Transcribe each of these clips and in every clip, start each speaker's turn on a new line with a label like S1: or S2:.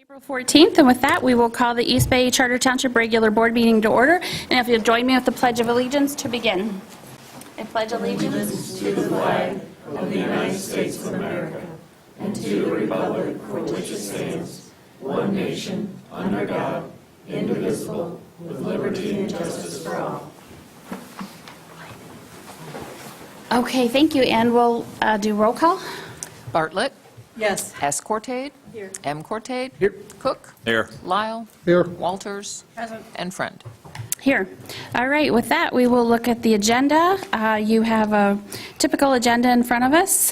S1: April 14th, and with that, we will call the East Bay Charter Township regular board meeting to order. And if you'll join me with the Pledge of Allegiance to begin. I pledge allegiance
S2: to the flag of the United States of America and to the republic for which it stands, one nation, under God, indivisible, with liberty and justice for all.
S1: Okay, thank you, and we'll do roll call.
S3: Bartlett.
S4: Yes.
S3: S. Cortade.
S4: Here.
S3: M. Cortade.
S5: Here.
S3: Cook.
S5: Here.
S3: Lyle.
S5: Here.
S3: Walters.
S4: Present.
S3: And Friend.
S1: Here. All right, with that, we will look at the agenda. You have a typical agenda in front of us.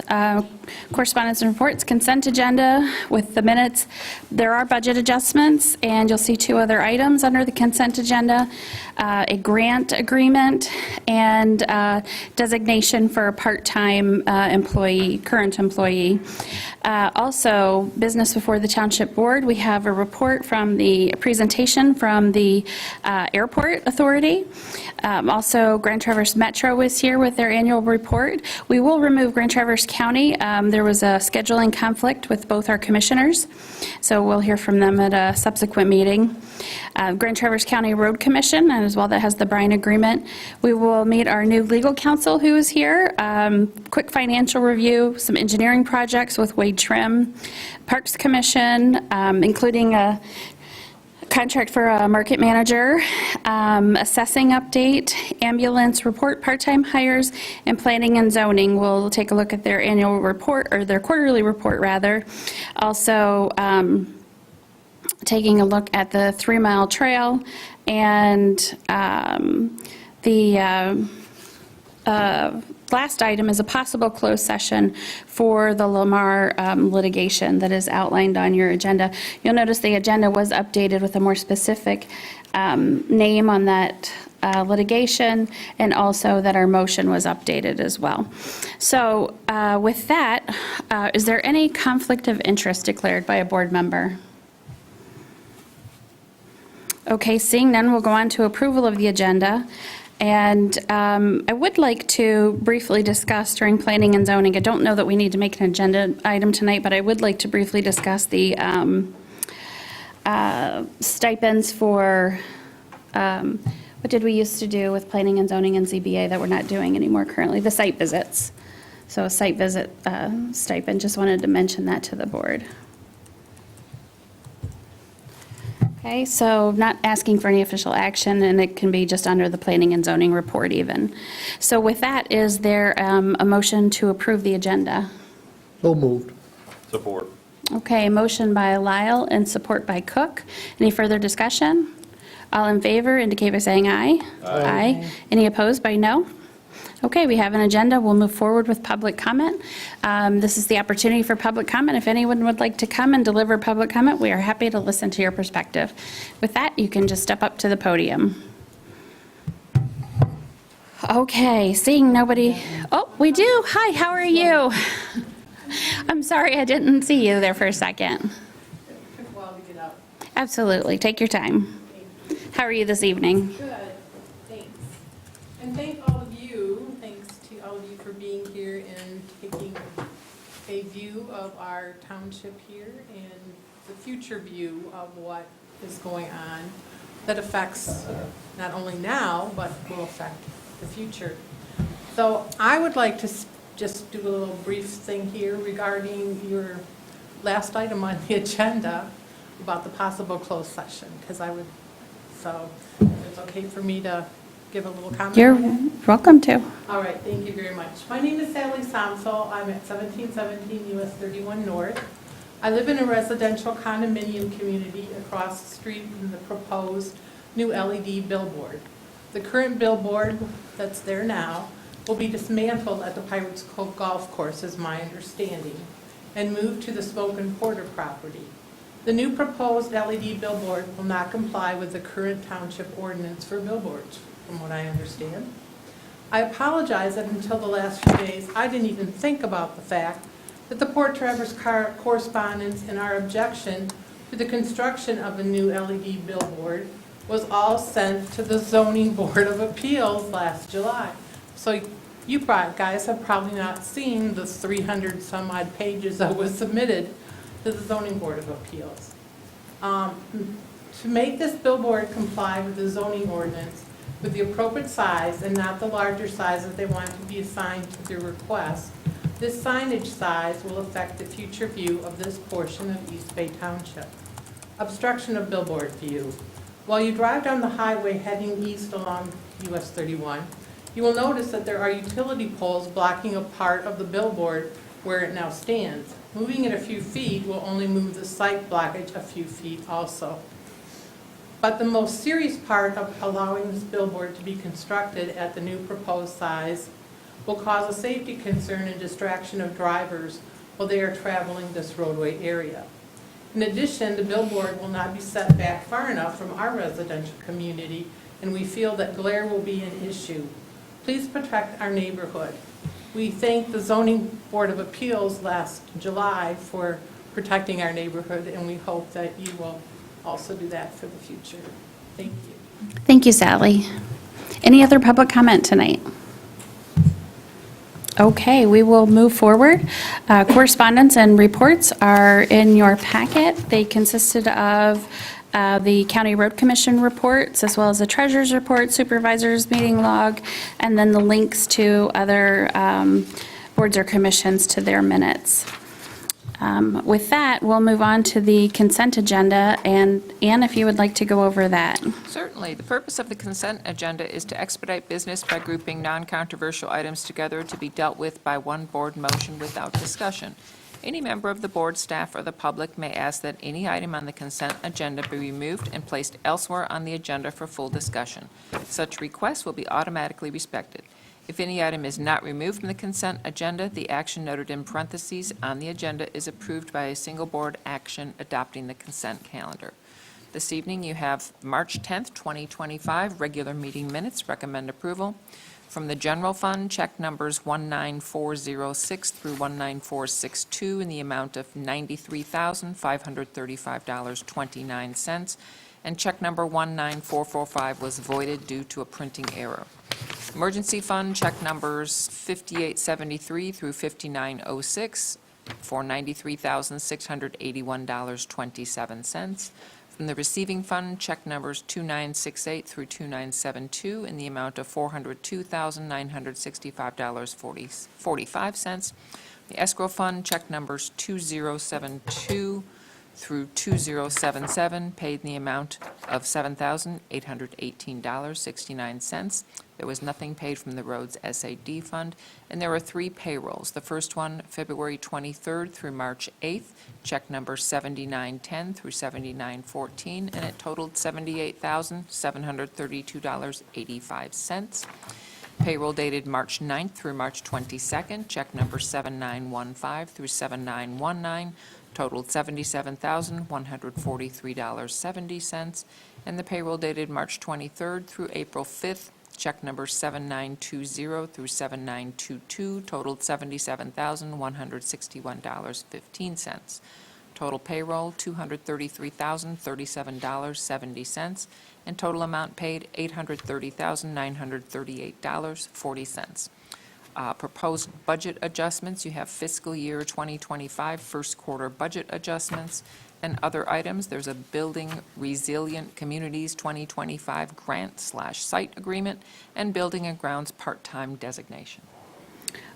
S1: Correspondence and reports, consent agenda with the minutes. There are budget adjustments, and you'll see two other items under the consent agenda, a grant agreement and designation for a part-time employee, current employee. Also, business before the Township Board. We have a report from the presentation from the Airport Authority. Also, Grand Traverse Metro is here with their annual report. We will remove Grand Traverse County. There was a scheduling conflict with both our commissioners, so we'll hear from them at a subsequent meeting. Grand Traverse County Road Commission, and as well that has the Bryan Agreement. We will meet our new legal counsel who is here. Quick financial review, some engineering projects with Wade Trim. Parks Commission, including a contract for a market manager, assessing update, ambulance report, part-time hires, and planning and zoning. We'll take a look at their annual report, or their quarterly report rather. Also, taking a look at the 3 Mile Trail and the last item is a possible closed session for the Lamar litigation that is outlined on your agenda. You'll notice the agenda was updated with a more specific name on that litigation, and also that our motion was updated as well. So with that, is there any conflict of interest declared by a board member? Okay, seeing none, we'll go on to approval of the agenda. And I would like to briefly discuss during planning and zoning, I don't know that we need to make an agenda item tonight, but I would like to briefly discuss the stipends for, what did we used to do with planning and zoning and ZBA that we're not doing anymore currently? The site visits. So a site visit stipend, just wanted to mention that to the board. Okay, so not asking for any official action, and it can be just under the planning and zoning report even. So with that, is there a motion to approve the agenda?
S5: So moved. Support.
S1: Okay, motion by Lyle and support by Cook. Any further discussion? All in favor indicate by saying aye. Aye. Any opposed by no? Okay, we have an agenda. We'll move forward with public comment. This is the opportunity for public comment. If anyone would like to come and deliver public comment, we are happy to listen to your perspective. With that, you can just step up to the podium. Okay, seeing nobody. Oh, we do. Hi, how are you? I'm sorry, I didn't see you there for a second.
S4: It took a while to get out.
S1: Absolutely, take your time. How are you this evening?
S4: Good, thanks. And thanks to all of you for being here and taking a view of our township here and the future view of what is going on that affects not only now, but will affect the future. So I would like to just do a little brief thing here regarding your last item on the agenda about the possible closed session, because so it's okay for me to give a little comment?
S1: You're welcome to.
S4: All right, thank you very much. My name is Sally Samsel. I'm at 1717 US 31 North. I live in a residential condominium community across the street from the proposed new LED billboard. The current billboard that's there now will be dismantled at the Pirates Cove Golf Course, is my understanding, and moved to the Smoke and Porter property. The new proposed LED billboard will not comply with the current township ordinance for billboards, from what I understand. I apologize that until the last few days, I didn't even think about the fact that the Port Traverse correspondence and our objection to the construction of a new LED billboard was all sent to the Zoning Board of Appeals last July. So you guys have probably not seen the 300 some odd pages that was submitted to the Zoning Board of Appeals. To make this billboard comply with the zoning ordinance with the appropriate size and not the larger size that they want to be assigned to their request, this signage size will affect the future view of this portion of East Bay Township. Obstruction of billboard view. While you drive down the highway heading east along US 31, you will notice that there are utility poles blocking a part of the billboard where it now stands. Moving it a few feet will only move the site blockage a few feet also. But the most serious part of allowing this billboard to be constructed at the new proposed size will cause a safety concern and distraction of drivers while they are traveling this roadway area. In addition, the billboard will not be set back far enough from our residential community, and we feel that glare will be an issue. Please protect our neighborhood. We thank the Zoning Board of Appeals last July for protecting our neighborhood, and we hope that you will also do that for the future. Thank you.
S1: Thank you, Sally. Any other public comment tonight? Okay, we will move forward. Correspondence and reports are in your packet. They consisted of the County Road Commission reports, as well as the treasurer's report, supervisor's meeting log, and then the links to other boards or commissions to their minutes. With that, we'll move on to the consent agenda, and Ann, if you would like to go over that.
S3: Certainly. The purpose of the consent agenda is to expedite business by grouping non-controversial items together to be dealt with by one board motion without discussion. Any member of the board, staff, or the public may ask that any item on the consent agenda be removed and placed elsewhere on the agenda for full discussion. Such requests will be automatically respected. If any item is not removed from the consent agenda, the action noted in parentheses on the agenda is approved by a single board action adopting the consent calendar. This evening, you have March 10th, 2025, regular meeting minutes. Recommend approval. From the general fund, check numbers 19406 through 19462 in the amount of $93,535.29, and check number 19445 was voided due to a printing error. Emergency fund, check numbers 5873 through 5906 for $93,681.27. From the receiving fund, check numbers 2968 through 2972 in the amount of $402,965.45. The escrow fund, check numbers 2072 through 2077, paid in the amount of $7,818.69. There was nothing paid from the roads SAD fund, and there are 3 payrolls. The first one, February 23rd through March 8th, check number 7910 through 7914, and it totaled $78,732.85. Payroll dated March 9th through March 22nd, check number 7915 through 7919, totaled $77,143.70, and the payroll dated March 23rd through April 5th, check number 7920 through 7922, totaled $77,161.15. Total payroll, $233,037.70, and total amount paid, $830,938.40. Proposed budget adjustments, you have fiscal year 2025 first quarter budget adjustments and other items. There's a Building Resilient Communities 2025 grant/site agreement and Building and Grounds part-time designation.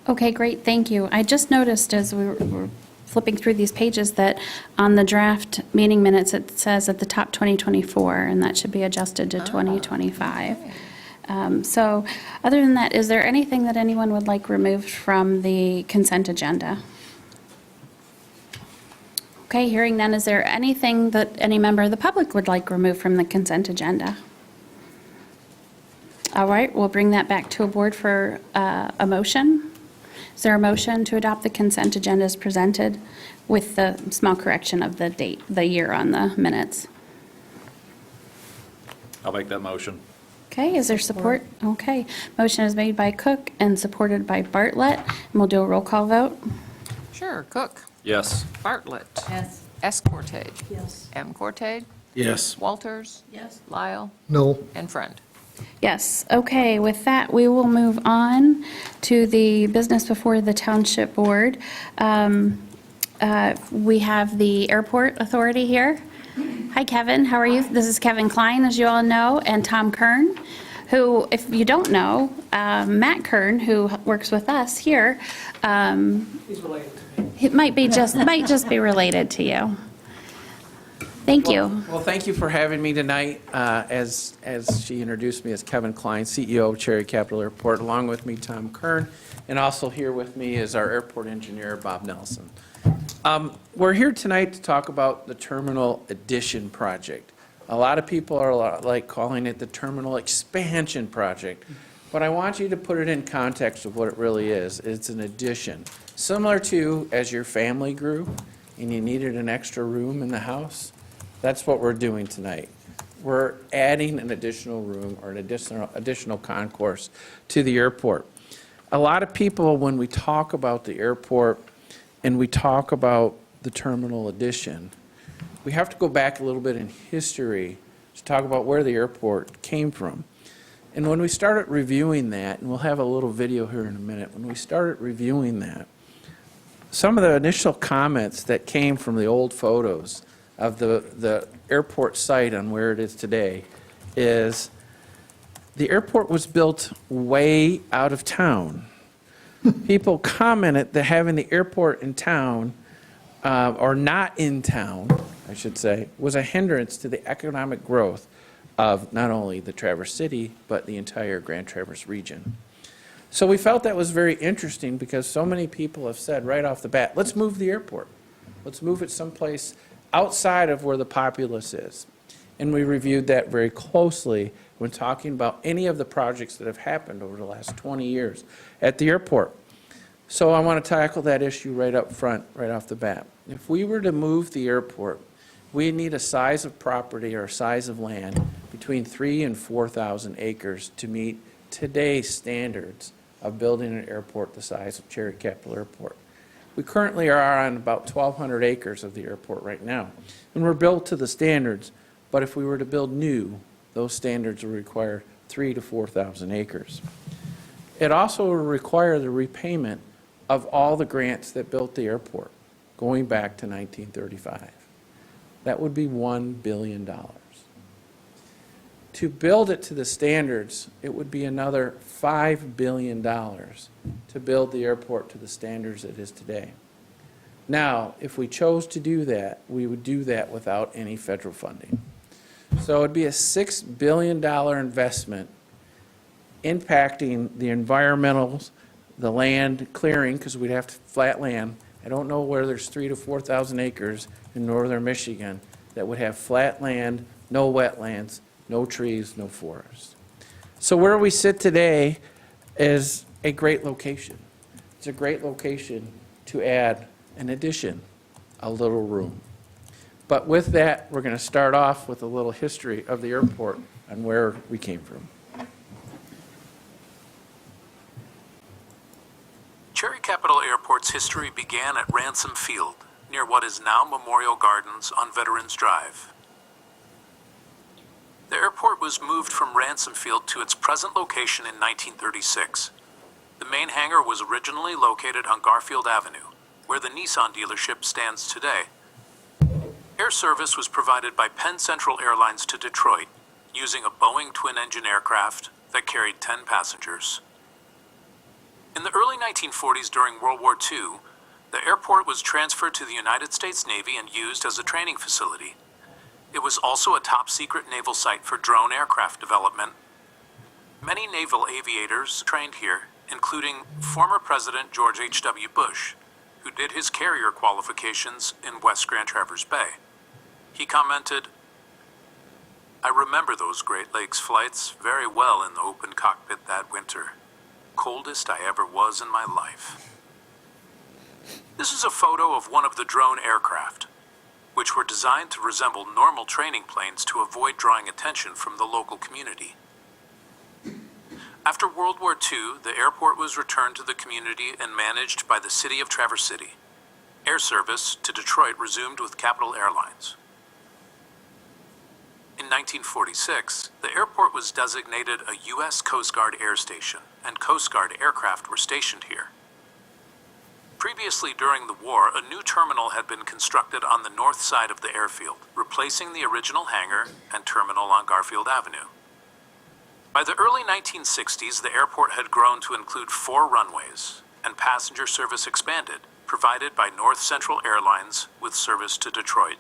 S1: Okay, great, thank you. I just noticed as we were flipping through these pages that on the draft meeting minutes, it says at the top 2024, and that should be adjusted to 2025. So other than that, is there anything that anyone would like removed from the consent agenda? Okay, hearing none, is there anything that any member of the public would like removed from the consent agenda? All right, we'll bring that back to a board for a motion. Is there a motion to adopt the consent agenda as presented with the small correction of the date, the year on the minutes?
S5: I'll make that motion.
S1: Okay, is there support? Okay, motion is made by Cook and supported by Bartlett, and we'll do a roll call vote.
S3: Sure. Cook.
S5: Yes.
S3: Bartlett.
S2: Yes.
S3: S. Cortade.
S2: Yes.
S3: M. Cortade.
S5: Yes.
S3: Walters.
S2: Yes.
S3: Lyle.
S5: No.
S3: And Friend.
S1: Yes, okay, with that, we will move on to the business before the Township Board. We have the Airport Authority here. Hi, Kevin. How are you? This is Kevin Klein, as you all know, and Tom Kern, who, if you don't know, Matt Kern, who works with us here,
S6: He's related to me.
S1: it might just be related to you. Thank you.
S6: Well, thank you for having me tonight. As she introduced me as Kevin Klein, CEO of Cherry Capital Airport, along with me, Tom Kern, and also here with me is our airport engineer, Bob Nelson. We're here tonight to talk about the Terminal Addition Project. A lot of people are like calling it the Terminal Expansion Project, but I want you to put it in context of what it really is. It's an addition. Similar to as your family grew and you needed an extra room in the house, that's what we're doing tonight. We're adding an additional room or an additional concourse to the airport. A lot of people, when we talk about the airport and we talk about the terminal addition, we have to go back a little bit in history to talk about where the airport came from. And when we started reviewing that, and we'll have a little video here in a minute, when we started reviewing that, some of the initial comments that came from the old photos of the airport site on where it is today is the airport was built way out of town. People commented that having the airport in town, or not in town, I should say, was a hindrance to the economic growth of not only the Traverse City, but the entire Grand Traverse region. So we felt that was very interesting because so many people have said right off the bat, let's move the airport. Let's move it someplace outside of where the populace is. And we reviewed that very closely when talking about any of the projects that have happened over the last 20 years at the airport. So I want to tackle that issue right up front, right off the bat. If we were to move the airport, we need a size of property or size of land between 3,000 and 4,000 acres to meet today's standards of building an airport the size of Cherry Capital Airport. We currently are on about 1,200 acres of the airport right now, and we're built to the standards, but if we were to build new, those standards would require 3,000 to 4,000 acres. It also would require the repayment of all the grants that built the airport, going back to 1935. That would be $1 billion. To build it to the standards, it would be another $5 billion to build the airport to the standards it is today. Now, if we chose to do that, we would do that without any federal funding. So it'd be a $6 billion investment impacting the environmentals, the land clearing, because we'd have to flat land. I don't know where there's 3,000 to 4,000 acres in northern Michigan that would have flat land, no wetlands, no trees, no forest. So where we sit today is a great location. It's a great location to add an addition, a little room. But with that, we're going to start off with a little history of the airport and where we came from.
S7: Cherry Capital Airport's history began at Ransom Field, near what is now Memorial Gardens on Veterans Drive. The airport was moved from Ransom Field to its present location in 1936. The main hangar was originally located on Garfield Avenue, where the Nissan dealership stands today. Air service was provided by Penn Central Airlines to Detroit, using a Boeing twin-engine aircraft that carried 10 passengers. In the early 1940s during World War II, the airport was transferred to the United States Navy and used as a training facility. It was also a top-secret naval site for drone aircraft development. Many naval aviators trained here, including former President George H.W. Bush, who did his carrier qualifications in West Grand Traverse Bay. He commented, "I remember those Great Lakes flights very well in the open cockpit that winter. Coldest I ever was in my life." This is a photo of one of the drone aircraft, which were designed to resemble normal training planes to avoid drawing attention from the local community. After World War II, the airport was returned to the community and managed by the City of Traverse City. Air service to Detroit resumed with Capital Airlines. In 1946, the airport was designated a U.S. Coast Guard air station, and Coast Guard aircraft were stationed here. Previously during the war, a new terminal had been constructed on the north side of the airfield, replacing the original hangar and terminal on Garfield Avenue. By the early 1960s, the airport had grown to include 4 runways, and passenger service expanded, provided by North Central Airlines with service to Detroit.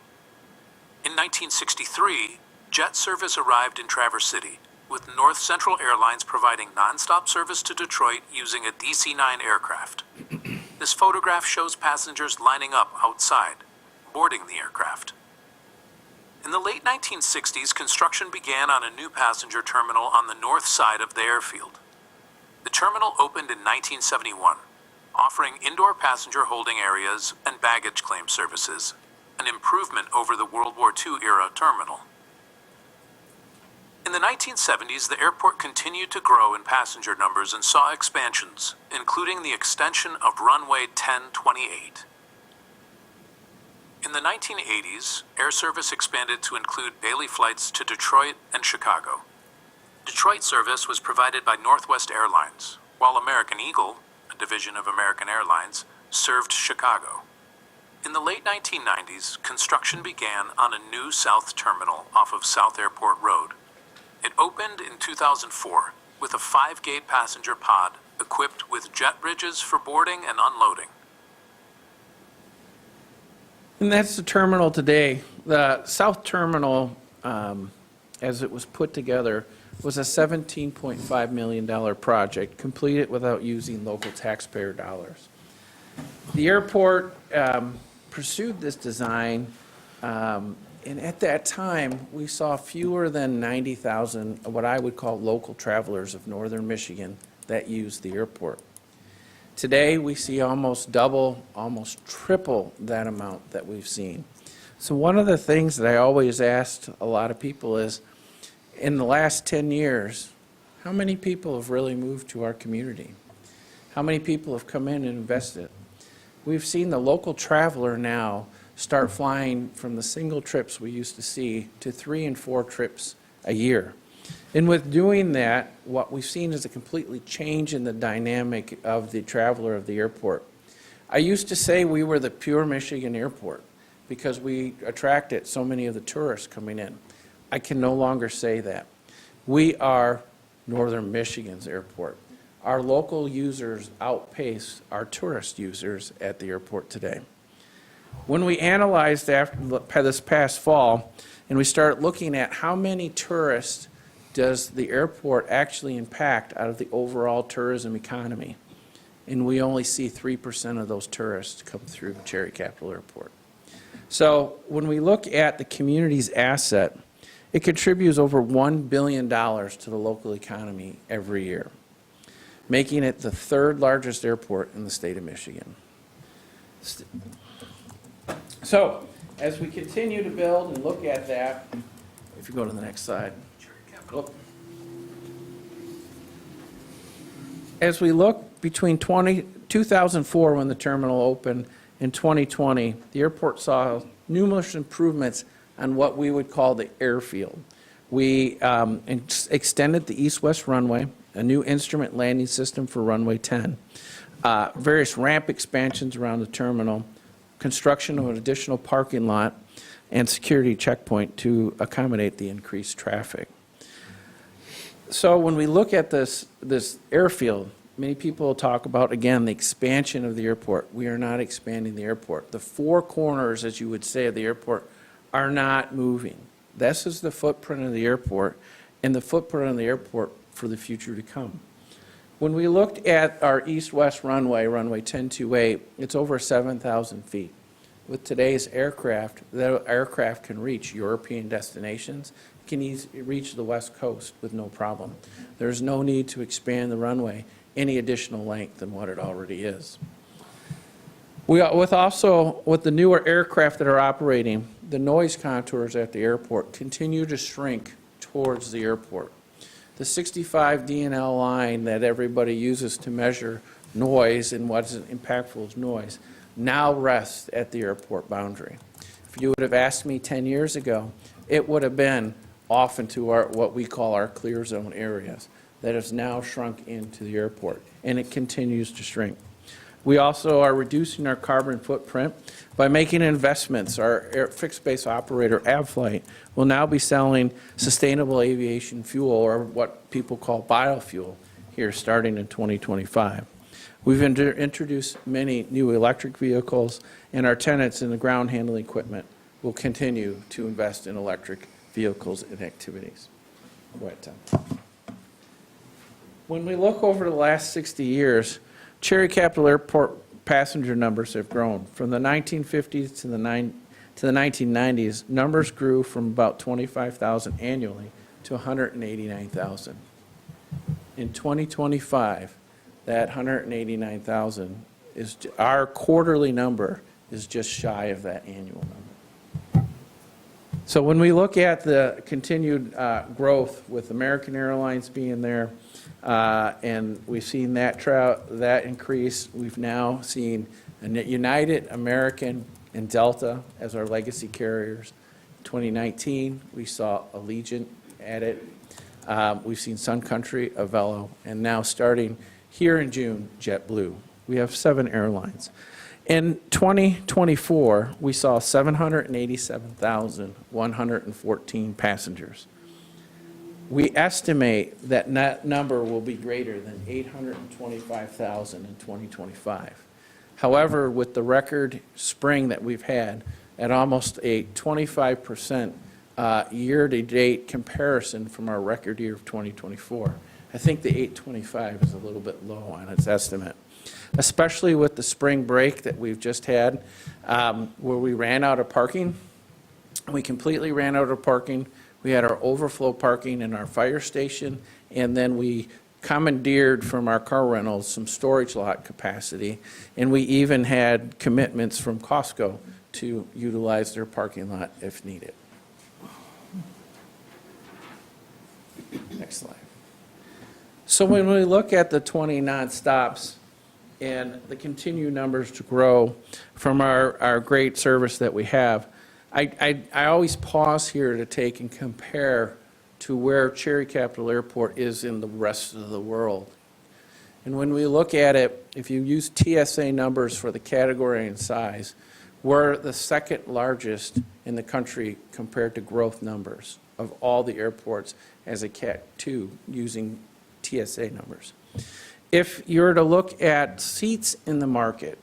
S7: In 1963, jet service arrived in Traverse City, with North Central Airlines providing nonstop service to Detroit using a DC-9 aircraft. This photograph shows passengers lining up outside, boarding the aircraft. In the late 1960s, construction began on a new passenger terminal on the north side of the airfield. The terminal opened in 1971, offering indoor passenger holding areas and baggage claim services, an improvement over the World War II era terminal. In the 1970s, the airport continued to grow in passenger numbers and saw expansions, including the extension of runway 1028. In the 1980s, air service expanded to include daily flights to Detroit and Chicago. Detroit service was provided by Northwest Airlines, while American Eagle, a division of American Airlines, served Chicago. In the late 1990s, construction began on a new south terminal off of South Airport Road. It opened in 2004 with a 5-gate passenger pod equipped with jet bridges for boarding and unloading.
S6: And that's the terminal today. The south terminal, as it was put together, was a $17.5 million project, completed without using local taxpayer dollars. The airport pursued this design, and at that time, we saw fewer than 90,000, what I would call local travelers of northern Michigan that used the airport. Today, we see almost double, almost triple that amount that we've seen. So one of the things that I always asked a lot of people is, in the last 10 years, how many people have really moved to our community? How many people have come in and invested? We've seen the local traveler now start flying from the single trips we used to see to 3 and 4 trips a year. And with doing that, what we've seen is a completely change in the dynamic of the traveler of the airport. I used to say we were the pure Michigan airport because we attracted so many of the tourists coming in. I can no longer say that. We are northern Michigan's airport. Our local users outpace our tourist users at the airport today. When we analyzed after this past fall, and we started looking at how many tourists does the airport actually impact out of the overall tourism economy, and we only see 3% of those tourists come through Cherry Capital Airport. So when we look at the community's asset, it contributes over $1 billion to the local economy every year, making it the 3rd largest airport in the state of Michigan. So, as we continue to build and look at that, if you go to the next slide. As we look between 2004 when the terminal opened and 2020, the airport saw numerous improvements on what we would call the airfield. We extended the east-west runway, a new instrument landing system for runway 10, various ramp expansions around the terminal, construction of an additional parking lot, and security checkpoint to accommodate the increased traffic. So when we look at this airfield, many people talk about, again, the expansion of the airport. We are not expanding the airport. The 4 corners, as you would say, of the airport are not moving. This is the footprint of the airport and the footprint of the airport for the future to come. When we looked at our east-west runway, runway 1028, it's over 7,000 feet. With today's aircraft, the aircraft can reach European destinations, can reach the West Coast with no problem. There's no need to expand the runway any additional length than what it already is. With the newer aircraft that are operating, the noise contours at the airport continue to shrink towards the airport. The 65 DNL line that everybody uses to measure noise and what's impactful as noise now rests at the airport boundary. If you would have asked me 10 years ago, it would have been off into what we call our clear zone areas that has now shrunk into the airport, and it continues to shrink. We also are reducing our carbon footprint by making investments. Our fixed-base operator, AvFlight, will now be selling sustainable aviation fuel, or what people call biofuel, here starting in 2025. We've introduced many new electric vehicles, and our tenants in the ground handling equipment will continue to invest in electric vehicles and activities. Go ahead, Tom. When we look over the last 60 years, Cherry Capital Airport passenger numbers have grown. From the 1950s to the 1990s, numbers grew from about 25,000 annually to 189,000. In 2025, that 189,000 is, our quarterly number is just shy of that annual number. So when we look at the continued growth with American Airlines being there, and we've seen that increase, we've now seen United, American, and Delta as our legacy carriers. 2019, we saw Allegiant added. We've seen Sun Country, Avelo, and now starting here in June, JetBlue. We have 7 airlines. In 2024, we saw 787,114 passengers. We estimate that number will be greater than 825,000 in 2025. However, with the record spring that we've had, at almost a 25% year-to-date comparison from our record year of 2024, I think the 825 is a little bit low on its estimate, especially with the spring break that we've just had, where we ran out of parking. We completely ran out of parking. We had our overflow parking in our fire station, and then we commandeered from our car rentals some storage lot capacity, and we even had commitments from Costco to utilize their parking lot if needed. Next slide. So when we look at the 20 nonstops and the continued numbers to grow from our great service that we have, I always pause here to take and compare to where Cherry Capital Airport is in the rest of the world. And when we look at it, if you use TSA numbers for the category and size, we're the second largest in the country compared to growth numbers of all the airports as a Cat 2 using TSA numbers. If you're to look at seats in the market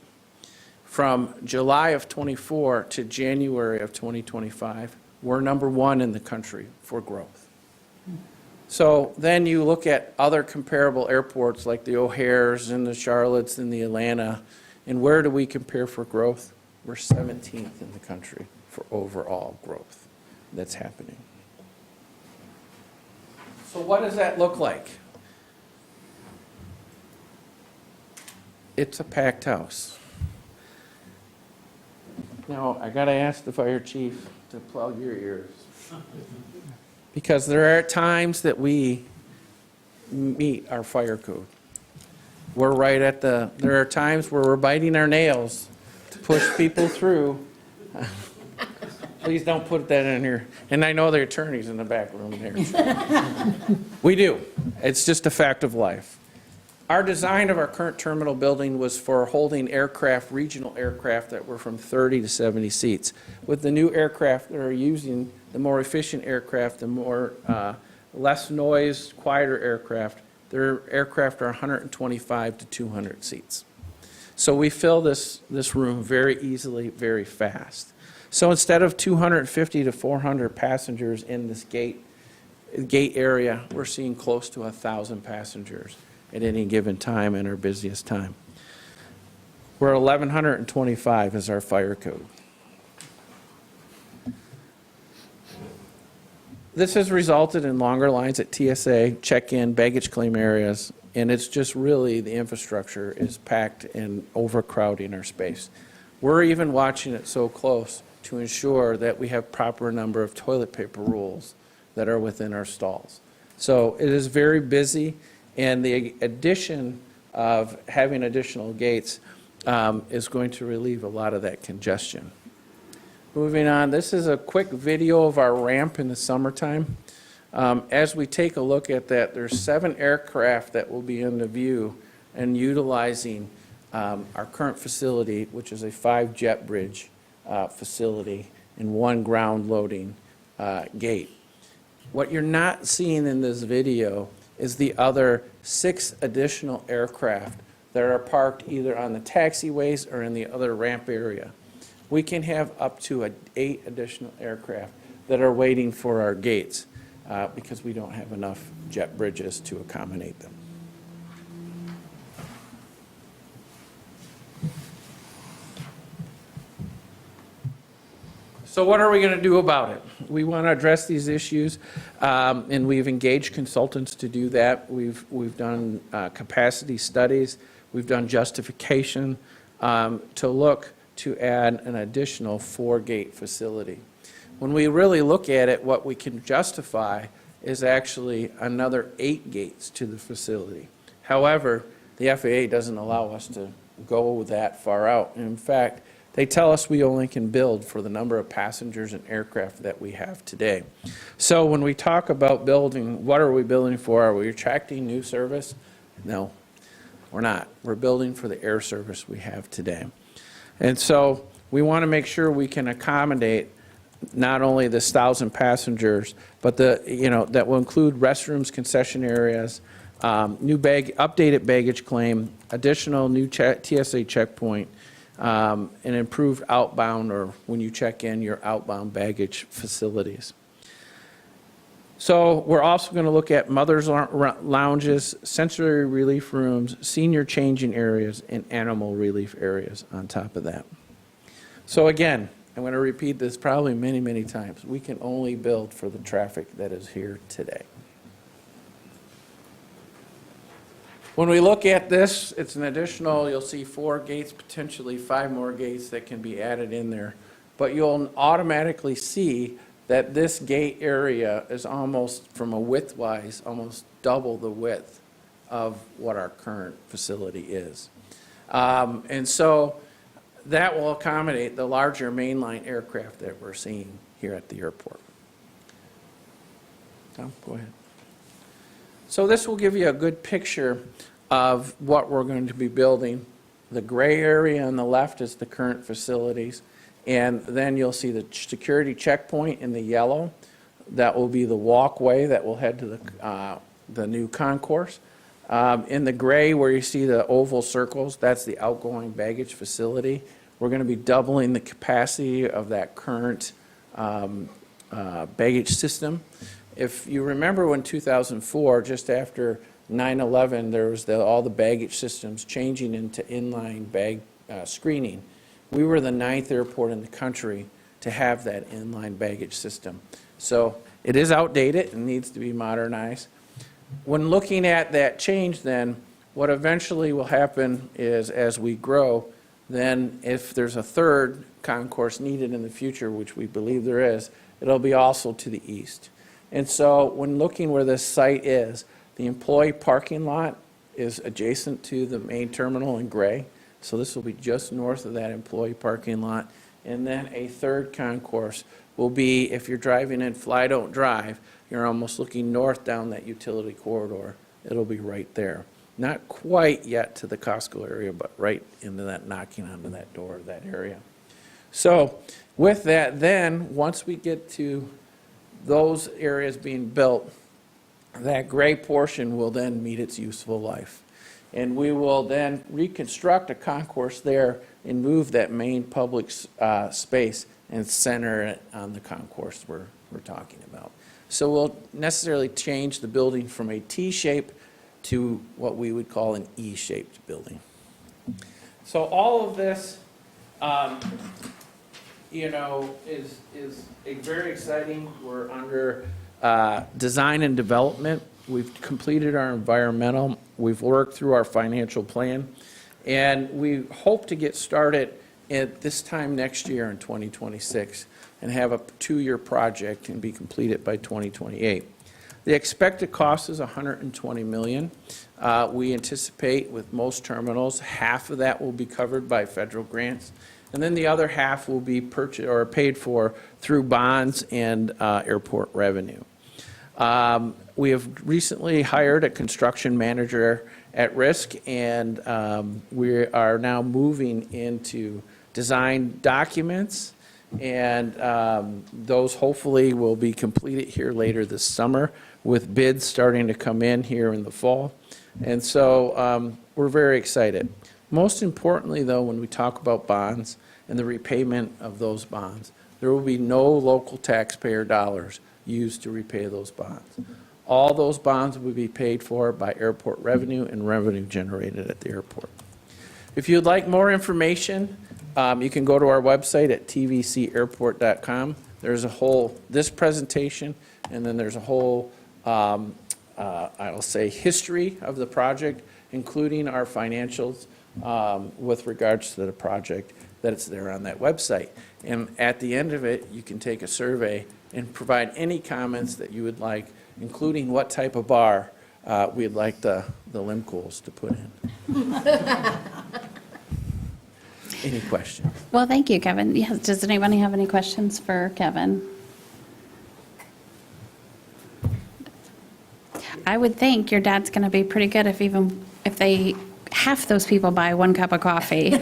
S6: from July of 24 to January of 2025, we're number 1 in the country for growth. So then you look at other comparable airports like the O'Hare's and the Charlottes and the Atlanta, and where do we compare for growth? We're 17th in the country for overall growth that's happening. So what does that look like? It's a packed house. Now, I got to ask the fire chief to plug your ears. Because there are times that we meet our fire code. We're right at there are times where we're biting our nails to push people through. Please don't put that in here. And I know the attorney's in the back room there. We do. It's just a fact of life. Our design of our current terminal building was for holding aircraft, regional aircraft that were from 30 to 70 seats. With the new aircraft that are using the more efficient aircraft, the more less noise, quieter aircraft, their aircraft are 125 to 200 seats. So we fill this room very easily, very fast. So instead of 250 to 400 passengers in this gate area, we're seeing close to 1,000 passengers at any given time in our busiest time. We're 1,125 is our fire code. This has resulted in longer lines at TSA, check-in, baggage claim areas, and it's just really the infrastructure is packed and overcrowding our space. We're even watching it so close to ensure that we have proper number of toilet paper rolls that are within our stalls. So it is very busy, and the addition of having additional gates is going to relieve a lot of that congestion. Moving on, this is a quick video of our ramp in the summertime. As we take a look at that, there's 7 aircraft that will be in the view and utilizing our current facility, which is a 5-jet bridge facility and 1 ground loading gate. What you're not seeing in this video is the other 6 additional aircraft that are parked either on the taxiways or in the other ramp area. We can have up to 8 additional aircraft that are waiting for our gates because we don't have enough jet bridges to accommodate them. So what are we going to do about it? We want to address these issues, and we've engaged consultants to do that. We've done capacity studies. We've done justification to look to add an additional 4-gate facility. When we really look at it, what we can justify is actually another 8 gates to the facility. However, the FAA doesn't allow us to go that far out. And in fact, they tell us we only can build for the number of passengers and aircraft that we have today. So when we talk about building, what are we building for? Are we attracting new service? No, we're not. We're building for the air service we have today. And so we want to make sure we can accommodate not only this 1,000 passengers, but that will include restrooms, concession areas, updated baggage claim, additional new TSA checkpoint, and improved outbound, or when you check in, your outbound baggage facilities. So we're also going to look at mothers' lounges, sensory relief rooms, senior changing areas, and animal relief areas on top of that. So again, I'm going to repeat this probably many, many times. We can only build for the traffic that is here today. When we look at this, it's an additional, you'll see 4 gates, potentially 5 more gates that can be added in there. But you'll automatically see that this gate area is almost, from a width-wise, almost double the width of what our current facility is. And so that will accommodate the larger mainline aircraft that we're seeing here at the airport. Tom, go ahead. So this will give you a good picture of what we're going to be building. The gray area on the left is the current facilities, and then you'll see the security checkpoint in the yellow. That will be the walkway that will head to the new concourse. In the gray where you see the oval circles, that's the outgoing baggage facility. We're going to be doubling the capacity of that current baggage system. If you remember when 2004, just after 9/11, there was all the baggage systems changing into inline bag screening. We were the 9th airport in the country to have that inline baggage system. So it is outdated and needs to be modernized. When looking at that change then, what eventually will happen is as we grow, then if there's a 3rd concourse needed in the future, which we believe there is, it'll be also to the east. And so when looking where this site is, the employee parking lot is adjacent to the main terminal in gray. So this will be just north of that employee parking lot. And then a 3rd concourse will be, if you're driving in Fly Don't Drive, you're almost looking north down that utility corridor. It'll be right there. Not quite yet to the Costco area, but right into that, knocking onto that door of that area. So with that then, once we get to those areas being built, that gray portion will then meet its useful life. And we will then reconstruct a concourse there and move that main public space and center it on the concourse we're talking about. So we'll necessarily change the building from a T shape to what we would call an E-shaped building. So all of this, is very exciting. We're under design and development. We've completed our environmental. We've worked through our financial plan. And we hope to get started at this time next year in 2026 and have a 2-year project and be completed by 2028. The expected cost is $120 million. We anticipate with most terminals, half of that will be covered by federal grants, and then the other half will be purchased or paid for through bonds and airport revenue. We have recently hired a construction manager at risk, and we are now moving into design documents, and those hopefully will be completed here later this summer, with bids starting to come in here in the fall. And so we're very excited. Most importantly, though, when we talk about bonds and the repayment of those bonds, there will be no local taxpayer dollars used to repay those bonds. All those bonds will be paid for by airport revenue and revenue generated at the airport. If you'd like more information, you can go to our website at tvcairport.com. There's a whole, this presentation, and then there's a whole, I'll say, history of the project, including our financials with regards to the project, that's there on that website. And at the end of it, you can take a survey and provide any comments that you would like, including what type of bar we'd like the Limcools to put in. Any questions?
S1: Well, thank you, Kevin. Yes, does anybody have any questions for Kevin? I would think your dad's going to be pretty good if they, half those people buy 1 cup of coffee.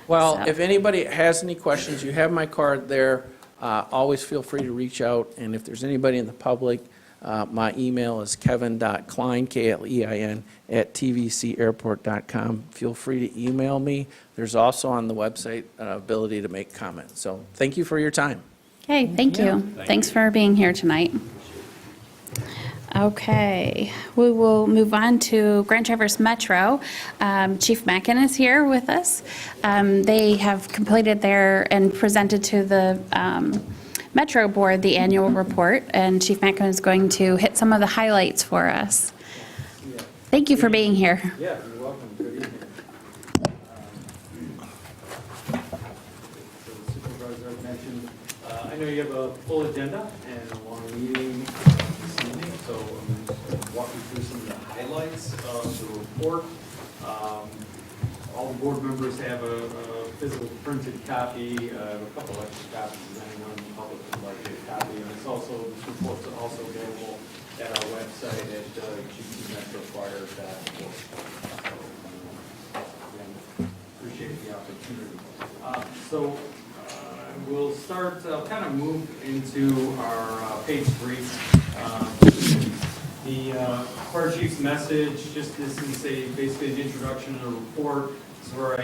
S6: Well,
S1: So-
S6: if anybody has any questions, you have my card there. Always feel free to reach out, and if there's anybody in the public, my email is kevin.klein, Klein, @tvcairport.com. Feel free to email me. There's also on the website ability to make comments. So thank you for your time.
S1: Okay, thank you. Thanks for being here tonight. Okay, we will move on to Grand Traverse Metro. Chief Mackin is here with us. They have completed and presented to the Metro Board the annual report, and Chief Mackin is going to hit some of the highlights for us. Thank you for being here.
S8: Yeah, you're welcome. Good evening. So the supervisor had mentioned, I know you have a full agenda and a long meeting this evening, so I'm going to walk you through some of the highlights of the report. All the board members have a physical printed copy, a couple extra copies if anyone in the public would like a copy. And it's also, this report's also available at our website at gtmetrofire.org. Again, appreciate the opportunity. So we'll start, kind of move into our page 3. The fire chief's message, just this is basically an introduction to the report. This is where I,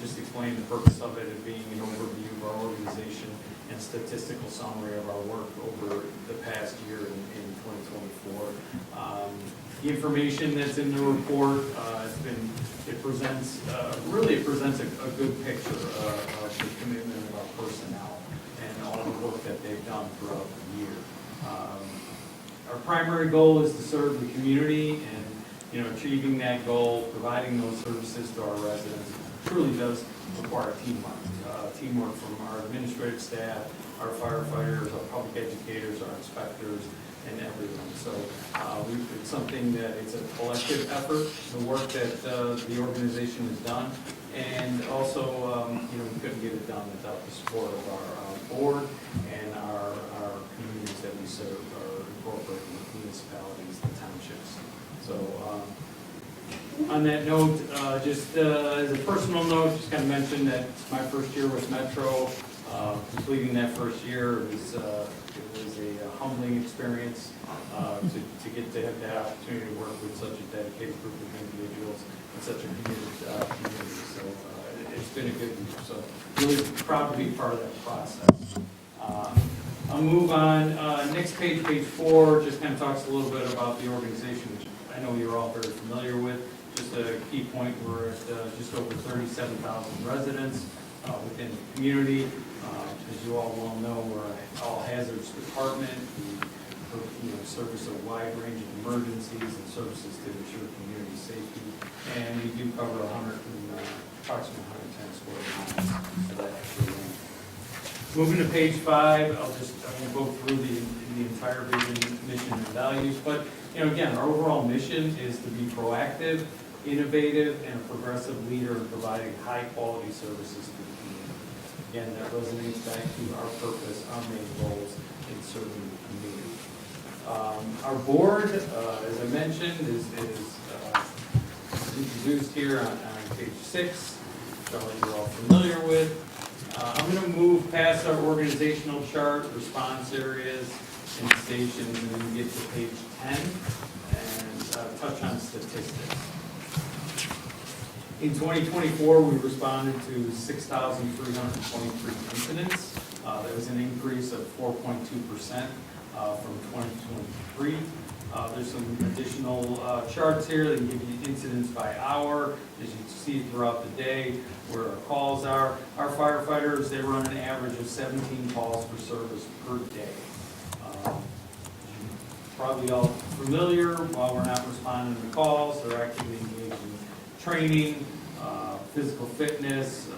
S8: just explain the purpose of it as being an overview of our organization and statistical summary of our work over the past year in 2024. The information that's in the report, it presents a good picture of the commitment of our personnel and all the work that they've done throughout the year. Our primary goal is to serve the community, and achieving that goal, providing those services to our residents, truly does require teamwork. Teamwork from our administrative staff, our firefighters, our public educators, our inspectors, and everyone. So it's something that it's a collective effort, the work that the organization has done, and also we couldn't get it done without the support of our board and our communities that we serve, our incorporated municipalities, the townships. So on that note, just as a personal note, just kind of mention that my first year with Metro, completing that first year, it was a humbling experience to get to have that opportunity to work with such a dedicated group of individuals and such a community. So it's been a good year. So really proud to be part of that process. I'll move on. Next page, page 4, just kind of talks a little bit about the organization, which I know you're all very familiar with. Just a key point, we're at just over 37,000 residents within the community. As you all well know, we're an all-hazards department. We service a wide range of emergencies and services to ensure community safety. And we do cover approximately 110 square miles of that actual land. Moving to page 5, I won't go through the entire vision, mission, and values, but again, our overall mission is to be proactive, innovative, and a progressive leader in providing high-quality services to the community. Again, that resonates back to our purpose, our main goals in serving the community. Our board, as I mentioned, is introduced here on page 6, probably you're all familiar with. I'm going to move past our organizational chart, response areas, and stations, and then get to page 10 and touch on statistics. In 2024, we responded to 6,323 incidents. That was an increase of 4.2% from 2023. There's some additional charts here that give you incidents by hour, as you see throughout the day, where our calls are. Our firefighters, they run an average of 17 calls for service per day. Probably all familiar, while we're not responding to calls, they're actively engaged in training, physical fitness,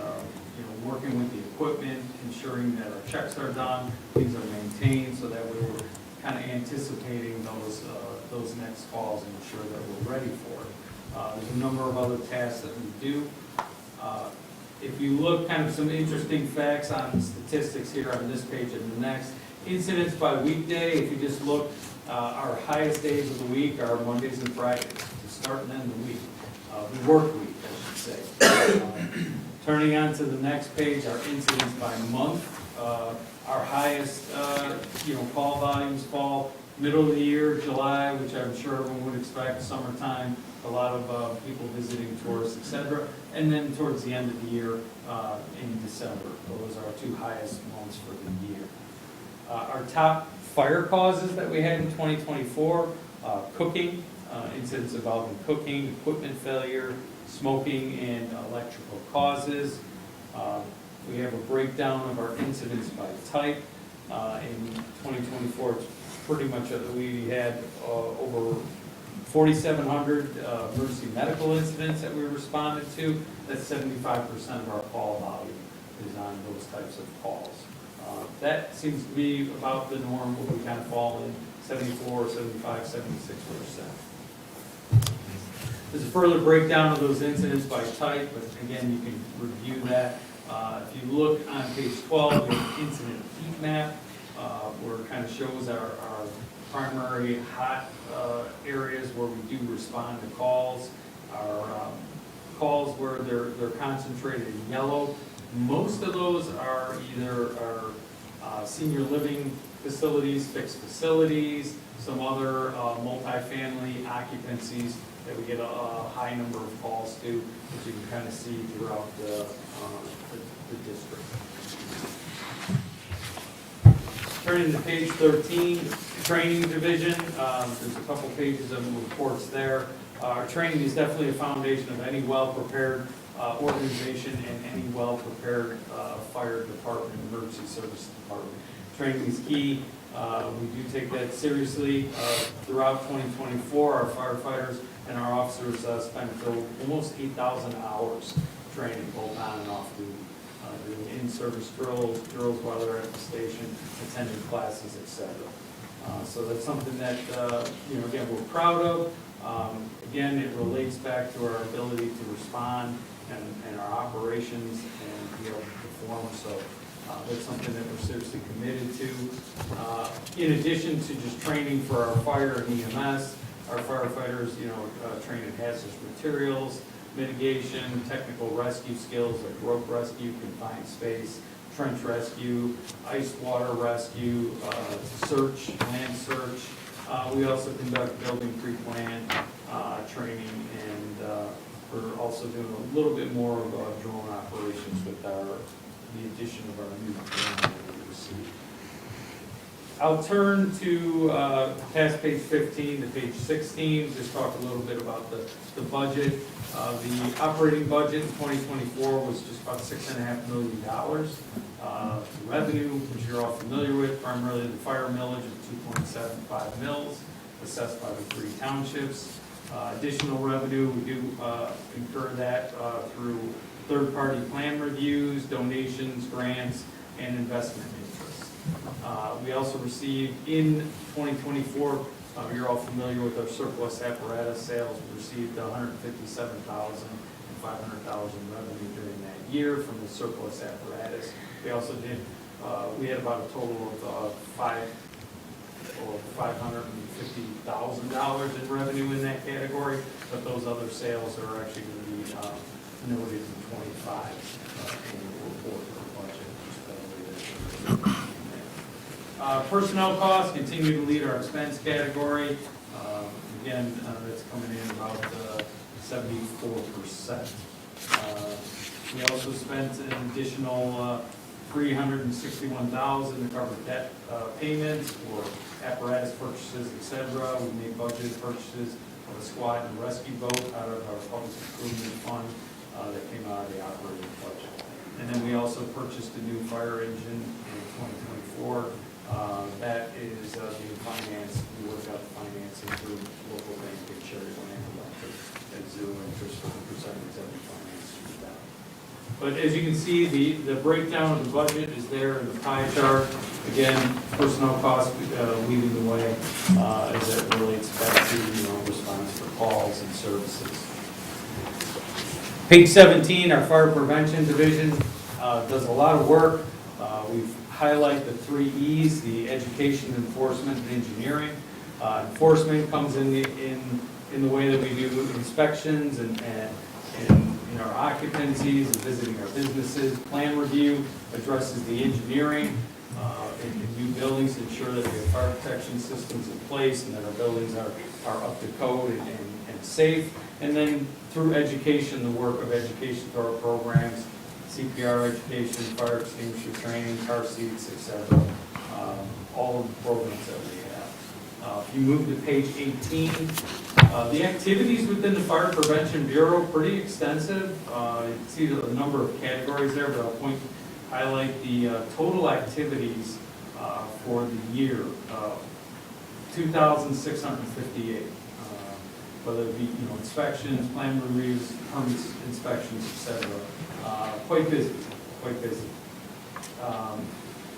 S8: working with the equipment, ensuring that our checks are done, things are maintained, so that way we're kind of anticipating those next calls and ensure that we're ready for it. There's a number of other tasks that we do. If you look, kind of some interesting facts on statistics here on this page and the next. Incidents by weekday, if you just look, our highest days of the week are Mondays and Fridays, to start and end the week. The work week, I should say. Turning on to the next page, our incidents by month. Our highest, call volumes fall middle of the year, July, which I'm sure everyone would expect, summertime, a lot of people visiting, tourists, etc. And then towards the end of the year in December. Those are our 2 highest months for the year. Our top fire causes that we had in 2024, cooking, incidents involving cooking, equipment failure, smoking, and electrical causes. We have a breakdown of our incidents by type. In 2024, it's pretty much, we had over 4,700 emergency medical incidents that we responded to. That's 75% of our call volume is on those types of calls. That seems to be about the norm, where we kind of fall in 74, 75, 76%. There's a further breakdown of those incidents by type, but again, you can review that. If you look on page 12, we have an incident heat map, where it kind of shows our primary hot areas where we do respond to calls. Our calls where they're concentrated in yellow. Most of those are either our senior living facilities, fixed facilities, some other multifamily occupancies that we get a high number of calls to, which you can kind of see throughout the district. Turning to page 13, training division. There's a couple pages of reports there. Our training is definitely a foundation of any well-prepared organization and any well-prepared fire department, emergency service department. Training is key. We do take that seriously. Throughout 2024, our firefighters and our officers spent almost 8,000 hours training, both on and off duty, doing in-service drills while they're at the station, attending classes, etc. So that's something that, again, we're proud of. Again, it relates back to our ability to respond and our operations and be able to perform. So that's something that we're seriously committed to. In addition to just training for our fire and EMS, our firefighters, train in hazardous materials, mitigation, technical rescue skills like rope rescue, confined space, trench rescue, ice water rescue, search, land search. We also conduct building pre-plan training, and we're also doing a little bit more of drone operations with the addition of our new drone that we received. I'll turn to past page 15 to page 16, just talk a little bit about the budget. The operating budget in 2024 was just about $6.5 million. Revenue, which you're all familiar with, primarily the fire millage of 2.75 mils, assessed by the 3 townships. Additional revenue, we do incur that through third-party plan reviews, donations, grants, and investment interest. We also received in 2024, you're all familiar with our surplus apparatus sales. We received $157,000 and $500,000 in revenue during that year from the surplus apparatus. We also did, we had about a total of $550,000 in revenue in that category, but those other sales are actually going to be noted in 25 annual report for the budget. Just that way that- Personnel costs continue to lead our expense category. Again, that's coming in about 74%. We also spent an additional $361,000 to cover debt payments for apparatus purchases, et cetera. We made budget purchases of a squad and rescue boat out of our public improvement fund that came out of the operating budget. And then we also purchased a new fire engine in 2024. That is being financed, we worked out the financing through local bank and Cherry Land Electric at 0 interest for the percentage that we financed through that. But as you can see, the breakdown of the budget is there in the pie chart. Again, personnel costs leading the way as it relates back to response for calls and services. Page 17, our fire prevention division does a lot of work. We've highlight the 3 E's, the education, enforcement, and engineering. Enforcement comes in the way that we do inspections and in our occupancies and visiting our businesses. Plan review addresses the engineering in new buildings to ensure that we have fire protection systems in place and that our buildings are up to code and safe. And then through education, the work of education through our programs, CPR education, fire extinguisher training, car seats, etc. All of the programs that we have. If you move to page 18, the activities within the Fire Prevention Bureau, pretty extensive. You can see the number of categories there, but I'll highlight the total activities for the year, 2,658. Whether it be inspections, plan reviews, permits, inspections, etc. Quite busy, quite busy.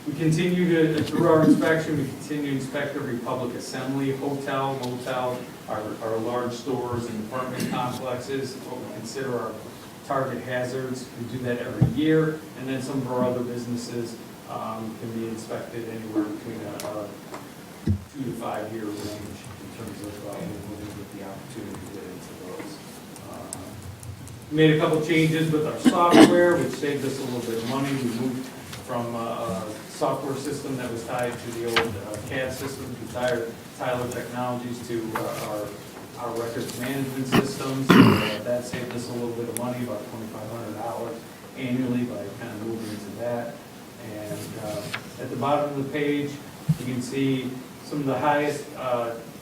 S8: We continue to, through our inspection, we continue to inspect every public assembly, hotel, motel, our large stores and apartment complexes, what we consider our target hazards. We do that every year, and then some of our other businesses can be inspected anywhere between a 2 to 5 year range in terms of when we get the opportunity to get into those. We made a couple changes with our software, which saved us a little bit of money. We moved from a software system that was tied to the old CAD system, to Tyler Technologies, to our records management systems. That saved us a little bit of money, about $2,500 annually by kind of moving into that. And at the bottom of the page, you can see some of the highest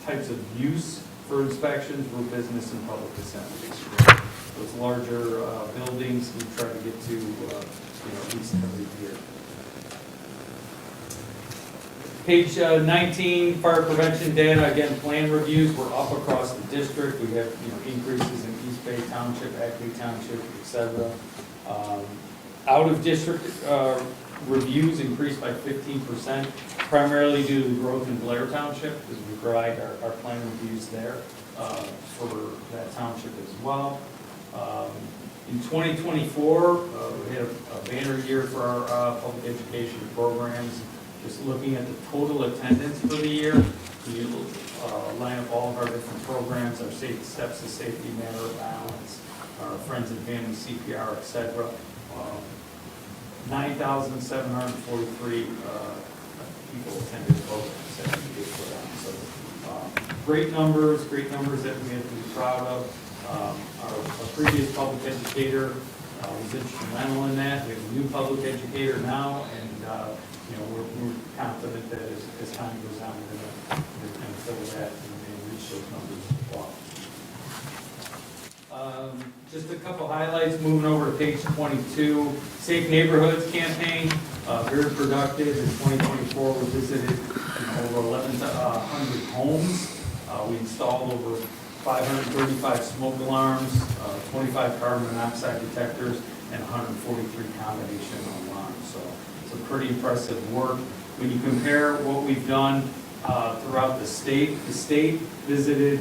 S8: types of use for inspections were business and public assemblies. Those larger buildings we try to get to at least every year. Page 19, fire prevention data. Again, plan reviews were up across the district. We have increases in East Bay Township, Ackley Township, etc. Out of district reviews increased by 15%, primarily due to the growth in Blair Township, because we provide our plan reviews there for that township as well. In 2024, we had a banner year for our public education programs. Just looking at the total attendance for the year, we line up all of our different programs, our safe steps to safety, manner of balance, our friends and family CPR, etc. 9,743 people attended the programs that we did for them. So great numbers that we have to be proud of. Our previous public educator was instrumental in that. We have a new public educator now, and we're confident that as time goes on, we're going to fill that and reach those numbers as well. Just a couple highlights, moving over to page 22. Safe Neighborhoods campaign, very productive. In 2024, we visited over 1,100 homes. We installed over 535 smoke alarms, 25 carbon monoxide detectors, and 143 combination alarms. So it's a pretty impressive work. When you compare what we've done throughout the state visited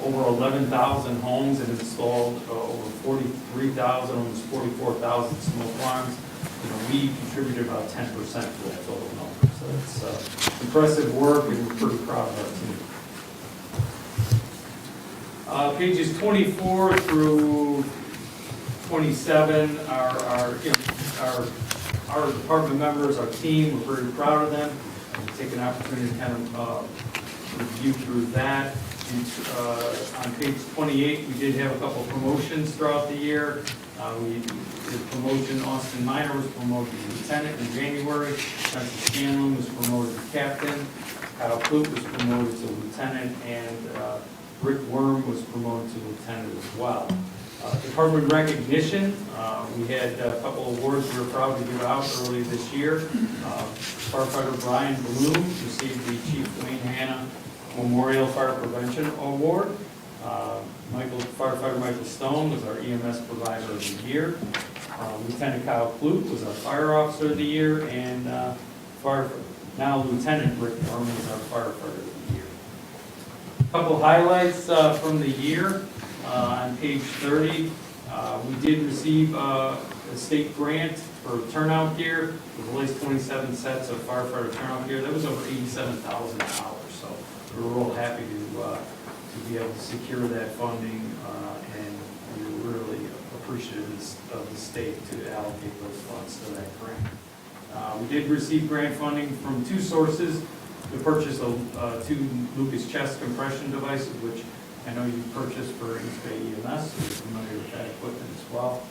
S8: over 11,000 homes and installed over 43,000, almost 44,000 smoke alarms. We contributed about 10% to that total number. So So it's impressive work, and we're pretty proud of our team. Pages 24 through 27 are, our department members, our team, we're very proud of them. And take an opportunity to kind of review through that. On page 28, we did have a couple of promotions throughout the year. We did promotion, Austin Minor was promoted to lieutenant in January. Spencer Scanlon was promoted to captain. Kyle Clute was promoted to lieutenant, and Rick Worm was promoted to lieutenant as well. Department recognition, we had a couple of awards we were proud to give out early this year. Firefighter Brian Bloom received the Chief Wayne Hanna Memorial Fire Prevention Award. Firefighter Michael Stone was our EMS Provider of the Year. Lieutenant Kyle Clute was our Fire Officer of the Year, and now Lieutenant Rick Worm was our Firefighter of the Year. A couple highlights from the year. On page 30, we did receive a state grant for turnout gear. We released 27 sets of firefighter turnout gear. That was over $87,000. So we were real happy to be able to secure that funding, and we were really appreciative of the state to allocate those funds to that grant. We did receive grant funding from two sources to purchase two Lucas chest compression devices, which I know you purchased for East Bay EMS, so you're familiar with that equipment as well.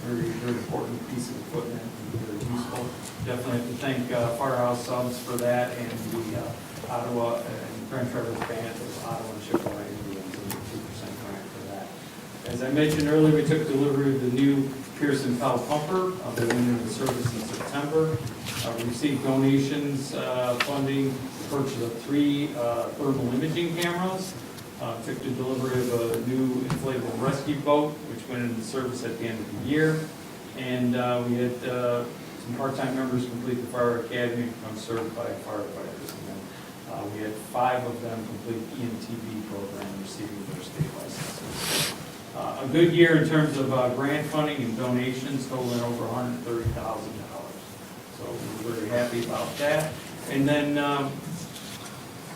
S8: Very, very important piece of equipment and very useful. Definitely have to thank Firehouse Subs for that, and the Ottawa and Grand Traverse Band of Ottawa and Chippewa Indians, and the 2% grant for that. As I mentioned earlier, we took delivery of the new Pearson Powell pumper. They went into service in September. We received donations, funding, purchase of 3 thermal imaging cameras. Took the delivery of a new inflatable rescue boat, which went into service at the end of the year. And we had some part-time members complete the Fire Academy and become certified firefighters. And then we had 5 of them complete the EMTB program, receiving their state licenses. A good year in terms of grant funding and donations, totaling over $130,000. So we're very happy about that. And then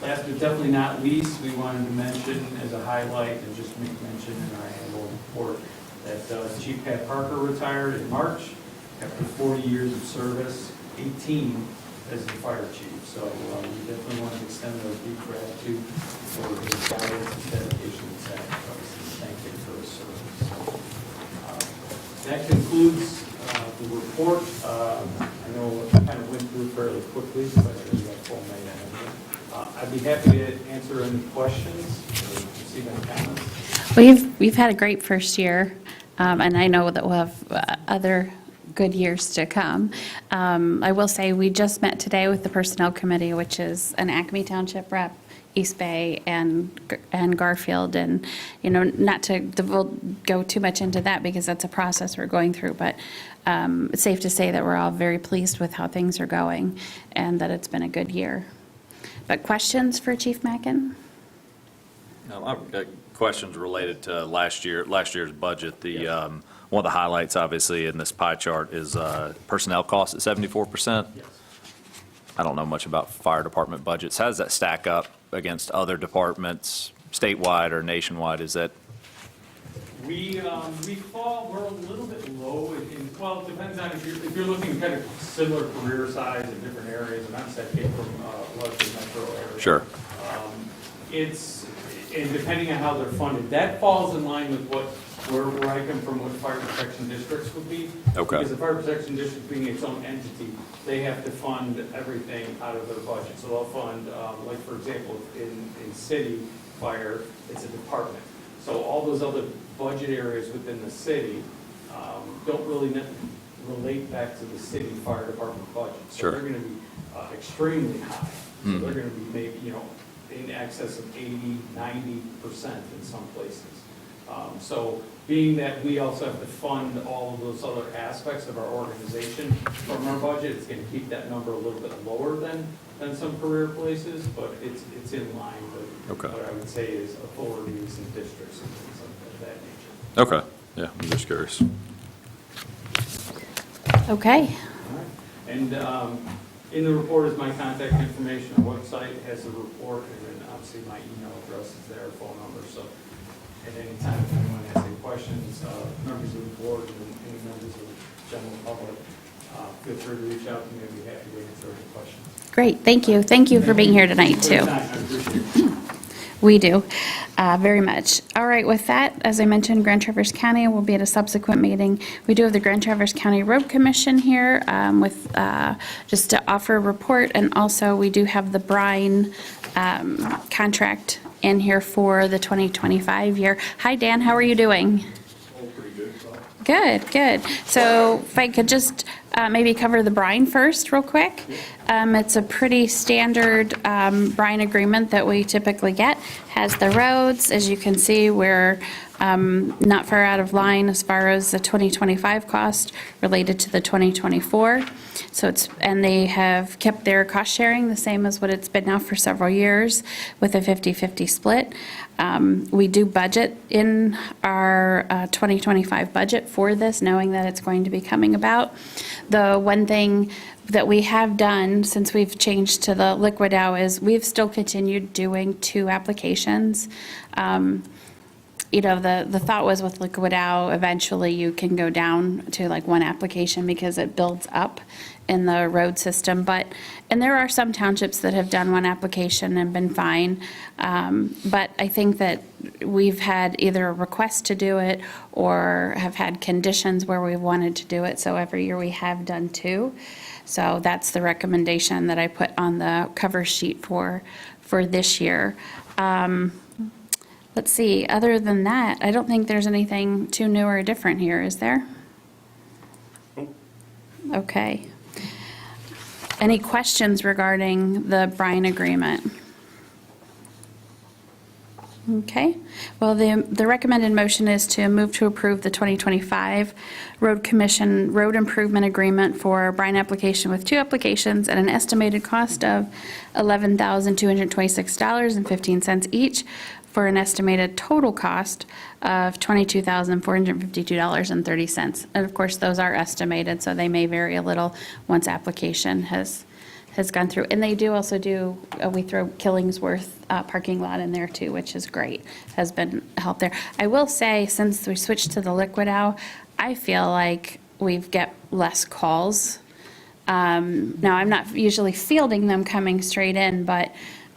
S8: last but definitely not least, we wanted to mention as a highlight and just make mention in our annual report that Chief Pat Parker retired in March after 40 years of service, 18 as the fire chief. So we definitely want to extend our deep gratitude for his guidance and dedication and sacrifice, and thank him for his service. So, that concludes the report. I know I kind of went through fairly quickly, but I know you got full night ahead of you. I'd be happy to answer any questions or receive any comments.
S1: We've had a great first year, and I know that we'll have other good years to come. I will say, we just met today with the Personnel Committee, which is an Acme Township rep, East Bay, and Garfield, and, not to go too much into that because that's a process we're going through, but it's safe to say that we're all very pleased with how things are going and that it's been a good year. But questions for Chief Mackin?
S9: I've got questions related to last year's budget. One of the highlights, obviously, in this pie chart is personnel costs at 74%.
S8: Yes.
S9: I don't know much about fire department budgets. How does that stack up against other departments, statewide or nationwide? Is that?
S8: We're a little bit low well, it depends on if you're looking kind of similar career size in different areas, and I'm set came from largely metro area.
S9: Sure.
S8: And depending on how they're funded, that falls in line with where I come from, what fire protection districts would be.
S9: Okay.
S8: Because the fire protection district being its own entity, they have to fund everything out of their budget. So they'll fund, like for example, in city fire, it's a department. So all those other budget areas within the city don't really relate back to the city fire department budget. So
S9: Sure.
S8: they're going to be extremely high. So they're going to be maybe, in excess of 80, 90% in some places. So being that we also have to fund all of those other aspects of our organization from our budget, it's going to keep that number a little bit lower than some career places, but it's in line with what I would say is authorities and districts and things of that nature.
S9: Okay. Yeah, I'm just curious.
S1: Okay.
S8: And In the report is my contact information, our website has the report, and then obviously my email address is there, phone number, so at any time, if anyone has any questions, members of the board and any members of the general public, feel free to reach out to me, I'd be happy to answer any questions.
S1: Great, thank you. Thank you for being here tonight,
S8: Thank you
S1: too.
S8: for your time. I appreciate it.
S1: We do, very much. All right, with that, as I mentioned, Grand Traverse County will be at a subsequent meeting. We do have the Grand Traverse County Road Commission here with, just to offer a report, and also we do have the Brine contract in here for the 2025 year. Hi, Dan, how are you doing? Good, good. So if I could just maybe cover the brine first real quick. It's a pretty standard brine agreement that we typically get. Has the roads, as you can see, we're not far out of line as far as the 2025 cost related to the 2024. So it's, and they have kept their cost sharing the same as what it's been now for several years with a 50-50 split. We do budget in our 2025 budget for this, knowing that it's going to be coming about. The one thing that we have done since we've changed to the liquid now is we've still continued doing 2 applications. You know, the thought was with liquid owl, eventually you can go down to like 1 application because it builds up in the road system. And there are some townships that have done 1 application and been fine. But I think that we've had either a request to do it or have had conditions where we wanted to do it. So every year we have done 2. So that's the recommendation that I put on the cover sheet for this year. Let's see, other than that, I don't think there's anything too new or different here, is there? Okay. Any questions regarding the Brine agreement? Okay, well, the recommended motion is to move to approve the 2025 Road Commission Road Improvement Agreement for brine application with 2 applications at an estimated cost of $11,226.15 each, for an estimated total cost of $22,452.30. And of course, those are estimated, so they may vary a little once application has gone through. And they do also do, we throw Killingsworth parking lot in there too, which is great, has been help there. I will say, since we switched to the liquid owl, I feel like we've get less calls. Now, I'm not usually fielding them coming straight in, but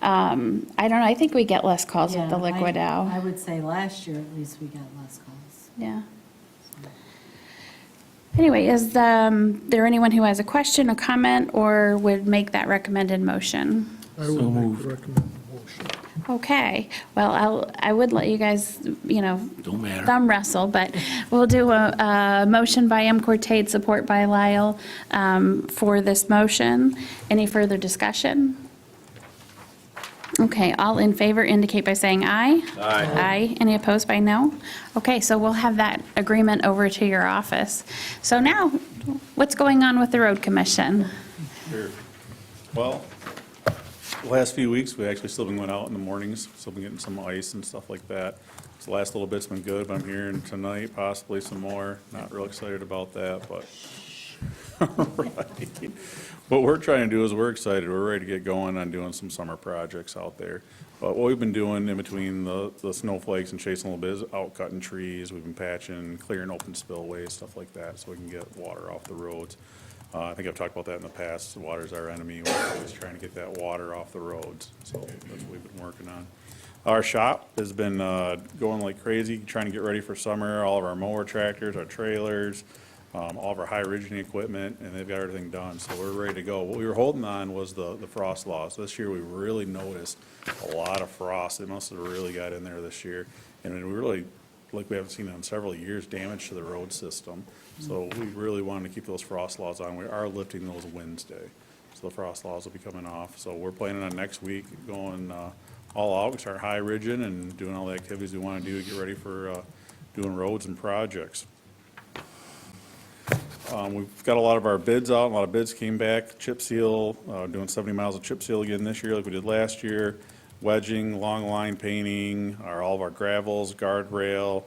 S1: I don't know, I think we get less calls with the liquid owl.
S2: I would say last year, at least, we got less calls.
S1: Yeah. Anyway, is there anyone who has a question, a comment, or would make that recommended motion?
S5: I would make the recommended motion.
S1: Okay, well, I would let you guys, you know, thumb wrestle, but we'll do a motion by M. Cortade, support by Lyle, for this motion. Any further discussion? Okay, all in favor indicate by saying aye.
S9: Aye.
S1: Aye. Any opposed by no? Okay, so we'll have that agreement over to your office. So now, what's going on with the road commission?
S10: Sure. Well, the last few weeks, we actually still been going out in the mornings, still been getting some ice and stuff like that. So the last little bit's been good, but I'm hearing tonight possibly some more. Not real excited about that, but. Right. What we're trying to do is we're excited. We're ready to get going on doing some summer projects out there. But what we've been doing in between the snowflakes and chasing a little bit is out cutting trees. We've been patching, clearing open spillways, stuff like that, so we can get water off the roads. I think I've talked about that in the past. Water's our enemy. We're always trying to get that water off the roads. So that's what we've been working on. Our shop has been going like crazy, trying to get ready for summer. All of our mower tractors, our trailers, all of our high origin equipment, and they've got everything done, so we're ready to go. What we were holding on was the frost laws. This year, we really noticed a lot of frost. It must have really got in there this year, and we really, like we haven't seen in several years, damage to the road system. So we really wanted to keep those frost laws on. We are lifting those Wednesday, so the frost laws will be coming off. So we're planning on next week going all out, we start high origin and doing all the activities we want to do to get ready for doing roads and projects. We've got a lot of our bids out, a lot of bids came back, chip seal, doing 70 miles of chip seal again this year like we did last year, wedging, long line painting, all of our gravels, guardrail.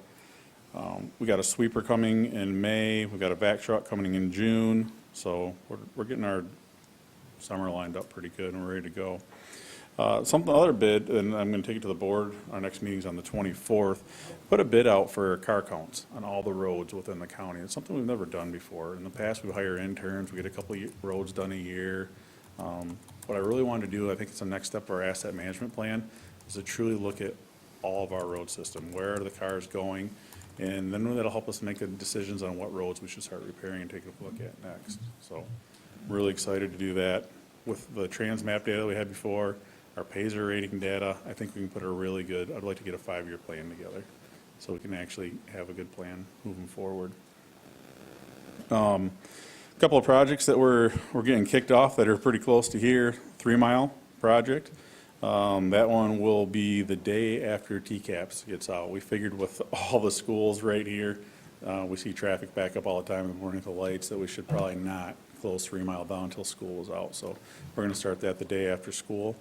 S10: We got a sweeper coming in May, we've got a vac truck coming in June, so we're getting our summer lined up pretty good and we're ready to go. Something other bid, and I'm going to take it to the board, our next meeting's on the 24th, put a bid out for car counts on all the roads within the county. It's something we've never done before. In the past, we hire interns, we get a couple of roads done a year. What I really wanted to do, I think it's the next step of our asset management plan, is to truly look at all of our road system. Where are the cars going? And then that'll help us make the decisions on what roads we should start repairing and taking a look at next. So I'm really excited to do that. With the Transmap data we had before, our Payzer rating data, I think we can put a really good, I'd like to get a 5-year plan together so we can actually have a good plan moving forward. Couple of projects that we're getting kicked off that are pretty close to here. 3 Mile project. That one will be the day after TCAPS gets out. We figured with all the schools right here, we see traffic back up all the time in the morning at the lights, that we should probably not close 3 Mile down until school is out. So we're going to start that the day after school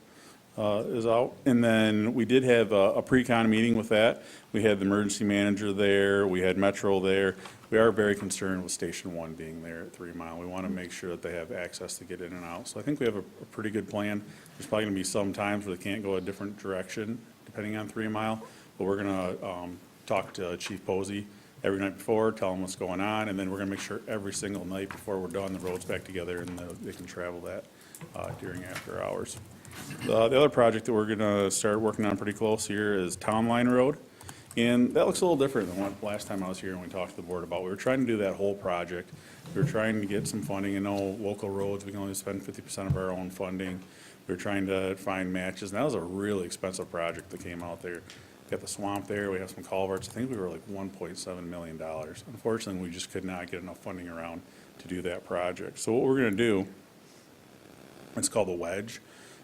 S10: is out. And then we did have a pre-con meeting with that. We had the emergency manager there. We had Metro there. We are very concerned with Station 1 being there at 3 Mile. We want to make sure that they have access to get in and out. So I think we have a pretty good plan. There's probably going to be some times where they can't go a different direction depending on 3 Mile. But we're going to talk to Chief Posey every night before, tell them what's going on, and then we're going to make sure every single night before we're done, the road's back together and they can travel that during after hours. The other project that we're going to start working on pretty close here is Town Line Road. And that looks a little different than what last time I was here and we talked to the board about. We were trying to do that whole project. We were trying to get some funding. I know local roads, we can only spend 50% of our own funding. We were trying to find matches, and that was a really expensive project that came out there. Got the swamp there, we have some culverts. I think we were like $1.7 million. Unfortunately, we just could not get enough funding around to do that project. So what we're going to do, it's called the wedge,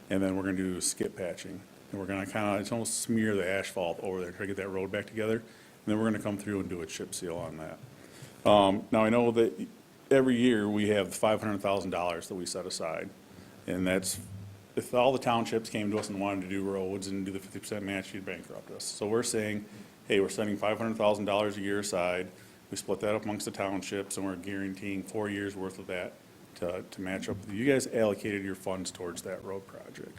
S10: and then we're going to do skip patching. And we're going to kind of, it's almost smear the asphalt over there, try to get that road back together. And then we're going to come through and do a chip seal on that. Now, I know that every year we have $500,000 that we set aside. And that's, if all the townships came to us and wanted to do roads and do the 50% match, you'd bankrupt us. So we're saying, hey, we're setting $500,000 a year aside. We split that up amongst the townships, and we're guaranteeing 4 years worth of that to match up. You guys allocated your funds towards that road project.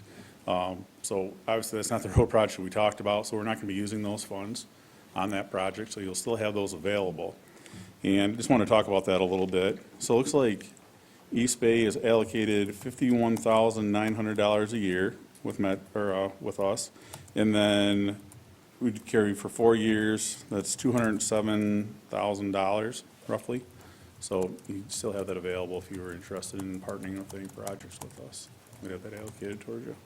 S10: So obviously that's not the road project we talked about, so we're not going to be using those funds on that project, so you'll still have those available. And just want to talk about that a little bit. So it looks like East Bay is allocated $51,900 a year with us, and then we'd carry for 4 years. That's $207,000 roughly. So you still have that available if you were interested in partnering with any projects with us. We'd have that allocated towards you.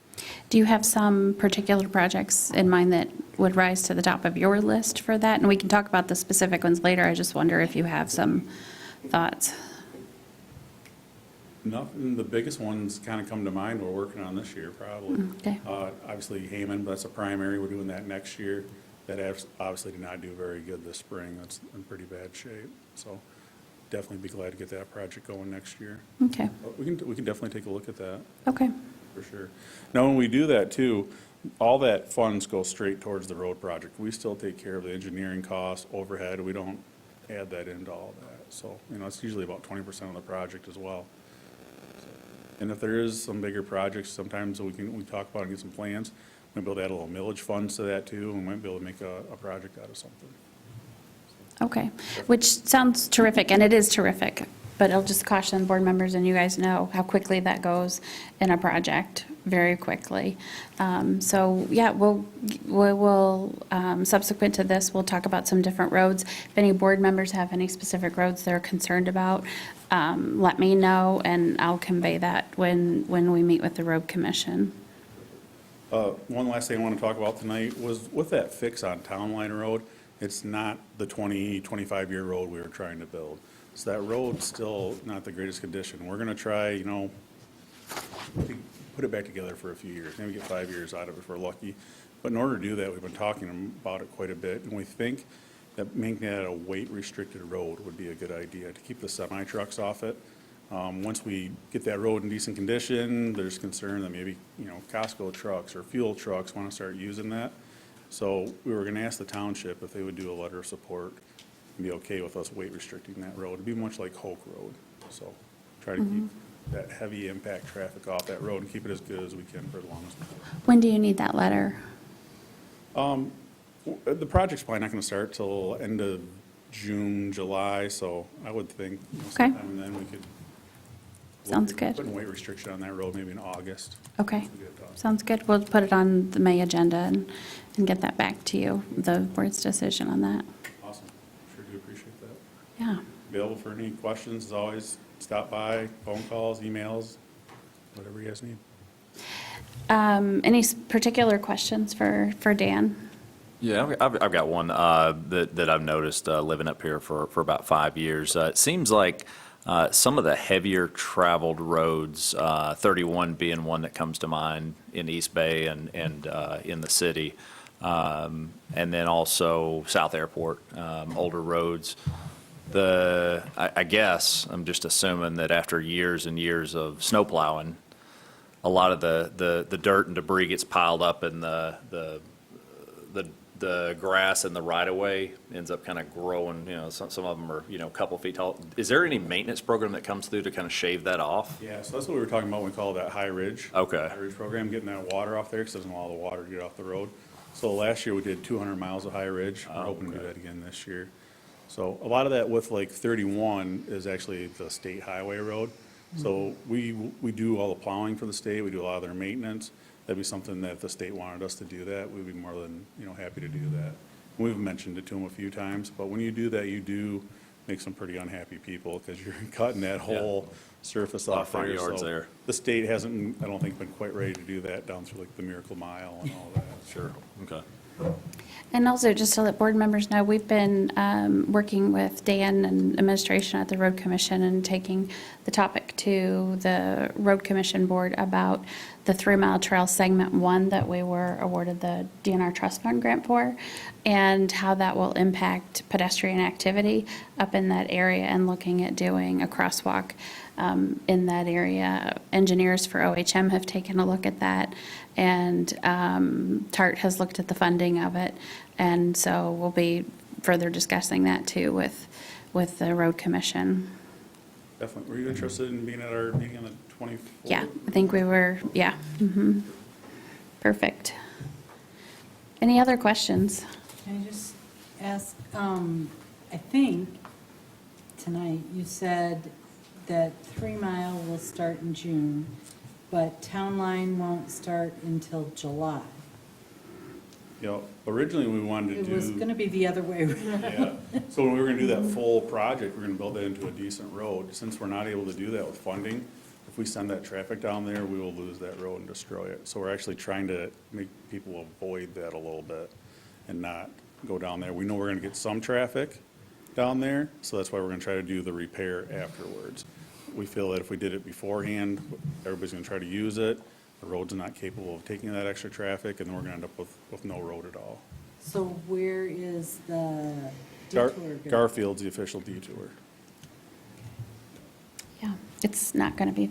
S1: Do you have some particular projects in mind that would rise to the top of your list for that? And we can talk about the specific ones later. I just wonder if you have some thoughts.
S10: Nothing, the biggest ones kind of come to mind we're working on this year, probably.
S1: Okay.
S10: Obviously Hayman, but that's a primary, we're doing that next year. That obviously did not do very good this spring, that's in pretty bad shape. So definitely be glad to get that project going next year.
S1: Okay.
S10: But we can definitely take a look at that,
S1: Okay.
S10: for sure. Now, when we do that too, all that funds go straight towards the road project. We still take care of the engineering costs, overhead, we don't add that into all that. So, it's usually about 20% of the project as well. And if there is some bigger projects, sometimes we talk about and get some plans. We might be able to add a little millage funds to that too, and we might be able to make a project out of something.
S1: Okay, which sounds terrific, and it is terrific, but I'll just caution board members, and you guys know how quickly that goes in a project, very quickly. So, yeah, we'll subsequent to this, we'll talk about some different roads. If any board members have any specific roads they're concerned about, let me know, and I'll convey that when we meet with the road commission.
S10: One last thing I want to talk about tonight was with that fix on Town Line Road, it's not the 25-year road we were trying to build. So that road's still not the greatest condition. We're going to try, put it back together for a few years, maybe get 5 years out of it if we're lucky. But in order to do that, we've been talking about it quite a bit, and we think that making that a weight-restricted road would be a good idea to keep the semi-trucks off it. Once we get that road in decent condition, there's concern that maybe, Costco trucks or fuel trucks want to start using that. So we were going to ask the township if they would do a letter of support and be okay with us weight restricting that road. It'd be much like Hoke Road. So try to keep that heavy impact traffic off that road and keep it as good as we can for as long as we can.
S1: When do you need that letter?
S10: The project's probably not going to start till end of June, July, so I would think
S1: Okay.
S10: sometime then we could.
S1: Sounds good.
S10: Put a weight restriction on that road maybe in August.
S1: Okay,
S10: to get it done.
S1: sounds good. We'll put it on the May agenda and get that back to you, the board's decision on that.
S10: Awesome. Sure do appreciate that.
S1: Yeah.
S10: Available for any questions, as always, stop by, phone calls, emails, whatever you guys need.
S1: Any particular questions for Dan?
S9: Yeah, I've got one that I've noticed living up here for about 5 years. It seems like some of the heavier traveled roads, 31 being one that comes to mind in East Bay and in the city, and then also South Airport, older roads. I guess, I'm just assuming that after years and years of snow plowing, a lot of the dirt and debris gets piled up and the grass in the right-of-way ends up kind of growing, some of them are, a couple feet tall. Is there any maintenance program that comes through to kind of shave that off?
S10: Yeah, so that's what we were talking about when we call that high ridge.
S9: Okay.
S10: High ridge program, getting that water off there, because it doesn't allow the water to get off the road. So last year, we did 200 miles of high ridge. We're hoping to do that again this year. So a lot of that with like 31 is actually the state highway road. So we do all the plowing for the state, we do a lot of their maintenance. That'd be something that if the state wanted us to do that, we'd be more than, happy to do that. And we've mentioned it to them a few times, but when you do that, you do make some pretty unhappy people, because you're cutting that whole surface
S9: Lot of
S10: off
S9: front
S10: there.
S9: yards
S10: So
S9: there.
S10: the state hasn't, I don't think, been quite ready to do that down through like the Miracle Mile and all that.
S9: Sure, okay.
S1: And also, just to let board members know, we've been working with Dan and administration at the Road Commission and taking the topic to the Road Commission Board about the 3-mile trail segment 1 that we were awarded the DNR Trust Fund grant for, and how that will impact pedestrian activity up in that area, and looking at doing a crosswalk in that area. Engineers for OHM have taken a look at that, and TART has looked at the funding of it, and so we'll be further discussing that too with the Road Commission.
S10: Definitely. Were you interested in being at our meeting on the 24th?
S1: Yeah, I think we were, yeah. Mhm. Perfect. Any other questions?
S2: Can I just ask, I think tonight you said that 3 Mile will start in June, but Town Line won't start until July.
S10: Originally, we wanted to
S2: It
S10: do.
S2: was going to be the other way around.
S10: Yeah, so when we were gonna do that full project, we're gonna build that into a decent road. Since we're not able to do that with funding, if we send that traffic down there, we will lose that road and destroy it. So we're actually trying to make people avoid that a little bit and not go down there. We know we're gonna get some traffic down there, so that's why we're gonna try to do the repair afterwards. We feel that if we did it beforehand, everybody's gonna try to use it. The road's not capable of taking that extra traffic, and then we're gonna end up with no road at all.
S2: So where is the detour going?
S10: Garfield's the official detour.
S1: Yeah, it's not going to be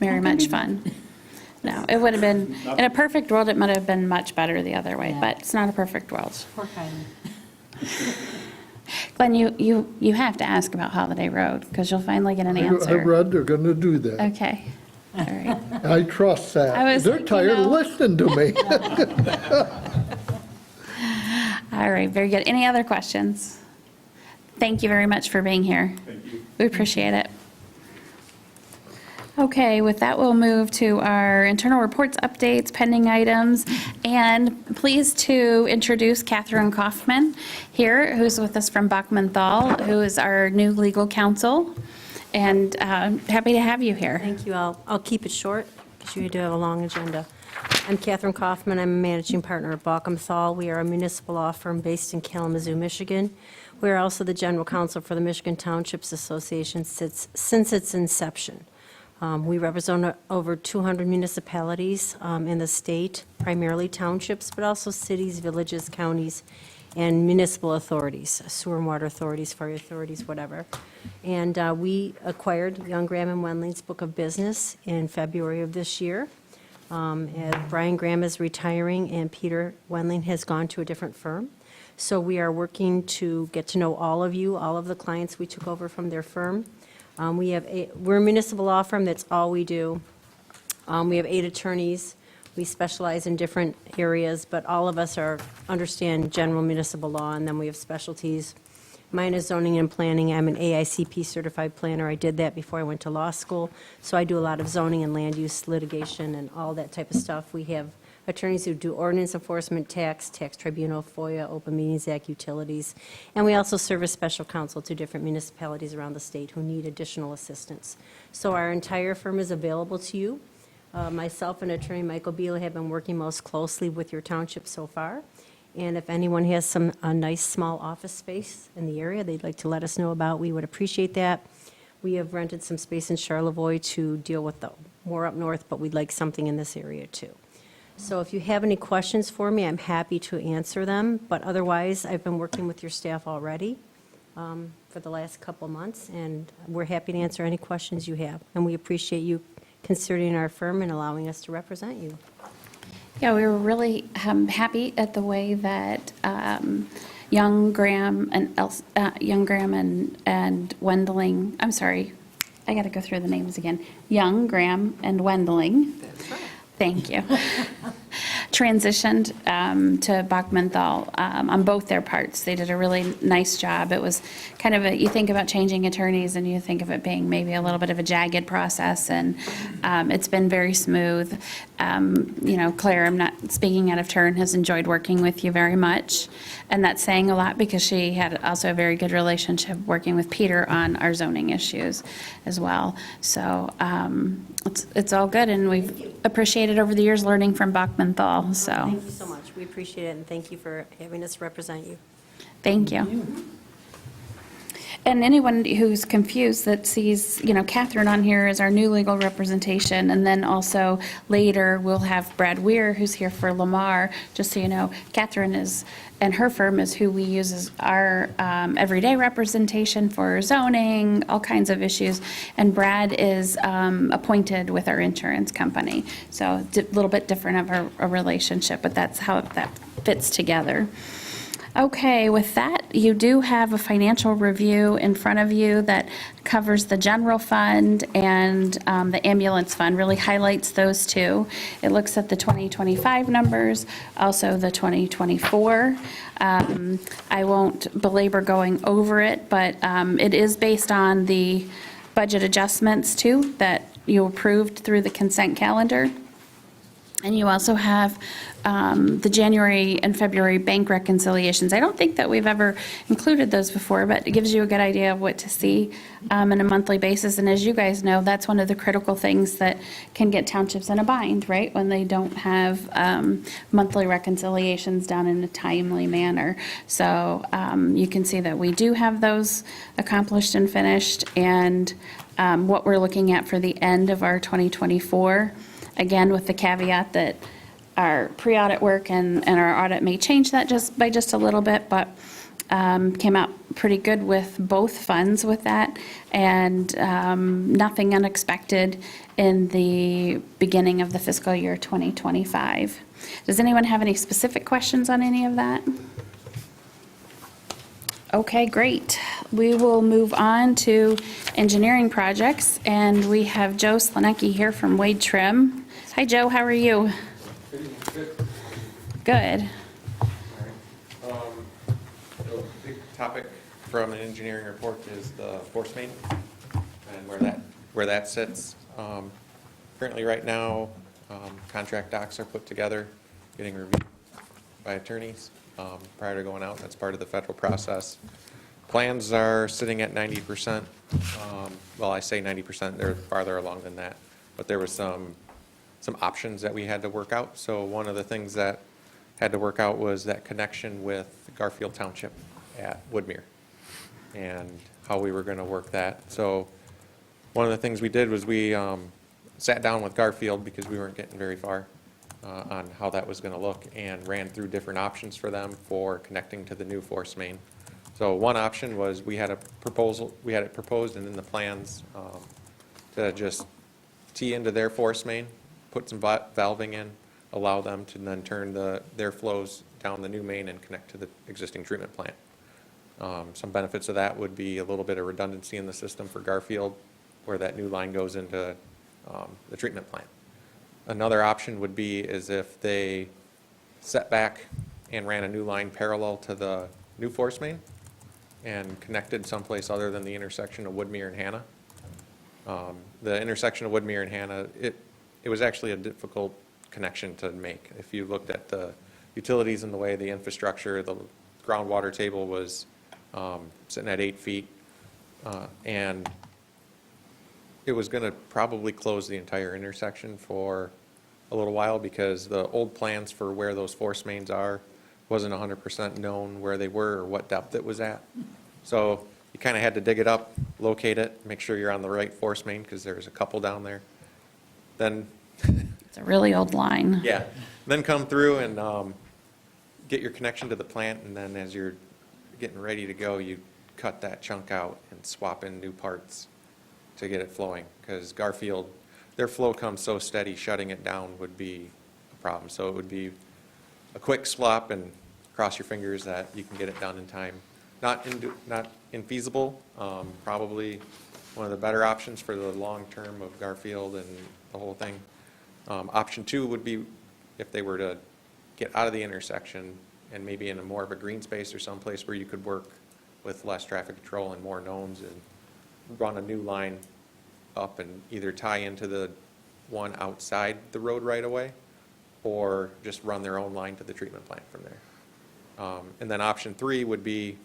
S1: very much fun. No, it would have been, in a perfect world, it might have been much better the other way,
S2: Yeah.
S1: but it's not a perfect world.
S2: Poor Kylie.
S1: Glenn, you have to ask about Holiday Road, because you'll finally get an
S5: I
S1: answer.
S5: read they're gonna do that.
S1: Okay, all right.
S5: I trust that.
S1: I was
S5: They're
S1: like,
S5: tired of listening to me.
S1: All right, very good. Any other questions? Thank you very much for being here.
S10: Thank you.
S1: We appreciate it. Okay, with that, we'll move to our internal reports, updates, pending items, and pleased to introduce Catherine Kaufman here, who's with us from Bachman Thal, who is our new legal counsel, and happy to have you here.
S11: Thank you. I'll keep it short because you do have a long agenda. I'm Catherine Kaufman. I'm a managing partner at Bachman Thal. We are a municipal law firm based in Kalamazoo, Michigan. We are also the general counsel for the Michigan Townships Association since its inception. We represent over 200 municipalities in the state, primarily townships, but also cities, villages, counties, and municipal authorities, sewer and water authorities, fire authorities, whatever. And we acquired Young, Graham, and Wendling's book of business in February of this year. And Brian Graham is retiring, and Peter Wendling has gone to a different firm. So we are working to get to know all of you, all of the clients we took over from their firm. We're a municipal law firm, that's all we do. We have 8 attorneys. We specialize in different areas, but all of us understand general municipal law, and then we have specialties. Mine is zoning and planning. I'm an AICP certified planner. I did that before I went to law school, so I do a lot of zoning and land use litigation and all that type of stuff. We have attorneys who do ordinance enforcement, tax tribunal, FOIA, Open Meetings Act, utilities, and we also serve as special counsel to different municipalities around the state who need additional assistance. So our entire firm is available to you. Myself and Attorney Michael Beal have been working most closely with your township so far. And if anyone has a nice small office space in the area they'd like to let us know about, we would appreciate that. We have rented some space in Charlevoix to deal with the more up north, but we'd like something in this area too. So if you have any questions for me, I'm happy to answer them. But otherwise, I've been working with your staff already for the last couple months, and we're happy to answer any questions you have. And we appreciate you considering our firm and allowing us to represent you.
S1: Yeah, we were really happy at the way that Young Graham and Wendling, I'm sorry, I got to go through the names again. Young, Graham, and Wendling.
S3: That's right.
S1: Thank you. Transitioned to Bachmanthal on both their parts. They did a really nice job. It was kind of you think about changing attorneys and you think of it being maybe a little bit of a jagged process, and it's been very smooth. Claire, I'm not speaking out of turn, has enjoyed working with you very much. And that's saying a lot because she had also a very good relationship working with Peter on our zoning issues as well. So it's all good, and we've appreciated over the years learning from Bachmanthal. So
S11: Thank you so much. We appreciate it, and thank you for having us represent you.
S1: thank you. And anyone who's confused that sees, Catherine on here is our new legal representation, and then also later we'll have Brad Weir, who's here for Lamar. Just so you know, Catherine and her firm is who we use as our everyday representation for zoning, all kinds of issues. And Brad is appointed with our insurance company. So it's a little bit different of a relationship, but that's how that fits together. Okay, with that, you do have a financial review in front of you that covers the general fund and the ambulance fund, really highlights those two. It looks at the 2025 numbers, also the 2024. I won't belabor going over it, but it is based on the budget adjustments too that you approved through the consent calendar. And you also have the January and February bank reconciliations. I don't think that we've ever included those before, but it gives you a good idea of what to see on a monthly basis. And as you guys know, that's one of the critical things that can get townships in a bind, right? When they don't have monthly reconciliations done in a timely manner. So you can see that we do have those accomplished and finished. And what we're looking at for the end of our 2024, again, with the caveat that our pre-audit work and our audit may change that by just a little bit, but came out pretty good with both funds with that, and nothing unexpected in the beginning of the fiscal year 2025. Does anyone have any specific questions on any of that? Okay, great. We will move on to engineering projects, and we have Joe Slanecki here from Wade Trim. Hi, Joe, how are you? Good.
S12: The big topic from an engineering report is the force main and where that sits. Currently, right now, contract docs are put together, getting reviewed by attorneys prior to going out. That's part of the federal process. Plans are sitting at 90%. Well, I say 90%, they're farther along than that. But there was some options that we had to work out. So one of the things that had to work out was that connection with Garfield Township at Woodmere and how we were going to work that. So one of the things we did was we sat down with Garfield because we weren't getting very far on how that was going to look, and ran through different options for them for connecting to the new force main. So one option was we had it proposed and in the plans to just tee into their force main, put some valving in, allow them to then turn their flows down the new main and connect to the existing treatment plant. Some benefits of that would be a little bit of redundancy in the system for Garfield where that new line goes into the treatment plant. Another option would be is if they set back and ran a new line parallel to the new force main and connected someplace other than the intersection of Woodmere and Hannah. The intersection of Woodmere and Hannah, it was actually a difficult connection to make. If you looked at the utilities and the way the infrastructure, the groundwater table was sitting at 8 feet, and it was going to probably close the entire intersection for a little while because the old plans for where those force mains are wasn't 100% known where they were or what depth it was at. So you kind of had to dig it up, locate it, make sure you're on the right force main because there's a couple down there. Then,
S1: It's a really old line.
S12: yeah, then come through and get your connection to the plant, and then as you're getting ready to go, you cut that chunk out and swap in new parts to get it flowing, because Garfield, their flow comes so steady, shutting it down would be a problem. So it would be a quick swap and cross your fingers that you can get it done in time. Not infeasible, probably one of the better options for the long term of Garfield and the whole thing. Option 2 would be if they were to get out of the intersection and maybe in a more of a green space or someplace where you could work with less traffic control and more knowns and run a new line up and either tie into the one outside the road right away or just run their own line to the treatment plant from there. And then option 3 would be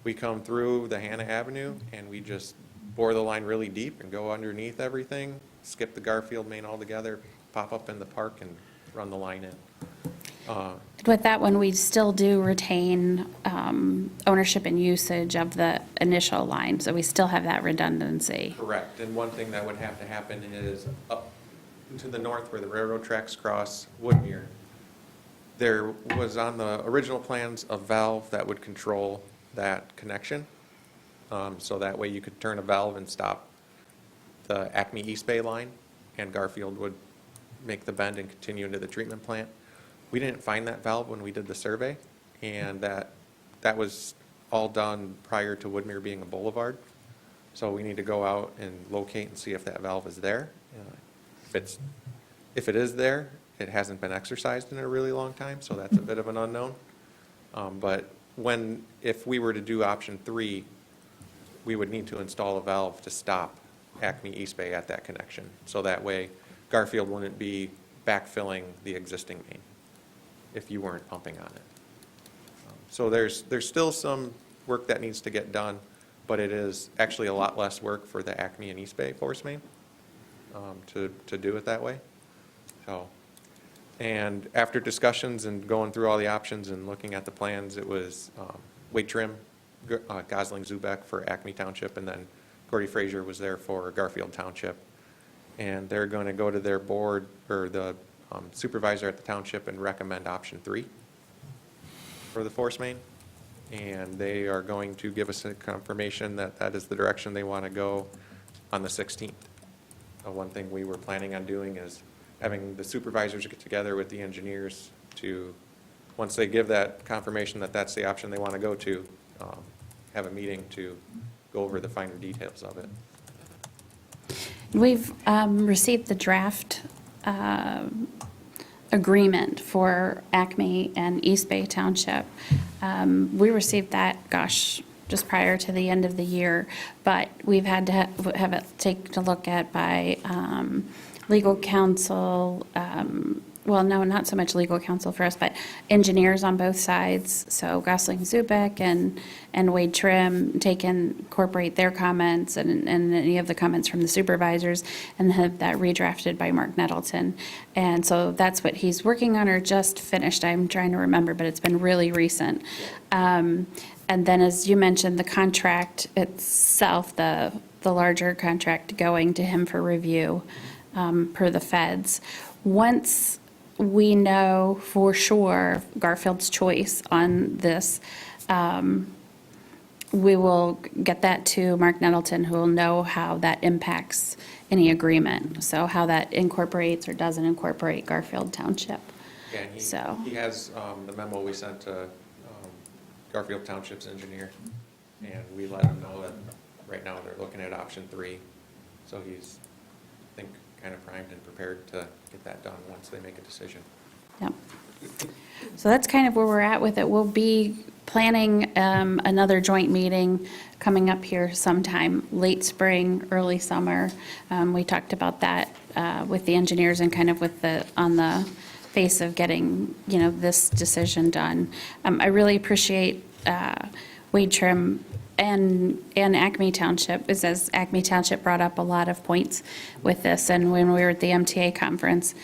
S12: we come through the Hannah Avenue and we just bore the line really deep and go underneath everything, skip the Garfield main altogether, pop up in the park and run the line in.
S1: With that one, we still do retain ownership and usage of the initial line, so we still have that redundancy.
S12: Correct. And one thing that would have to happen is up to the north where the railroad tracks cross Woodmere, there was on the original plans a valve that would control that connection. So that way you could turn a valve and stop the Acme East Bay line, and Garfield would make the bend and continue into the treatment plant. We didn't find that valve when we did the survey, and that was all done prior to Woodmere being a boulevard. So we need to go out and locate and see if that valve is there. If it is there, it hasn't been exercised in a really long time, so that's a bit of an unknown. But if we were to do option 3, we would need to install a valve to stop Acme East Bay at that connection. So that way Garfield wouldn't be backfilling the existing main if you weren't pumping on it. So there's still some work that needs to get done, but it is actually a lot less work for the Acme and East Bay force main to do it that way. So, and after discussions and going through all the options and looking at the plans, it was Wade Trim, Gosling Zubek for Acme Township, and then Gordy Frazier was there for Garfield Township. And they're going to go to their board, or the supervisor at the township, and recommend option 3 for the force main. And they are going to give us a confirmation that that is the direction they want to go on the 16th. One thing we were planning on doing is having the supervisors get together with the engineers to, once they give that confirmation that that's the option they want to go to, have a meeting to go over the finer details of it.
S1: We've received the draft agreement for Acme and East Bay Township. We received that, gosh, just prior to the end of the year, but we've had to have it taken a look at by legal counsel, well, no, not so much legal counsel for us, but engineers on both sides. So Gosling Zubek and Wade Trim incorporate their comments and any of the comments from the supervisors and have that redrafted by Mark Nettleton. And so that's what he's working on or just finished. I'm trying to remember, but it's been really recent. And then, as you mentioned, the contract itself, the larger contract going to him for review per the feds. Once we know for sure Garfield's choice on this, we will get that to Mark Nettleton, who will know how that impacts any agreement. So how that incorporates or doesn't incorporate Garfield Township.
S12: Yeah, and
S1: So.
S12: he has the memo we sent to Garfield Township's engineer, and we let him know that right now they're looking at option 3. So he's, I think, kind of primed and prepared to get that done once they make a decision.
S1: Yep. So that's kind of where we're at with it. We'll be planning another joint meeting coming up here sometime, late spring, early summer. We talked about that with the engineers and kind of with on the face of getting, this decision done. I really appreciate Wade Trim and Acme Township, as Acme Township brought up a lot of points with this. And when we were at the MTA conference,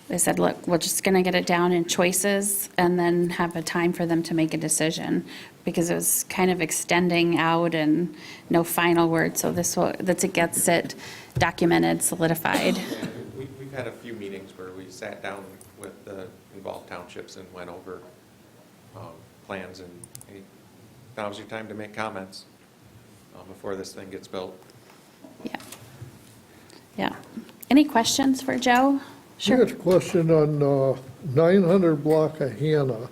S1: they said, look, we're just going to get it down in choices and then have a time for them to make a decision, because it was kind of extending out and no final word. So that it gets it documented, solidified.
S12: We've had a few meetings where we sat down with the involved townships and went over plans, and hey, now's your time to make comments before this thing gets built.
S1: Yeah. Yeah. Any questions for Joe?
S5: I got a question on 900 block of Hannah.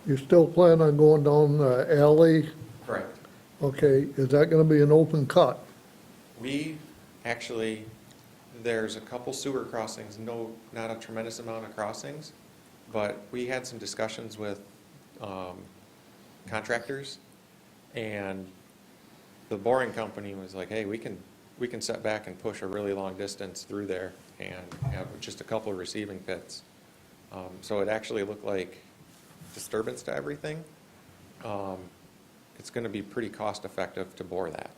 S5: You still plan on going down the alley?
S12: Correct.
S5: Okay, is that gonna be an open cut?
S12: We actually, there's a couple sewer crossings, not a tremendous amount of crossings, but we had some discussions with contractors, and the boring company was like, hey, we can set back and push a really long distance through there and have just a couple of receiving pits. So it actually looked like disturbance to everything. It's going to be pretty cost effective to bore that.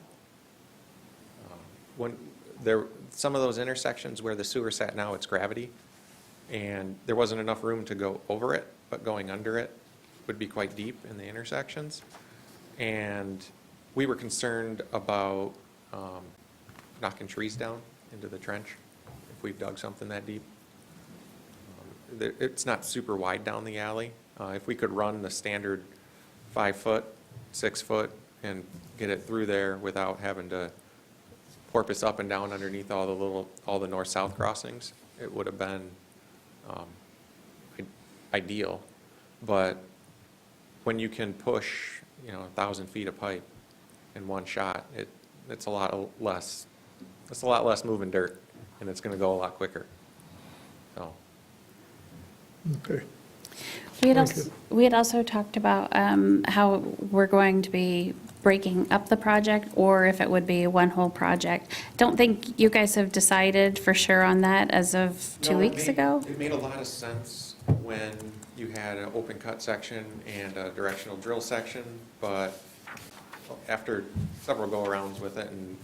S12: Some of those intersections where the sewer sat now, it's gravity, and there wasn't enough room to go over it, but going under it would be quite deep in the intersections. And we were concerned about knocking trees down into the trench if we've dug something that deep. It's not super wide down the alley. If we could run the standard 5 foot, 6 foot, and get it through there without having to porpoise up and down underneath all the north-south crossings, it would have been ideal. But when you can push, 1,000 feet of pipe in one shot, it's a lot less moving dirt, and it's going to go a lot quicker. So.
S5: Okay.
S1: We had also talked about how we're going to be breaking up the project, or if it would be one whole project. Don't think you guys have decided for sure on that as of 2 weeks ago?
S12: It made a lot of sense when you had an open cut section and a directional drill section, but after several go-arounds with it, and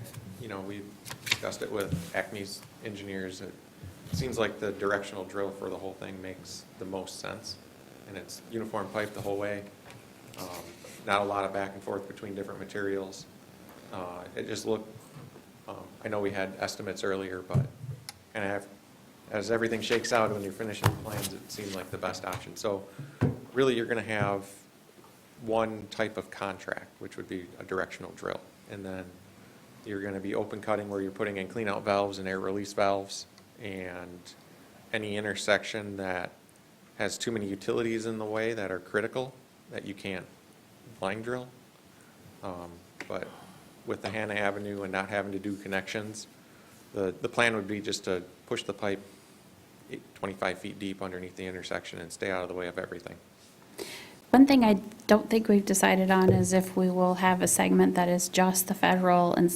S12: we discussed it with Acme's engineers, it seems like the directional drill for the whole thing makes the most sense, and it's uniform pipe the whole way. Not a lot of back and forth between different materials. It just looked, I know we had estimates earlier, but kind of as everything shakes out when you're finishing the plans, it seemed like the best option. So really you're going to have one type of contract, which would be a directional drill. And then you're going to be open cutting where you're putting in clean out valves and air release valves, and any intersection that has too many utilities in the way that are critical that you can't line drill. But with the Hannah Avenue and not having to do connections, the plan would be just to push the pipe 25 feet deep underneath the intersection and stay out of the way of everything.
S1: One thing I don't think we've decided on is if we will have a segment that is just the federal and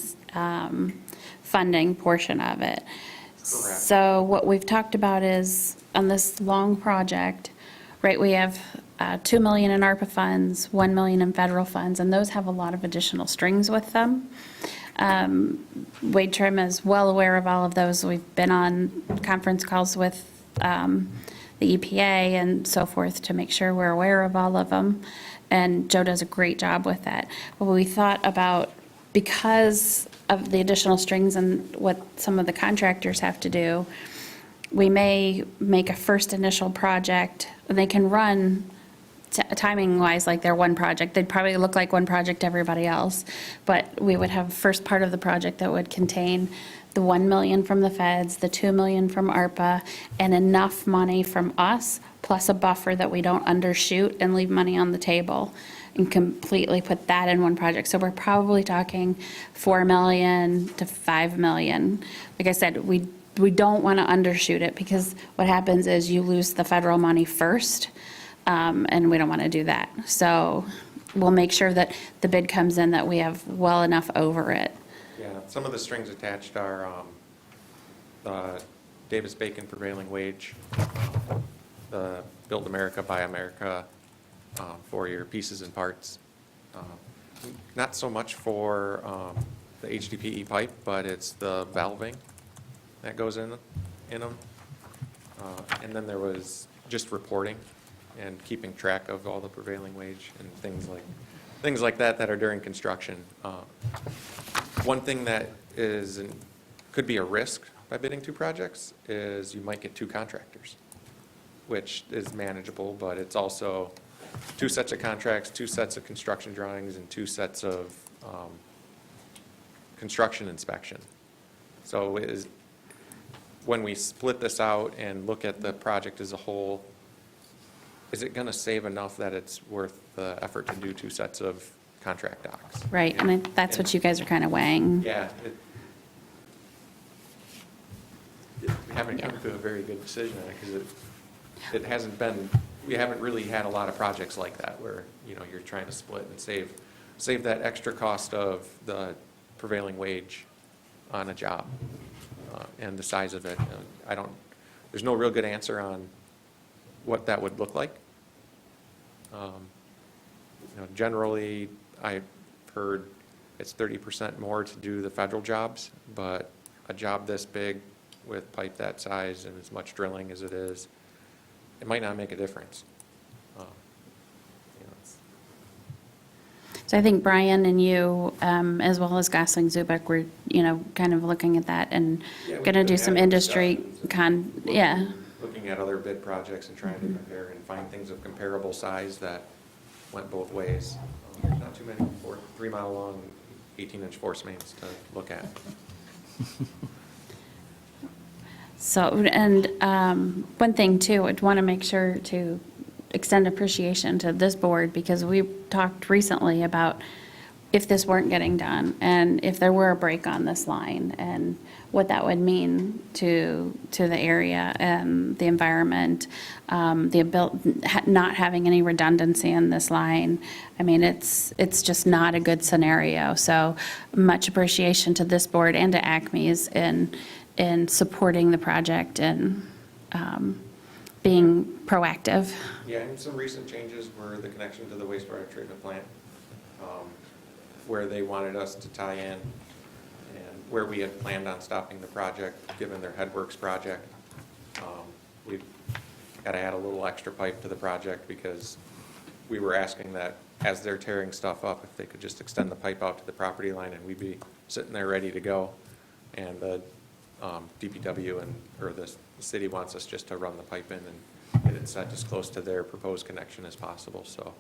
S1: funding portion of it.
S12: Correct.
S1: So what we've talked about is on this long project, right, we have 2 million in ARPA funds, 1 million in federal funds, and those have a lot of additional strings with them. Wade Trim is well aware of all of those. We've been on conference calls with the EPA and so forth to make sure we're aware of all of them. And Joe does a great job with that. But we thought about, because of the additional strings and what some of the contractors have to do, we may make a first initial project, and they can run timing-wise like they're one project. They'd probably look like one project to everybody else, but we would have first part of the project that would contain the 1 million from the feds, the 2 million from ARPA, and enough money from us, plus a buffer that we don't undershoot and leave money on the table, and completely put that in one project. So we're probably talking 4 million to 5 million. Like I said, we don't want to undershoot it, because what happens is you lose the federal money first, and we don't want to do that. So we'll make sure that the bid comes in that we have well enough over it.
S12: Yeah, some of the strings attached are Davis-Bacon prevailing wage, the Build America, Buy America for your pieces and parts. Not so much for the HDPE pipe, but it's the valving that goes in them. And then there was just reporting and keeping track of all the prevailing wage and things like that that are during construction. One thing that could be a risk by bidding two projects is you might get two contractors, which is manageable, but it's also two sets of contracts, two sets of construction drawings, and two sets of construction inspection. So when we split this out and look at the project as a whole, is it going to save enough that it's worth the effort to do two sets of contract docs?
S1: Right, and that's what you guys are kind of weighing.
S12: Yeah. We haven't come to a very good decision on it, because it hasn't been, we haven't really had a lot of projects like that where, you're trying to split and save that extra cost of the prevailing wage on a job and the size of it. There's no real good answer on what that would look like. Generally, I've heard it's 30% more to do the federal jobs, but a job this big with pipe that size and as much drilling as it is, it might not make a difference.
S1: So I think Brian and you, as well as Gosling Zubek, were, kind of looking at that and going to do some industry
S12: Looking at other bid projects and trying to compare and find things of comparable size that went both ways. There's not too many 3-mile long, 18-inch force mains to look at.
S1: So, and one thing too, I'd want to make sure to extend appreciation to this board, because we talked recently about if this weren't getting done and if there were a break on this line and what that would mean to the area and the environment, not having any redundancy in this line. I mean, it's just not a good scenario. So much appreciation to this board and to ACME's in supporting the project and being proactive.
S12: Yeah, and some recent changes were the connection to the wastewater treatment plant, where they wanted us to tie in, and where we had planned on stopping the project, given their Headworks project. We've got to add a little extra pipe to the project, because we were asking that as they're tearing stuff up, if they could just extend the pipe out to the property line, and we'd be sitting there ready to go. And the DPW or the city wants us just to run the pipe in and get it set as close to their proposed connection as possible. So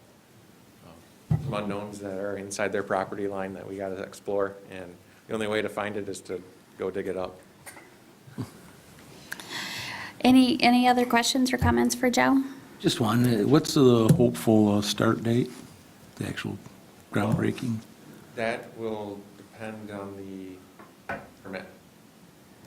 S12: some unknowns that are inside their property line that we got to explore, and the only way to find it is to go dig it up.
S1: Any other questions or comments for Joe?
S13: Just one. What's the hopeful start date, the actual groundbreaking?
S12: That will depend on the permit.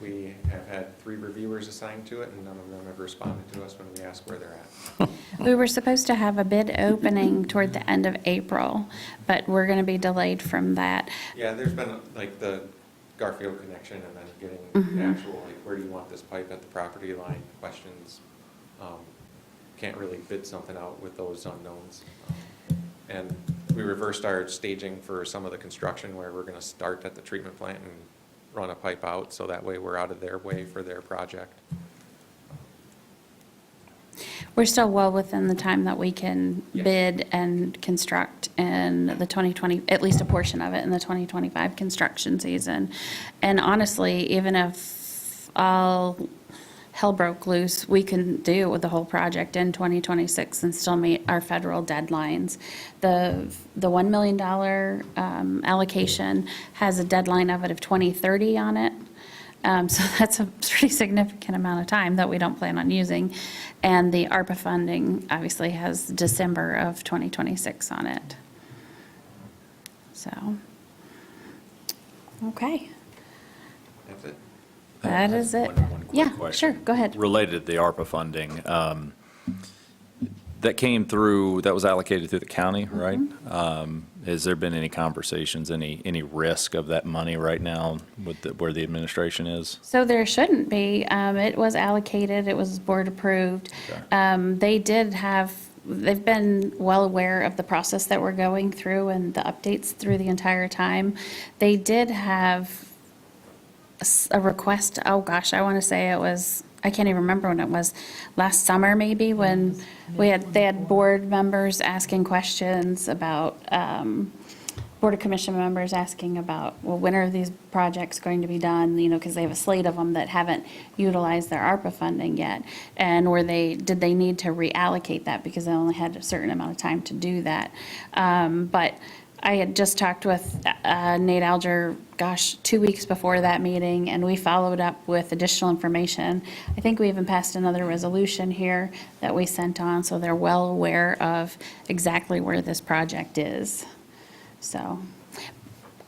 S12: We have had 3 reviewers assigned to it, and none of them have responded to us when we ask where they're at.
S1: We were supposed to have a bid opening toward the end of April, but we're going to be delayed from that.
S12: Yeah, there's been like the Garfield connection, and then getting the actual, like, where do you want this pipe at the property line questions. Can't really bid something out with those unknowns. And we reversed our staging for some of the construction, where we're going to start at the treatment plant and run a pipe out, so that way we're out of their way for their project.
S1: We're still well within the time that we can bid and construct in the 2020, at least a portion of it in the 2025 construction season. And honestly, even if all hell broke loose, we can do the whole project in 2026 and still meet our federal deadlines. The $1 million allocation has a deadline of it of 2030 on it. So that's a pretty significant amount of time that we don't plan on using. And the ARPA funding obviously has December of 2026 on it. So, okay,
S12: That's it.
S1: that is it.
S9: One quick
S1: Yeah,
S9: question.
S1: sure, go ahead.
S9: Related to the ARPA funding, that came through, that was allocated through the county, right? Has there been any conversations, any risk of that money right now with where the administration is?
S1: So there shouldn't be. It was allocated, it was board approved. They've been well aware of the process that we're going through and the updates through the entire time. They did have a request, oh gosh, I want to say it was, I can't even remember when it was, last summer maybe, when they had board members asking questions about, Board of Commission members asking about, well, when are these projects going to be done? You know, because they have a slate of them that haven't utilized their ARPA funding yet. And did they need to reallocate that because they only had a certain amount of time to do that? But I had just talked with Nate Alger, 2 weeks before that meeting, and we followed up with additional information. I think we even passed another resolution here that we sent on, so they're well aware of exactly where this project is. So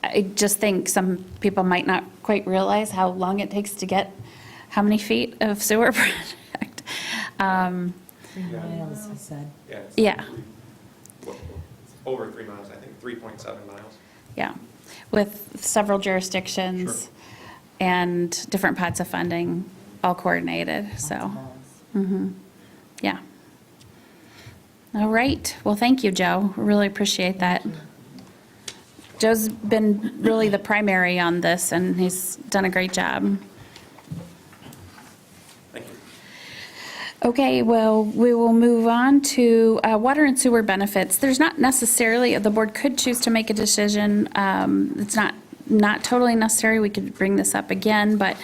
S1: I just think some people might not quite realize how long it takes to get how many feet of sewer project.
S2: 3 miles, he said.
S1: Yeah.
S12: Over 3 miles, I think 3.7 miles.
S1: Yeah, with several jurisdictions and different pots of funding, all coordinated, so, yeah. All right, well, thank you, Joe, really appreciate that. Joe's been really the primary on this, and he's done a great job.
S12: Thank you.
S1: Okay, well, we will move on to water and sewer benefits. There's not necessarily, the board could choose to make a decision. It's not totally necessary. We could bring this up again, but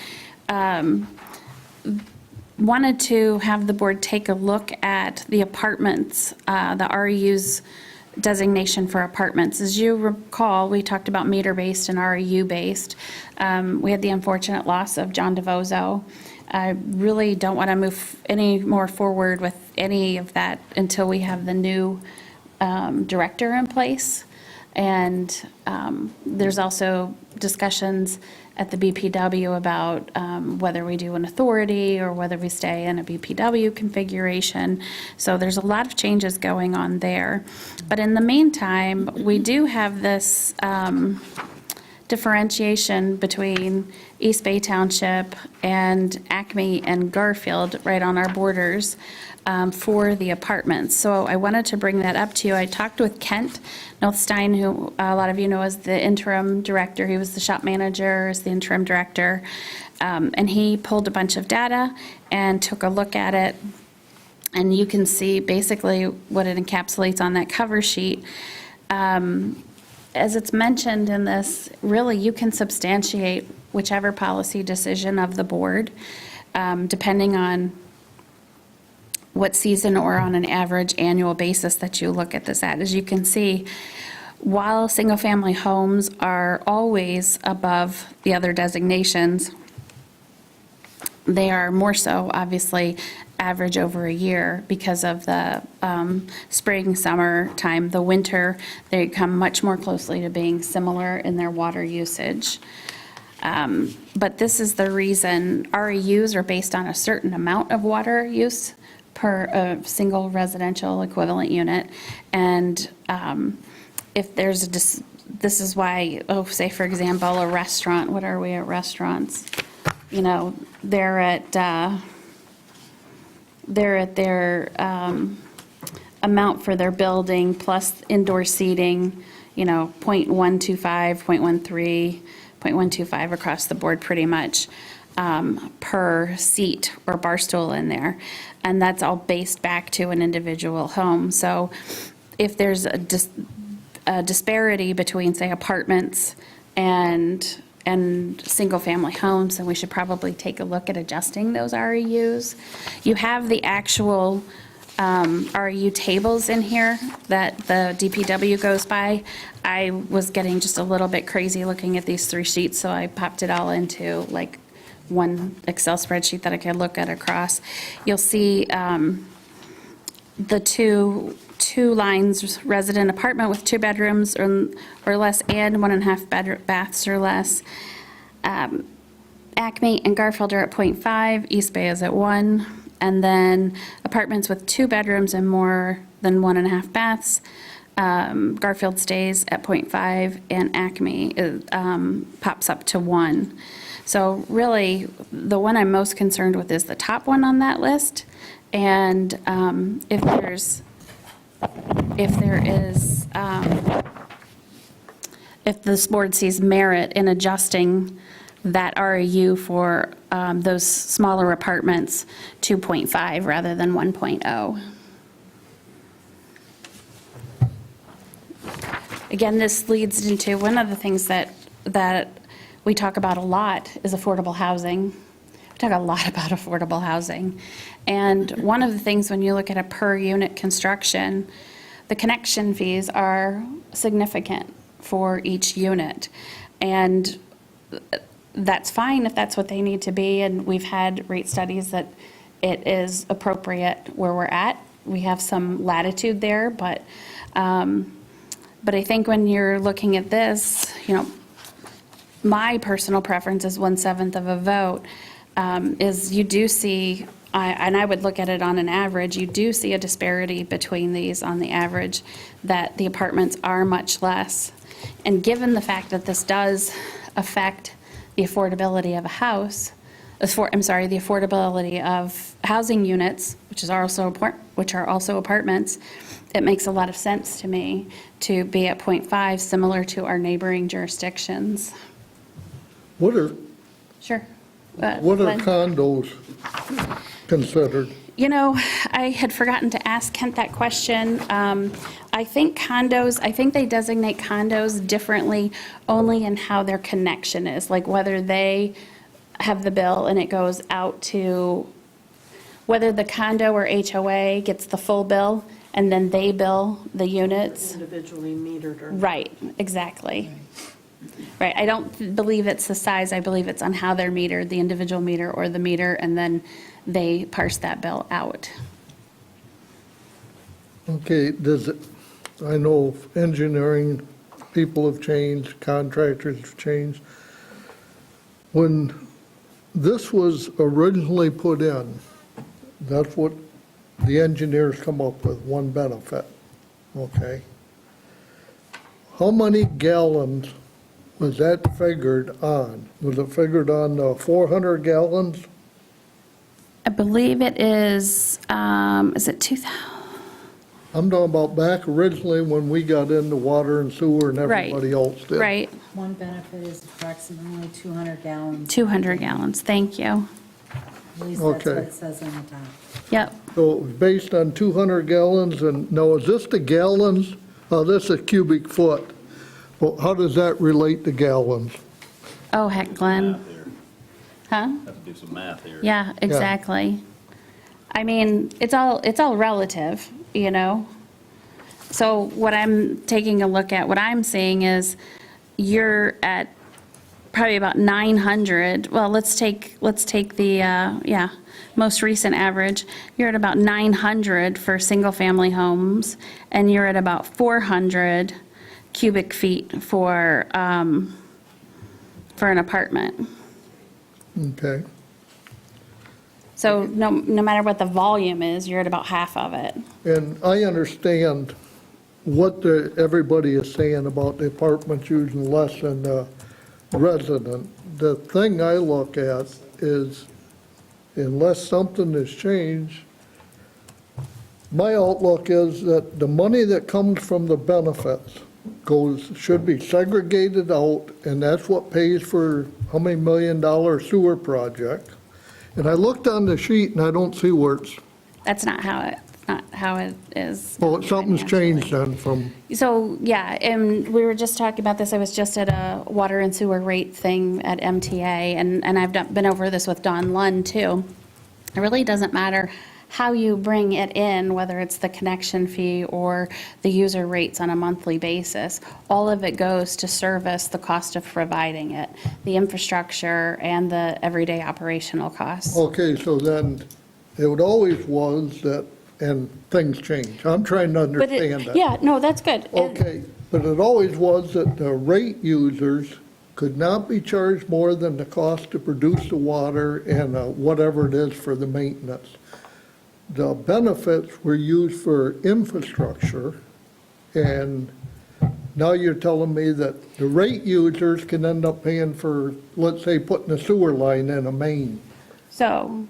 S1: wanted to have the board take a look at the apartments, the REU's designation for apartments. As you recall, we talked about meter-based and REU-based. We had the unfortunate loss of John DeVozo. I really don't want to move any more forward with any of that until we have the new director in place. And there's also discussions at the BPW about whether we do an authority or whether we stay in a BPW configuration. So there's a lot of changes going on there. But in the meantime, we do have this differentiation between East Bay Township and Acme and Garfield right on our borders for the apartments. So I wanted to bring that up to you. I talked with Kent Nolstein, who a lot of you know as the interim director. He was the shop manager, as the interim director. And he pulled a bunch of data and took a look at it. And you can see basically what it encapsulates on that cover sheet. As it's mentioned in this, really you can substantiate whichever policy decision of the board, depending on what season or on an average annual basis that you look at this at. As you can see, while single-family homes are always above the other designations, they are more so, obviously, average over a year because of the spring, summer time. The winter, they come much more closely to being similar in their water usage. But this is the reason REUs are based on a certain amount of water use per a single residential equivalent unit. And if there's this is why, say for example, a restaurant, what are we at restaurants? You know, they're at their amount for their building plus indoor seating, you know, 0.125, 0.13, 0.125 across the board pretty much per seat or bar stool in there. And that's all based back to an individual home. So if there's a disparity between, say, apartments and single-family homes, then we should probably take a look at adjusting those REUs. You have the actual REU tables in here that the DPW goes by. I was getting just a little bit crazy looking at these 3 sheets, so I popped it all into like one Excel spreadsheet that I could look at across. You'll see the two lines, resident apartment with 2 bedrooms or less and 1.5 baths or less. Acme and Garfield are at 0.5, East Bay is at 1, and then apartments with 2 bedrooms and more than 1.5 baths, Garfield stays at 0.5, and Acme pops up to 1. So really, the one I'm most concerned with is the top one on that list, and if this board sees merit in adjusting that RAU for those smaller apartments to 0.5 rather than 1.0. Again, this leads into one of the things that we talk about a lot is affordable housing. We talk a lot about affordable housing. And one of the things when you look at a per unit construction, the connection fees are significant for each unit. And that's fine if that's what they need to be, and we've had rate studies that it is appropriate where we're at. We have some latitude there, but I think when you're looking at this, my personal preference is 1/7 of a vote, is you do see, and I would look at it on an average, you do see a disparity between these on the average, that the apartments are much less. And given the fact that this does affect the affordability of a house, the affordability of housing units, which are also apartments, it makes a lot of sense to me to be at 0.5, similar to our neighboring jurisdictions.
S5: What are
S1: Sure.
S5: Glenn? Condos considered?
S1: I had forgotten to ask Kent that question. I think they designate condos differently only in how their connection is, like whether they have the bill and it goes out to, whether the condo or HOA gets the full bill and then they bill the units.
S2: Individually metered or.
S1: Right, exactly. Right, I don't believe it's the size, I believe it's on how they're metered, the individual meter or the meter, and then they parse that bill out.
S5: Okay, I know engineering people have changed, contractors have changed. When this was originally put in, that's what the engineers come up with, one benefit, okay? How many gallons was that figured on? Was it figured on 400 gallons?
S1: I believe it is it 2,000?
S5: I'm talking about back originally when we got into water and sewer and
S1: Right.
S5: everybody else did.
S1: Right,
S2: One benefit is approximately 200 gallons.
S1: 200 gallons, thank you.
S2: At least that's what
S5: Okay.
S2: it says on the top.
S1: Yep,
S5: So it was based on 200 gallons, and now is this the gallons? Oh, this is cubic foot. Well, how does that relate to gallons?
S1: oh heck, Glenn. Huh?
S9: Have to do some math here.
S1: Yeah, exactly. I mean, it's all relative, So what I'm taking a look at, what I'm seeing is you're at probably about 900. Well, let's take the, most recent average. You're at about 900 for single-family homes, and you're at about 400 cubic feet for an apartment.
S5: Okay.
S1: So no matter what the volume is, you're at about half of it.
S5: And I understand what everybody is saying about the apartments using less than the resident. The thing I look at is, unless something has changed, my outlook is that the money that comes from the benefits should be segregated out, and that's what pays for how many $1 million sewer project. And I looked on the sheet and I don't see where it's,
S1: That's not how it is.
S5: well, something's changed then from,
S1: So, yeah, and we were just talking about this, I was just at a water and sewer rate thing at MTA, and I've been over this with Don Lund, too. It really doesn't matter how you bring it in, whether it's the connection fee or the user rates on a monthly basis, all of it goes to service the cost of providing it, the infrastructure and the everyday operational costs.
S5: Okay, so then it always was that, and things change. I'm trying to
S1: But
S5: understand that.
S1: yeah, no, that's good. And-
S5: Okay, but it always was that the rate users could not be charged more than the cost to produce the water and whatever it is for the maintenance. The benefits were used for infrastructure, and now you're telling me that the rate users can end up paying for, let's say, putting a sewer line in a main.
S1: So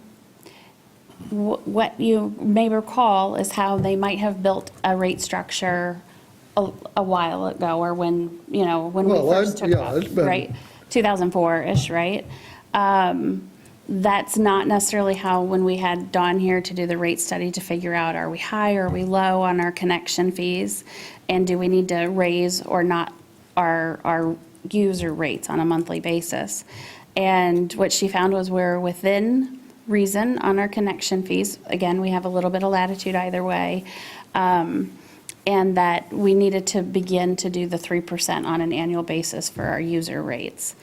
S1: what you may recall is how they might have built a rate structure a while ago, or when, when we
S5: Well,
S1: first took
S5: yeah,
S1: off,
S5: it's been-
S1: right? 2004-ish, right? That's not necessarily how, when we had Dawn here to do the rate study to figure out, are we high, or are we low on our connection fees? And do we need to raise or not our user rates on a monthly basis? And what she found was we're within reason on our connection fees. Again, we have a little bit of latitude either way. And that we needed to begin to do the 3% on an annual basis for our user rates.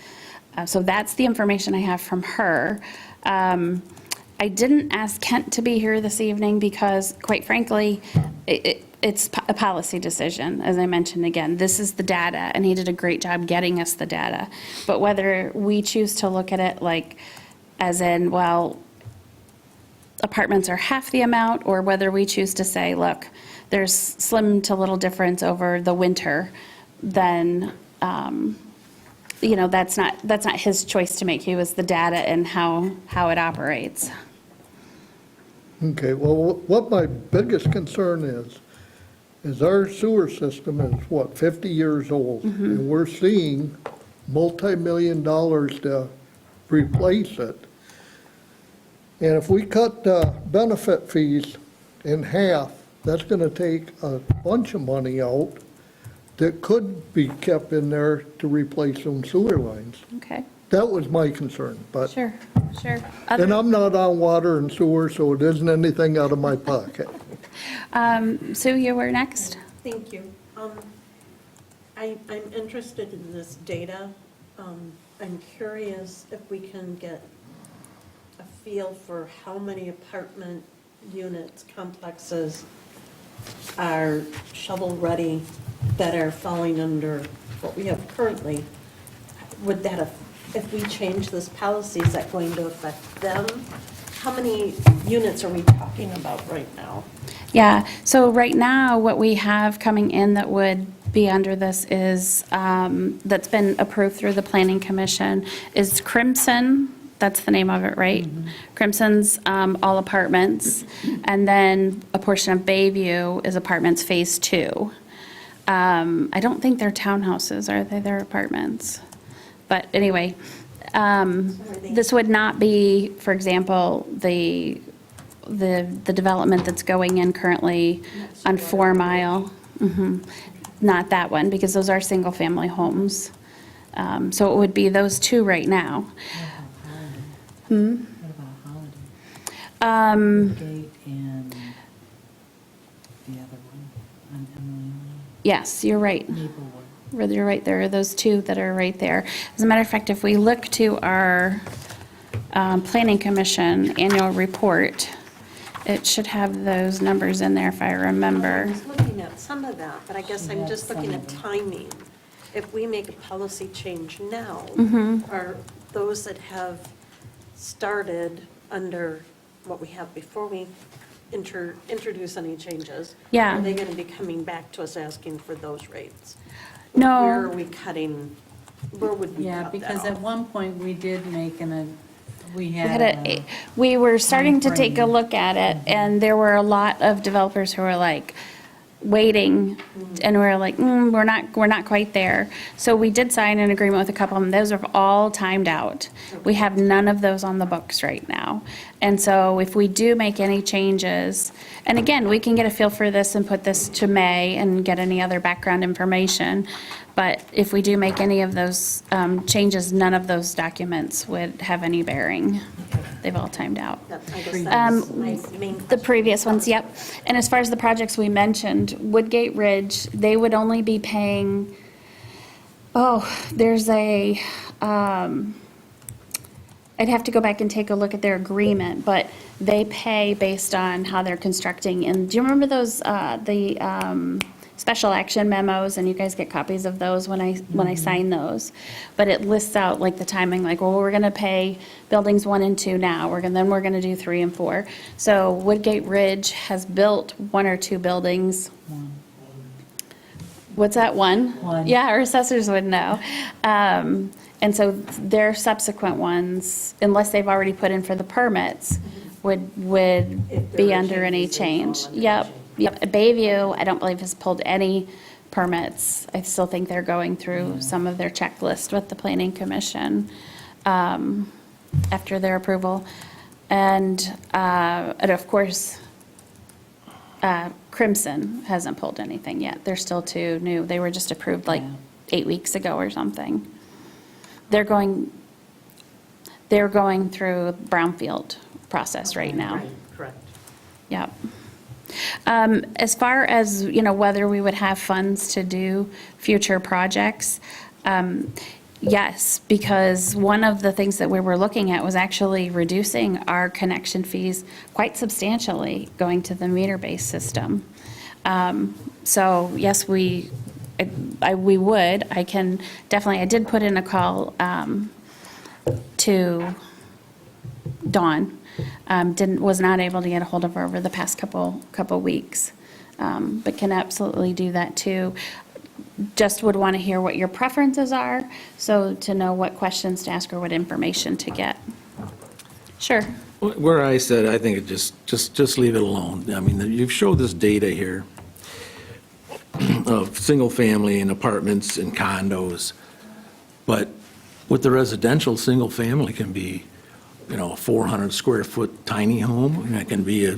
S1: So that's the information I have from her. I didn't ask Kent to be here this evening because, quite frankly, it's a policy decision, as I mentioned again. This is the data, and he did a great job getting us the data. But whether we choose to look at it like, as in, well, apartments are half the amount, or whether we choose to say, look, there's slim to little difference over the winter, then, that's not his choice to make. He was the data and how it operates.
S5: Okay, well, what my biggest concern is our sewer system is, 50 years old? And we're seeing multi-million dollars to replace it. And if we cut benefit fees in half, that's going to take a bunch of money out that could be kept in there to replace some sewer lines.
S1: Okay,
S5: That was my concern, but,
S1: sure.
S5: and I'm not on water and sewer, so it isn't anything out of my pocket.
S1: Sue, you were next?
S2: Thank you. I'm interested in this data. I'm curious if we can get a feel for how many apartment units, complexes are shovel-ready that are falling under what we have currently. Would that, if we change this policy, is that going to affect them? How many units are we talking about right now?
S1: Yeah, so right now, what we have coming in that would be under this is, that's been approved through the Planning Commission, is Crimson. That's the name of it, right? Crimson's all apartments, and then a portion of Bayview is apartments Phase 2. I don't think they're townhouses, are they? They're apartments. But anyway, this would not be, for example, the development that's going in currently on 4 Mile. Not that one, because those are single-family homes. So it would be those two right now.
S14: What about Holiday? Gate and the other one on Emily Lane?
S1: Yes, you're right.
S14: Maplewood.
S1: You're right, there are those two that are right there. As a matter of fact, if we look to our Planning Commission annual report, it should have those numbers in there if I
S2: I
S1: remember.
S2: was looking at some of that, but I guess I'm just looking at timing. If we make a policy change now, are those that have started under what we have before we introduce any changes?
S1: Yeah.
S2: Are they going to be coming back to us asking for those rates?
S1: No.
S2: Where are we cutting, where would we
S14: Yeah,
S2: cut that
S14: because at
S2: off?
S14: one point, we did make we
S1: We
S14: had
S1: had we were starting to take a
S14: timeframe.
S1: look at it, and there were a lot of developers who were like, waiting, and we're like, we're not quite there. So we did sign an agreement with a couple of them. Those are all timed out. We have none of those on the books right now. And so if we do make any changes, and again, we can get a feel for this and put this to May and get any other background information. But if we do make any of those changes, none of those documents would have any bearing. They've all timed out.
S11: I guess that's my main
S1: The previous ones, yep. And as far as the projects we mentioned, Woodgate Ridge, they would only be paying, there's a, I'd have to go back and take a look at their agreement, but they pay based on how they're constructing. And do you remember those, the special action memos? And you guys get copies of those when I sign those. But it lists out like the timing, like, well, we're gonna pay buildings 1 and 2 now, then we're gonna do 3 and 4. So Woodgate Ridge has built 1 or 2 buildings. What's that, 1?
S14: 1.
S1: Yeah, our assessors would know. And so their subsequent ones, unless they've already put in for the permits, would be under any change. Yep. Bayview, I don't believe has pulled any permits. I still think they're going through some of their checklist with the Planning Commission after their approval. And of course, Crimson hasn't pulled anything yet. They're still too new. They were just approved like 8 weeks ago or something. They're going through brownfield process right now.
S11: Right, correct.
S1: Yep. As far as, whether we would have funds to do future projects, yes, because one of the things that we were looking at was actually reducing our connection fees quite substantially going to the meter-based system. So yes, we would. I did put in a call to Dawn. Was not able to get a hold of her over the past couple weeks, but can absolutely do that too. Just would want to hear what your preferences are, so to know what questions to ask or what information to get. Sure.
S13: Where I said, I think it just leave it alone. I mean, you've showed this data here of single-family and apartments and condos, but with the residential, single-family can be, a 400 square foot tiny home, and it can be a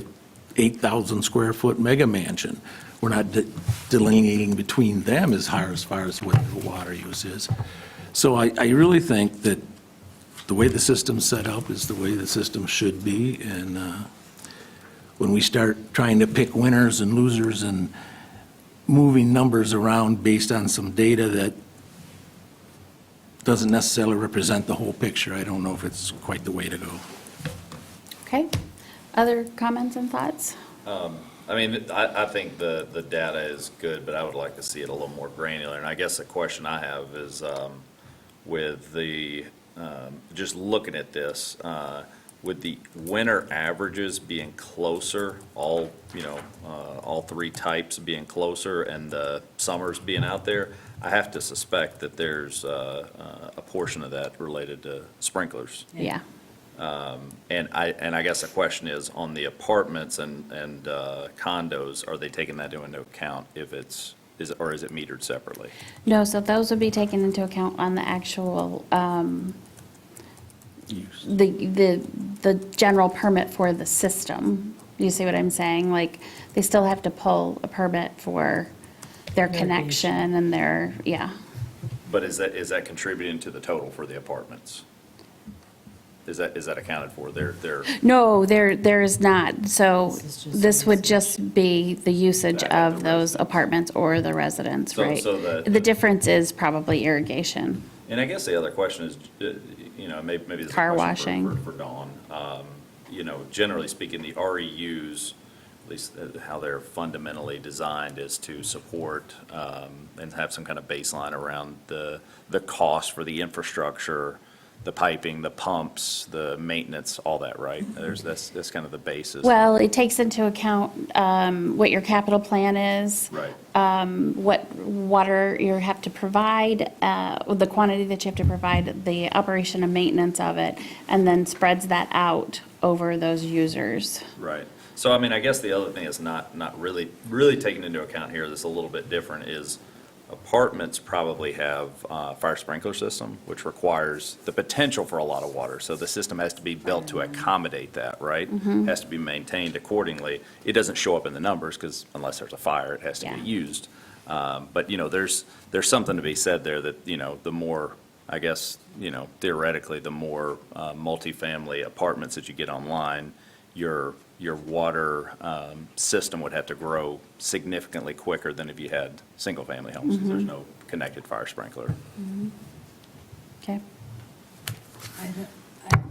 S13: 8,000 square foot mega mansion. We're not delineating between them as far as what the water use is. So I really think that the way the system's set up is the way the system should be, and when we start trying to pick winners and losers and moving numbers around based on some data that doesn't necessarily represent the whole picture, I don't know if it's quite the way to go.
S1: Okay. Other comments and thoughts?
S9: I think the data is good, but I would like to see it a little more granular. And I guess the question I have is, with the, just looking at this, with the winter averages being closer, all 3 types being closer, and the summers being out there, I have to suspect that there's a portion of that related to sprinklers.
S1: Yeah.
S9: And I guess the question is, on the apartments and condos, are they taking that into account if or is it metered separately?
S1: No, so those would be taken into account on the actual, the general permit for the system. You see what I'm saying? Like, they still have to pull a permit for their connection and their, yeah.
S9: But is that contributing to the total for the apartments? Is that accounted for?
S1: No, there is not. So this would just be the usage of those apartments or the residents, right?
S9: So
S1: the difference is probably irrigation.
S9: And I guess the other question is, maybe this is a
S1: Car
S9: question
S1: washing.
S9: for Dawn. Generally speaking, the REUs, at least how they're fundamentally designed, is to support and have some kind of baseline around the cost for the infrastructure, the piping, the pumps, the maintenance, all that, right? That's kind of the basis.
S1: Well, it takes into account what your capital plan is.
S9: Right.
S1: What water you have to provide, the quantity that you have to provide, the operation and maintenance of it, and then spreads that out over those users.
S9: Right. So, I guess the other thing is not really taken into account here that's a little bit different is apartments probably have a fire sprinkler system, which requires the potential for a lot of water. So the system has to be built to accommodate that, right? Has to be maintained accordingly. It doesn't show up in the numbers because unless there's a fire, it has to get used. But, there's something to be said there that, the more, I guess, theoretically, the more multifamily apartments that you get online, your water system would have to grow significantly quicker than if you had single-family homes, because there's no connected fire sprinkler.
S1: Okay.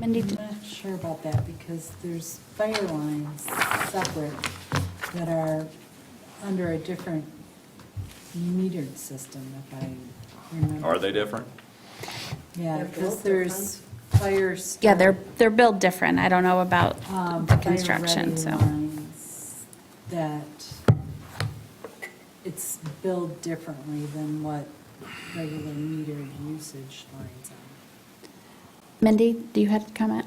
S14: I'm not sure about that, because there's fire lines separate that are under a different metered system, if I remember.
S9: Are they different?
S14: Yeah, because there's fire.
S1: Yeah, they're built different. I don't know about the construction, so.
S14: That it's billed differently than what regular metered usage lines are.
S1: Mindy, do you have a comment?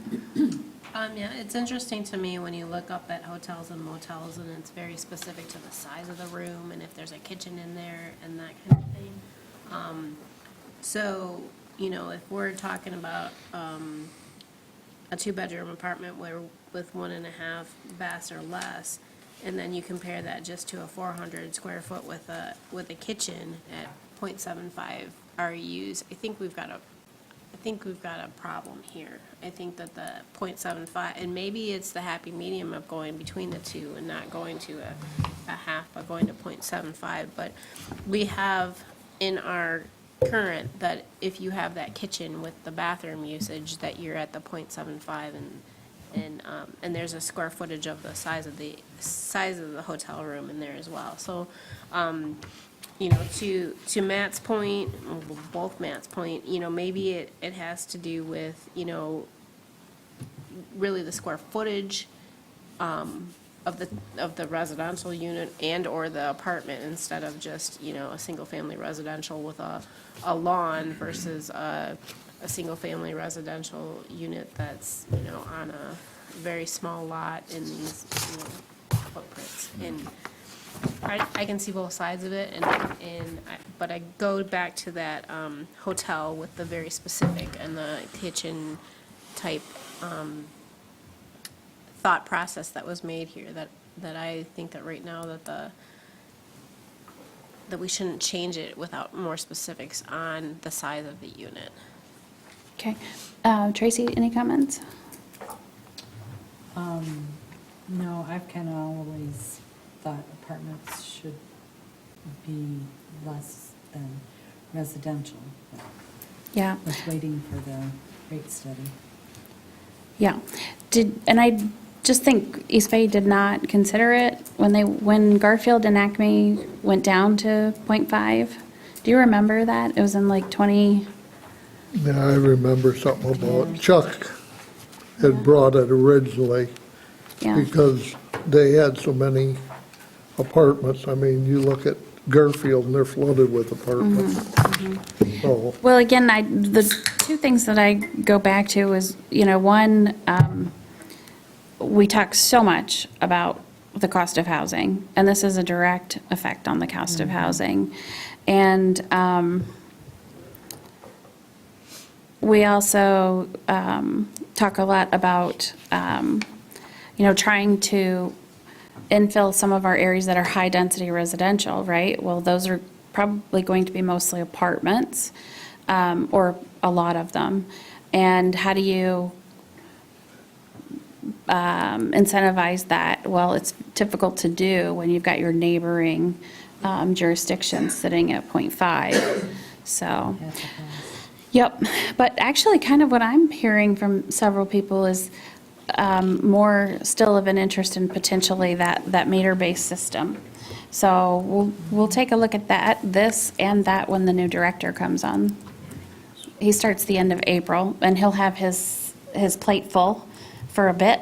S15: Yeah, it's interesting to me when you look up at hotels and motels, and it's very specific to the size of the room and if there's a kitchen in there and that kind of thing. So, if we're talking about a two-bedroom apartment with 1.5 baths or less, and then you compare that just to a 400 square foot with a kitchen at 0.75 REUs, I think we've got a problem here. I think that the 0.75, and maybe it's the happy medium of going between the two and not going to a half, but going to 0.75. But we have in our current that if you have that kitchen with the bathroom usage, that you're at the 0.75, and there's a square footage of the size of the hotel room in there as well. So, to Matt's point, both Matt's point, maybe it has to do with, really the square footage of the residential unit and or the apartment, instead of just, a single-family residential with a lawn versus a single-family residential unit that's, on a very small lot in these, footprints. And I can see both sides of it, but I go back to that hotel with the very specific and the kitchen type thought process that was made here, that I think that right now that we shouldn't change it without more specifics on the size of the unit.
S1: Okay. Tracy, any comments?
S14: No, I've kind of always thought apartments should be less than residential. But
S1: Yeah.
S14: I was waiting for the rate study.
S1: Yeah. And I just think East Bay did not consider it when Garfield and Acme went down to 0.5. Do you remember that? It was in like 20.
S5: Yeah, I remember something about Chuck had brought it originally
S1: Yeah.
S5: because they had so many apartments. I mean, you look at Garfield and they're flooded with apartments. So,
S1: Well, again, the two things that I go back to is, one, we talk so much about the cost of housing, and this is a direct effect on the cost of housing. And we also talk a lot about, trying to infill some of our areas that are high-density residential, right? Well, those are probably going to be mostly apartments, or a lot of them. And how do you incentivize that? Well, it's difficult to do when you've got your neighboring jurisdictions sitting at 0.5, so. Yep, but actually, kind of what I'm hearing from several people is more still of an interest in potentially that meter-based system. So we'll take a look at this and that when the new director comes on. He starts the end of April, and he'll have his plate full for a bit,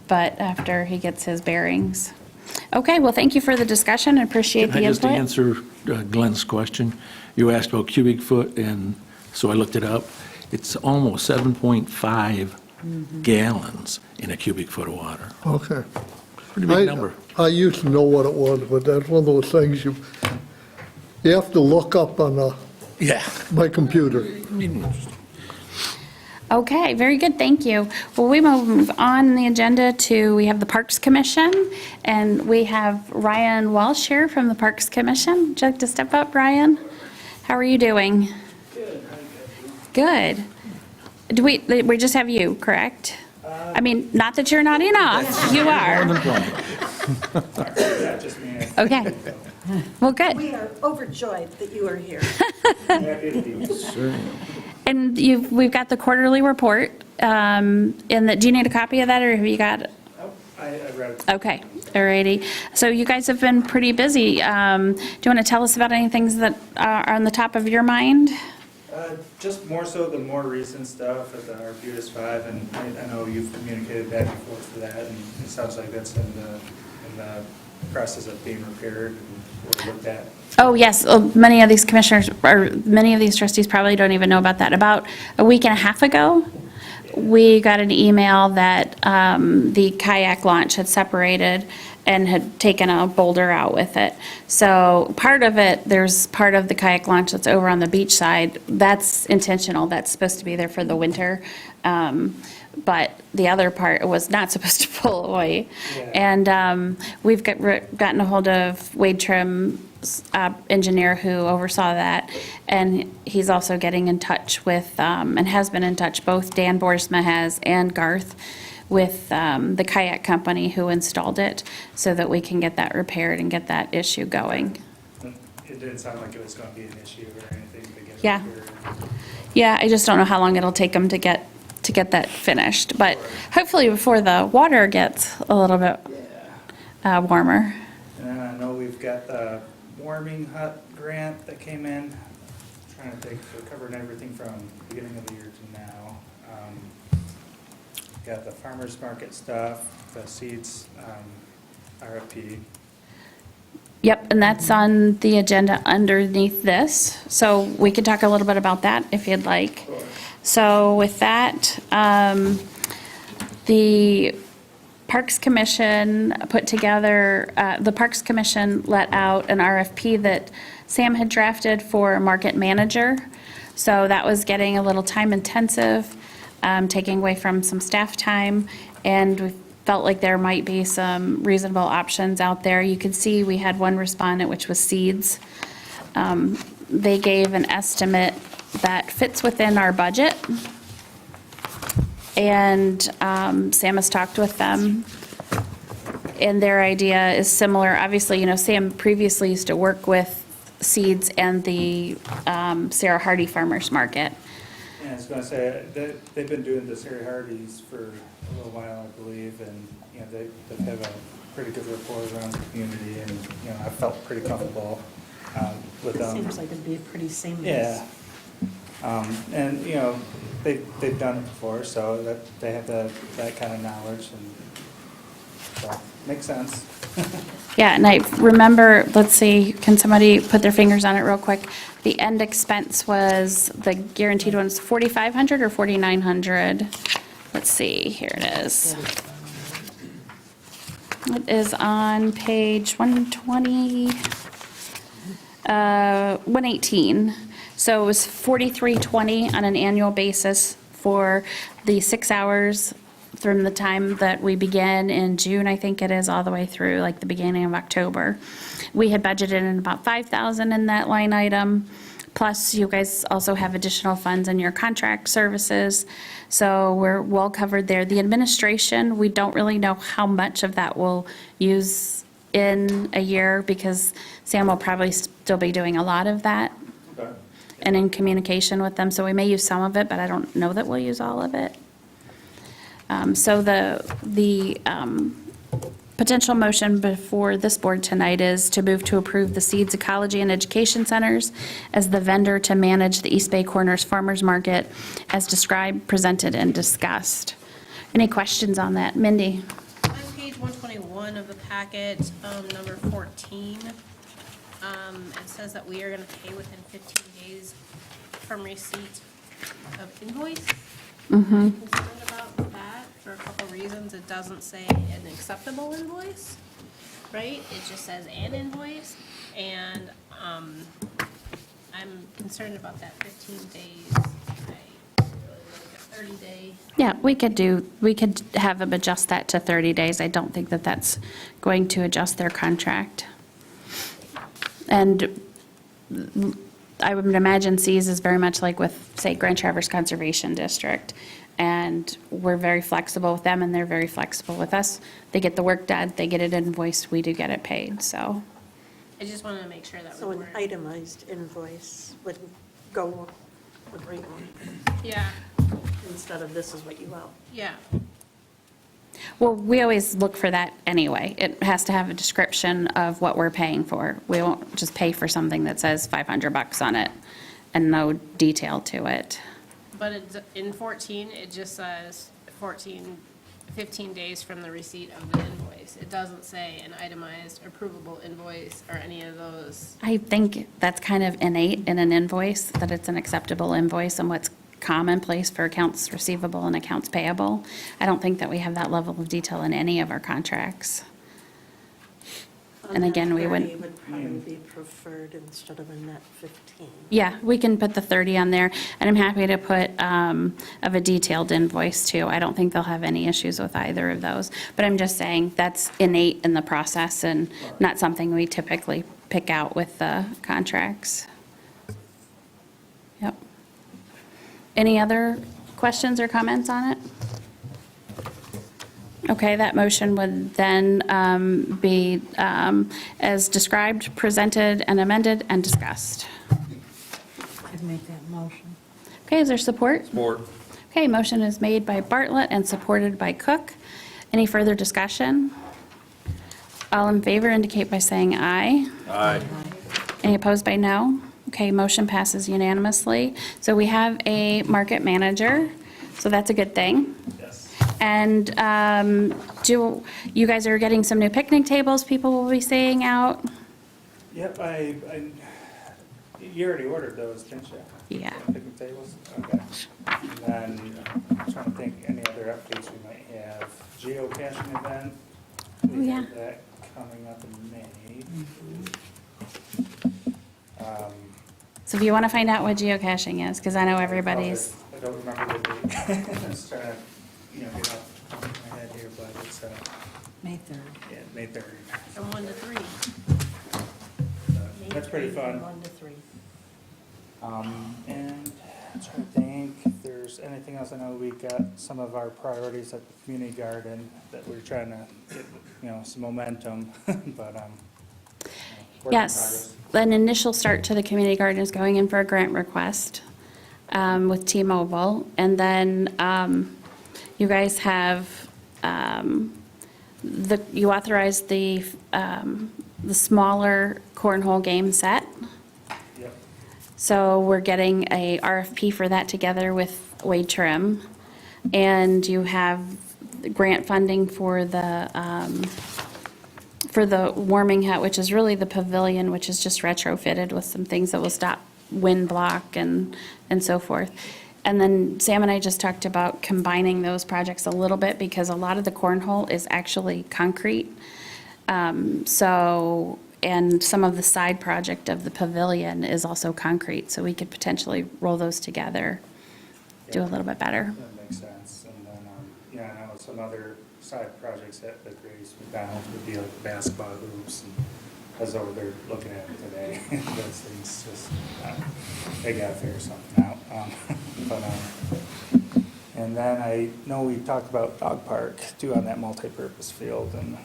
S1: but after he gets his bearings. Okay, well, thank you for the discussion. I appreciate the
S13: Can I just
S1: input.
S13: answer Glenn's question? You asked about cubic foot, and so I looked it up. It's almost 7.5 gallons in a cubic foot of water.
S5: okay.
S13: Pretty big number.
S5: I used to know what it was, but that's one of those things you have to look up on
S13: Yeah.
S5: my computer.
S1: Okay, very good, thank you. Well, we move on the agenda to, we have the Parks Commission, and we have Ryan Walsh here from the Parks Commission. Would you like to step up, Ryan? How are you doing? Good. Do we just have you, correct? I mean, not that you're not enough, you are.
S8: Yeah, just me.
S1: Okay. Well, good.
S16: We are overjoyed that you are here.
S1: And we've got the quarterly report, and do you need a copy of that, or have you got it?
S8: I read it.
S1: Okay, alrighty. So you guys have been pretty busy. Do you want to tell us about any things that are on the top of your mind?
S17: Just more so the more recent stuff at the Arbutus 5, and I know you've communicated back and forth for that, and it sounds like that's in the process of being repaired or looked at.
S1: Oh, yes, many of these commissioners, or many of these trustees probably don't even know about that. About a week and a half ago, we got an email that the kayak launch had separated and had taken a boulder out with it. So part of it, there's part of the kayak launch that's over on the beach side. That's intentional, that's supposed to be there for the winter. But the other part was not supposed to pull away.
S17: Yeah.
S1: And we've gotten a hold of Wade Trim's engineer who oversaw that, and he's also getting in touch with, and has been in touch, both Dan Boersma has and Garth, with the kayak company who installed it, so that we can get that repaired and get that issue going.
S17: It didn't sound like it was going to be an issue or anything to get
S1: Yeah.
S17: repaired.
S1: Yeah, I just don't know how long it'll take them to get that finished, but hopefully before the water gets a little bit warmer.
S17: And then I know we've got the warming hut grant that came in, trying to think, we're covering everything from beginning of the year to now. Got the farmer's market stuff, the seeds, RFP.
S1: Yep, and that's on the agenda underneath this, so we could talk a little bit about that if you'd like. So with that, the Parks Commission put together, the Parks Commission let out an RFP that Sam had drafted for a market manager. So that was getting a little time intensive, taking away from some staff time, and we felt like there might be some reasonable options out there. You can see we had one respondent, which was Seeds. They gave an estimate that fits within our budget. And Sam has talked with them, and their idea is similar. Obviously, you know, Sam previously used to work with Seeds and the Sarah Hardy Farmers Market.
S17: Yeah, I was going to say, they've been doing the Sarah Hardy's for a little while, I believe, and, you know, they have a pretty good rapport around the community, and, you know, I felt pretty comfortable with them.
S16: Seems like it'd be pretty seamless.
S17: Yeah. And, you know, they've done it before, so that they have that kind of knowledge, and so, makes sense.
S1: Yeah, and I remember, let's see, can somebody put their fingers on it real quick? The end expense was, the guaranteed one was 4,500 or 4,900? Let's see, here it is. It is on page 120, 118. So it was 4320 on an annual basis for the 6 hours from the time that we began in June, I think it is, all the way through like the beginning of October. We had budgeted in about 5,000 in that line item. Plus, you guys also have additional funds in your contract services, so we're well covered there. The administration, we don't really know how much of that we'll use in a year, because Sam will probably still be doing a lot of that
S17: Okay.
S1: and in communication with them, so we may use some of it, but I don't know that we'll use all of it. So the potential motion before this board tonight is to move to approve the Seeds Ecology and Education Centers as the vendor to manage the East Bay Corners Farmers Market as described, presented, and discussed. Any questions on that? Mindy?
S15: On page 121 of the packet, number 14, it says that we are going to pay within 15 days from receipt of invoice. I'm concerned about that for a couple reasons. It doesn't say an acceptable invoice, right? It just says an invoice, and I'm concerned about that 15 days. I really look at 30-day.
S1: Yeah, we could have them adjust that to 30 days. I don't think that that's going to adjust their contract. And I would imagine C's is very much like with, say, Grand Traverse Conservation District. And we're very flexible with them, and they're very flexible with us. They get the work done, they get it invoiced, we do get it paid, so.
S15: I just wanted to make sure that
S16: So
S15: we
S16: an
S15: weren't.
S16: itemized invoice would go agreement
S15: Yeah,
S16: instead of this is what you owe.
S15: yeah.
S1: Well, we always look for that anyway. It has to have a description of what we're paying for. We won't just pay for something that says $500 on it and no detail to it.
S15: But it's, in 14, it just says 15 days from the receipt of the invoice. It doesn't say an itemized approvable invoice or any of those.
S1: I think that's kind of innate in an invoice, that it's an acceptable invoice and what's commonplace for accounts receivable and accounts payable. I don't think that we have that level of detail in any of our contracts. And again, we wouldn't.
S16: 30 would probably be preferred instead of a net 15.
S1: Yeah, we can put the 30 on there, and I'm happy to put of a detailed invoice too. I don't think they'll have any issues with either of those. But I'm just saying that's innate in the process and not something we typically pick out with the contracts. Yep. Any other questions or comments on it? Okay, that motion would then be as described, presented, and amended, and discussed.
S14: I'd make that motion.
S1: Okay, is there support?
S10: Support.
S1: Okay, motion is made by Bartlett and supported by Cook. Any further discussion? All in favor indicate by saying aye.
S10: Aye.
S1: Any opposed by no? Okay, motion passes unanimously. So we have a market manager, so that's a good thing.
S17: Yes.
S1: And you guys are getting some new picnic tables people will be seeing out?
S17: Yep, you already ordered those, didn't you?
S1: Yeah.
S17: Picnic tables? Okay. And then, I'm trying to think, any other updates we might have. Geocaching event.
S1: Oh,
S17: We
S1: yeah.
S17: have that coming up in May.
S1: So if you want to find out what geocaching is, because I know everybody's,
S17: I don't remember the date. I'm just trying to, get off the top of my head here, but it's,
S14: May 3rd.
S17: yeah, May 3rd.
S15: From 1 to 3.
S17: That's pretty fun.
S16: 1 to 3.
S17: And I'm trying to think if there's anything else. I know we got some of our priorities at the community garden that we're trying to get, some momentum, but, work in
S1: yes, an initial start to the community garden is going in for a grant request with T-Mobile. And then you guys have, you authorized the smaller cornhole game set.
S17: Yep.
S1: So we're getting a RFP for that together with Wade Trim. And you have grant funding for the warming hut, which is really the pavilion, which is just retrofitted with some things that will stop wind block and so forth. And then Sam and I just talked about combining those projects a little bit because a lot of the cornhole is actually concrete. And some of the side project of the pavilion is also concrete, so we could potentially roll those together, do a little bit better.
S17: That makes sense. And then, I know some other side projects at the Grace McDonald's would be like basketball hoops, and I was over there looking at it today. Those things just, they gotta figure something out. And then I know we talked about dog park too on that multipurpose field, and,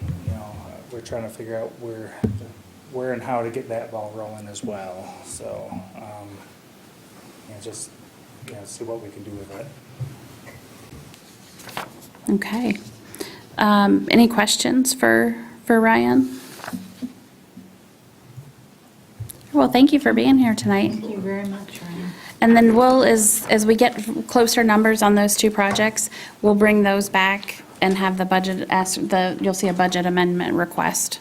S17: we're trying to figure out where and how to get that ball rolling as well. So, just, see what we can do with it.
S1: Okay. Any questions for Ryan? Well, thank you for being here tonight.
S14: Thank you very much, Ryan.
S1: And then we'll, as we get closer numbers on those two projects, we'll bring those back and have the budget, you'll see a budget amendment request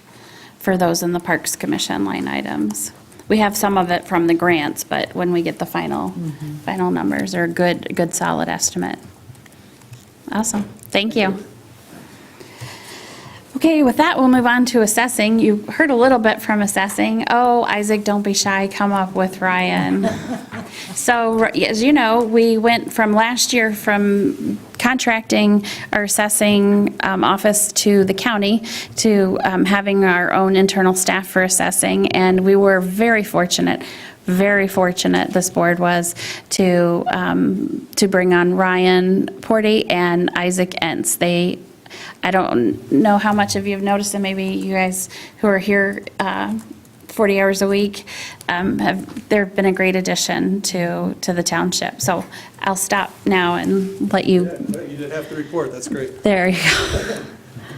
S1: for those in the Parks Commission line items. We have some of it from the grants, but when we get the final numbers or a good solid estimate. Awesome. Thank you. Okay, with that, we'll move on to assessing. You heard a little bit from assessing. Oh, Isaac, don't be shy, come up with Ryan. So, as you know, we went from last year from contracting our assessing office to the county to having our own internal staff for assessing, and we were very fortunate, this board was, to bring on Ryan Porty and Isaac Entz. I don't know how much of you have noticed, and maybe you guys who are here 40 hours a week, they've been a great addition to the township. So I'll stop now and let you.
S18: Yeah, you didn't have to report, that's great.
S1: There you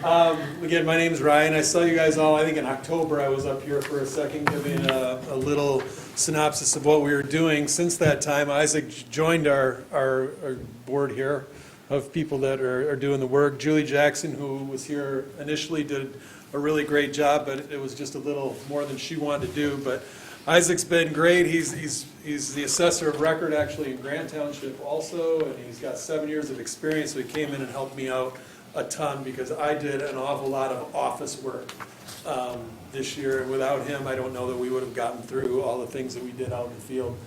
S1: go.
S18: Again, my name is Ryan. I saw you guys all, I think in October, I was up here for a second giving a little synopsis of what we were doing. Since that time, Isaac joined our board here of people that are doing the work. Julie Jackson, who was here initially, did a really great job, but it was just a little more than she wanted to do. But Isaac's been great. He's the assessor of record actually in Grant Township also, and he's got 7 years of experience, so he came in and helped me out a ton because I did an awful lot of office work this year, and without him, I don't know that we would have gotten through all the things that we did out in the field.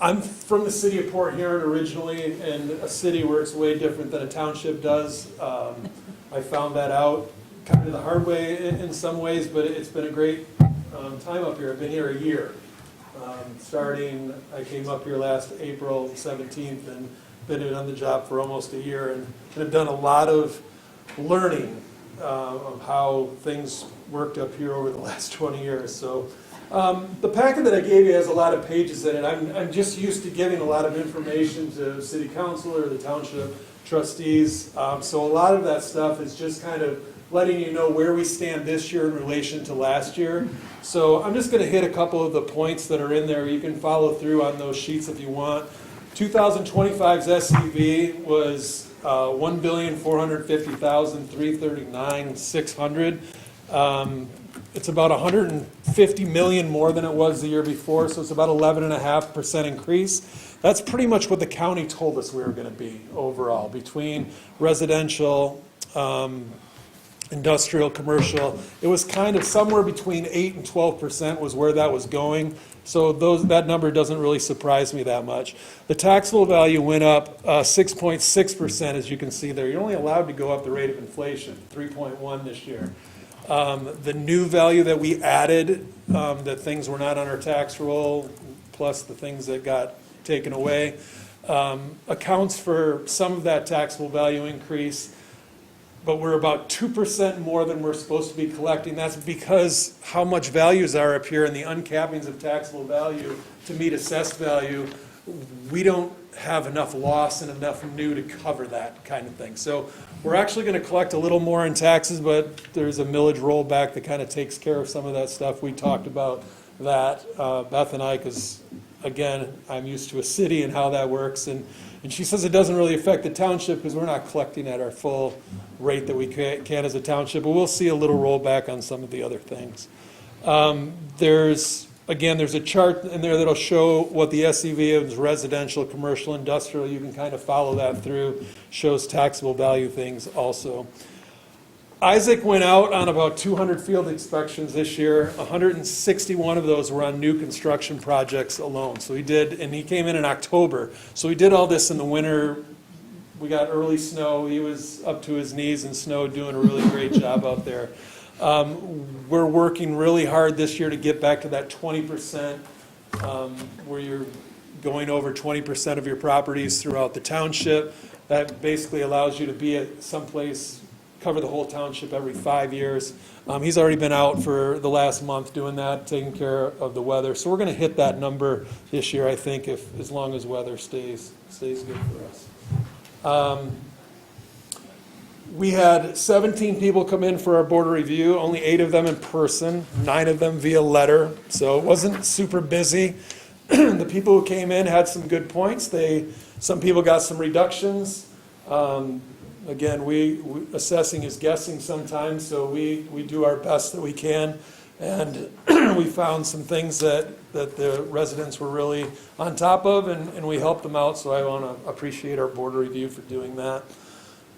S18: I'm from the city of Port Huron originally, and a city works way different than a township does. I found that out kind of the hard way in some ways, but it's been a great time up here. I've been here a year. I came up here last April 17th and been on the job for almost a year, and have done a lot of learning of how things worked up here over the last 20 years. So the packet that I gave you has a lot of pages in it. I'm just used to giving a lot of information to city council or the township trustees. So a lot of that stuff is just kind of letting you know where we stand this year in relation to last year. So I'm just going to hit a couple of the points that are in there. You can follow through on those sheets if you want. 2025's SCV was $1,450,339,600. It's about 150 million more than it was the year before, so it's about 11.5% increase. That's pretty much what the county told us we were going to be overall between residential, industrial, commercial. It was kind of somewhere between 8 and 12% was where that was going. So that number doesn't really surprise me that much. The taxable value went up 6.6%, as you can see there. You're only allowed to go up the rate of inflation, 3.1 this year. The new value that we added, that things were not on our tax roll, plus the things that got taken away, accounts for some of that taxable value increase. But we're about 2% more than we're supposed to be collecting. That's because how much values are up here and the uncappings of taxable value to meet assessed value, we don't have enough loss and enough new to cover that kind of thing. So we're actually going to collect a little more in taxes, but there's a millage rollback that kind of takes care of some of that stuff. We talked about that, Beth and I, because again, I'm used to a city and how that works. And she says it doesn't really affect the township because we're not collecting at our full rate that we can as a township, but we'll see a little rollback on some of the other things. There's a chart in there that'll show what the SCV is, residential, commercial, industrial. You can kind of follow that through. Shows taxable value things also. Isaac went out on about 200 field inspections this year. 161 of those were on new construction projects alone. So he came in October. So he did all this in the winter. We got early snow. He was up to his knees in snow, doing a really great job out there. We're working really hard this year to get back to that 20%, where you're going over 20% of your properties throughout the township. That basically allows you to be at someplace, cover the whole township every 5 years. He's already been out for the last month doing that, taking care of the weather. So we're going to hit that number this year, I think, as long as weather stays good for us. We had 17 people come in for our board review, only 8 of them in person, 9 of them via letter, so it wasn't super busy. The people who came in had some good points. Some people got some reductions. Again, assessing is guessing sometimes, so we do our best that we can. And we found some things that the residents were really on top of, and we helped them out, so I want to appreciate our board review for doing that.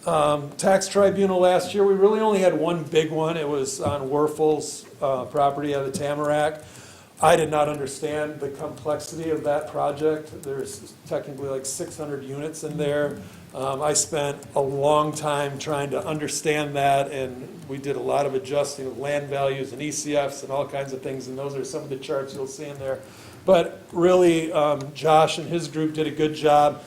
S18: Tax tribunal last year, we really only had one big one. It was on Werfel's property out of Tamarack. I did not understand the complexity of that project. There's technically like 600 units in there. I spent a long time trying to understand that, and we did a lot of adjusting of land values and ECFs and all kinds of things, and those are some of the charts you'll see in there. But really, Josh and his group did a good job,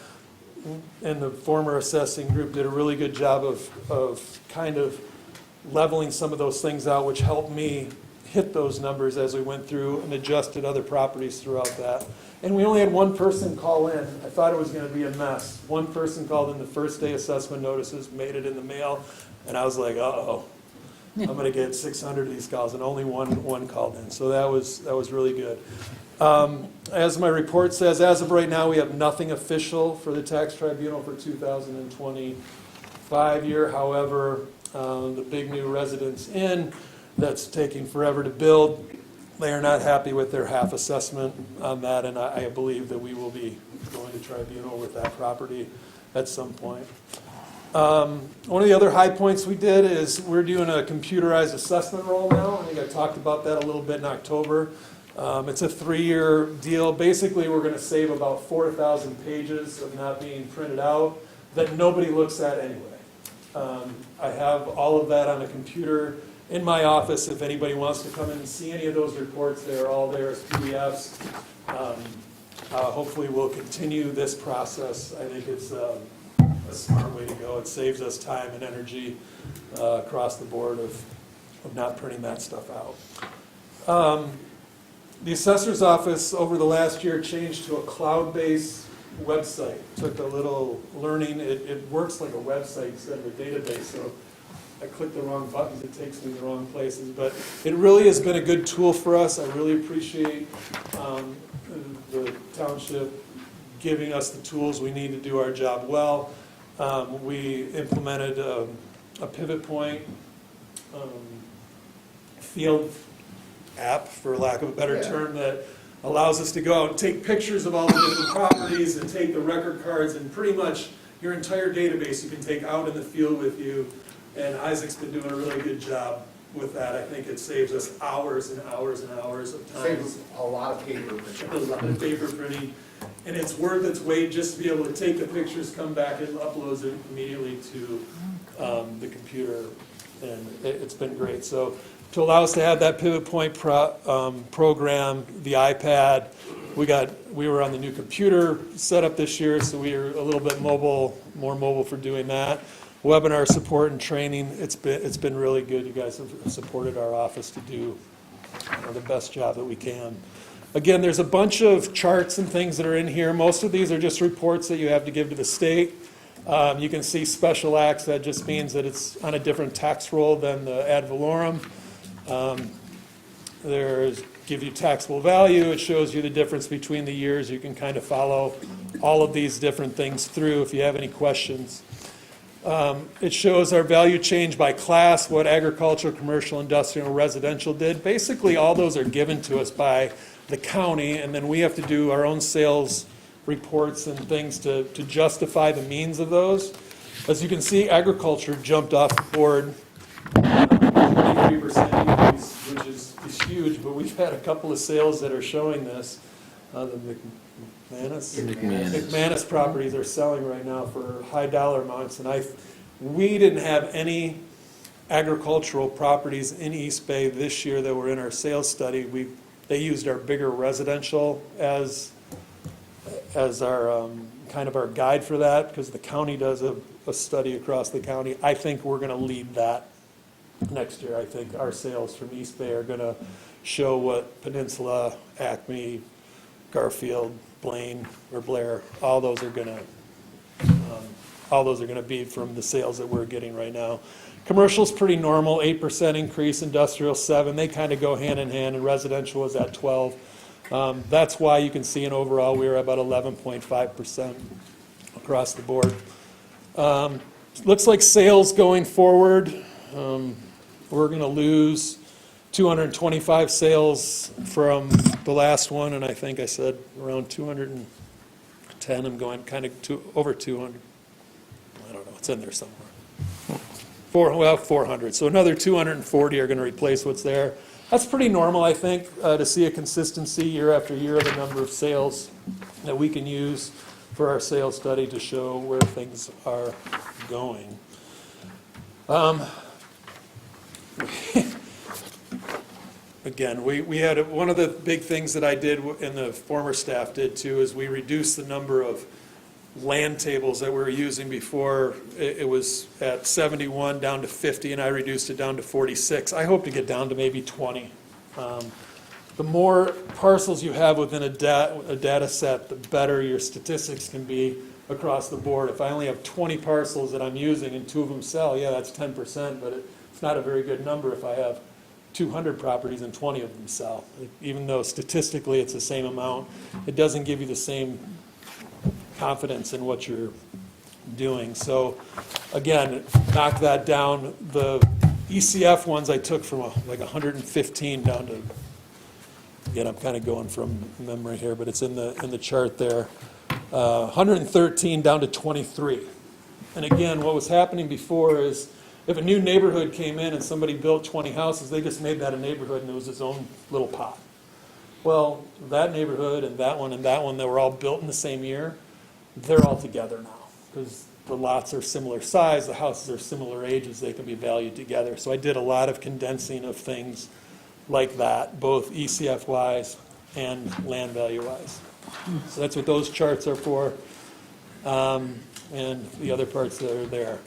S18: and the former assessing group did a really good job of kind of leveling some of those things out, which helped me hit those numbers as we went through and adjusted other properties throughout that. And we only had one person call in. I thought it was going to be a mess. One person called in the first day assessment notices, made it in the mail, and I was like, uh-oh, I'm going to get 600 of these calls, and only one called in. So that was really good. As my report says, as of right now, we have nothing official for the tax tribunal for 2025 year. However, the big new residence inn that's taking forever to build, they are not happy with their half assessment on that, and I believe that we will be going to tribunal with that property at some point. One of the other high points we did is we're doing a computerized assessment roll now. I think I talked about that a little bit in October. It's a 3-year deal. Basically, we're going to save about 4,000 pages of not being printed out that nobody looks at anyway. I have all of that on a computer in my office. If anybody wants to come in and see any of those reports, they're all there as PDFs. Hopefully we'll continue this process. I think it's a smart way to go. It saves us time and energy across the board of not printing that stuff out. The assessor's office over the last year changed to a cloud-based website. Took a little learning. It works like a website instead of a database. So I click the wrong buttons, it takes me the wrong places. But it really has been a good tool for us. I really appreciate the township giving us the tools we need to do our job well. We implemented a pivot point field app, for lack of a better term, that allows us to go out and take pictures of all the different properties and take the record cards and pretty much your entire database you can take out in the field with you. And Isaac's been doing a really good job with that. I think it saves us hours and hours and hours of time.
S2: Saves a lot of paper printing.
S18: A lot of paper printing. And it's worth its weight just to be able to take the pictures, come back and upload it immediately to the computer. And it's been great. So to allow us to have that pivot point program, the iPad, we were on the new computer setup this year, so we are a little bit more mobile for doing that. Webinar support and training, it's been really good. You guys have supported our office to do the best job that we can. Again, there's a bunch of charts and things that are in here. Most of these are just reports that you have to give to the state. You can see special acts. That just means that it's on a different tax roll than the ad valorem. There's give you taxable value. It shows you the difference between the years. You can kind of follow all of these different things through if you have any questions. It shows our value change by class, what agriculture, commercial, industrial, residential did. Basically, all those are given to us by the county, and then we have to do our own sales reports and things to justify the means of those. As you can see, agriculture jumped off the board, 23% increase, which is huge, but we've had a couple of sales that are showing this. The McManus properties are selling right now for high dollar amounts, and we didn't have any agricultural properties in East Bay this year that were in our sales study. They used our bigger residential as our kind of our guide for that, because the county does a study across the county. I think we're going to lead that next year. I think our sales from East Bay are going to show what Peninsula, Acme, Garfield, Blaine, or Blair, all those are going to be from the sales that we're getting right now. Commercial's pretty normal, 8% increase, industrial 7%. They kind of go hand in hand, and residential was at 12%. That's why you can see in overall we were about 11.5% across the board. Looks like sales going forward, we're going to lose 225 sales from the last one, and I think I said around 210. I'm going kind of over 200. I don't know, it's in there somewhere. 400. So another 240 are going to replace what's there. That's pretty normal, I think, to see a consistency year after year of the number of sales that we can use for our sales study to show where things are going. Again, we had, one of the big things that I did and the former staff did too, is we reduced the number of land tables that we were using before. It was at 71 down to 50, and I reduced it down to 46. I hope to get down to maybe 20. The more parcels you have within a data set, the better your statistics can be across the board. If I only have 20 parcels that I'm using and 2 of them sell, yeah, that's 10%, but it's not a very good number if I have 200 properties and 20 of them sell. Even though statistically it's the same amount, it doesn't give you the same confidence in what you're doing. So again, knock that down. The ECF ones I took from like 115 down to, again, I'm kind of going from memory here, but it's in the chart there. 113 down to 23. And again, what was happening before is if a new neighborhood came in and somebody built 20 houses, they just made that a neighborhood and it was its own little pot. Well, that neighborhood and that one that were all built in the same year, they're all together now because the lots are similar size, the houses are similar ages, they can be valued together. So I did a lot of condensing of things like that, both ECF-wise and land value-wise. So that's what those charts are for, and the other parts that are there.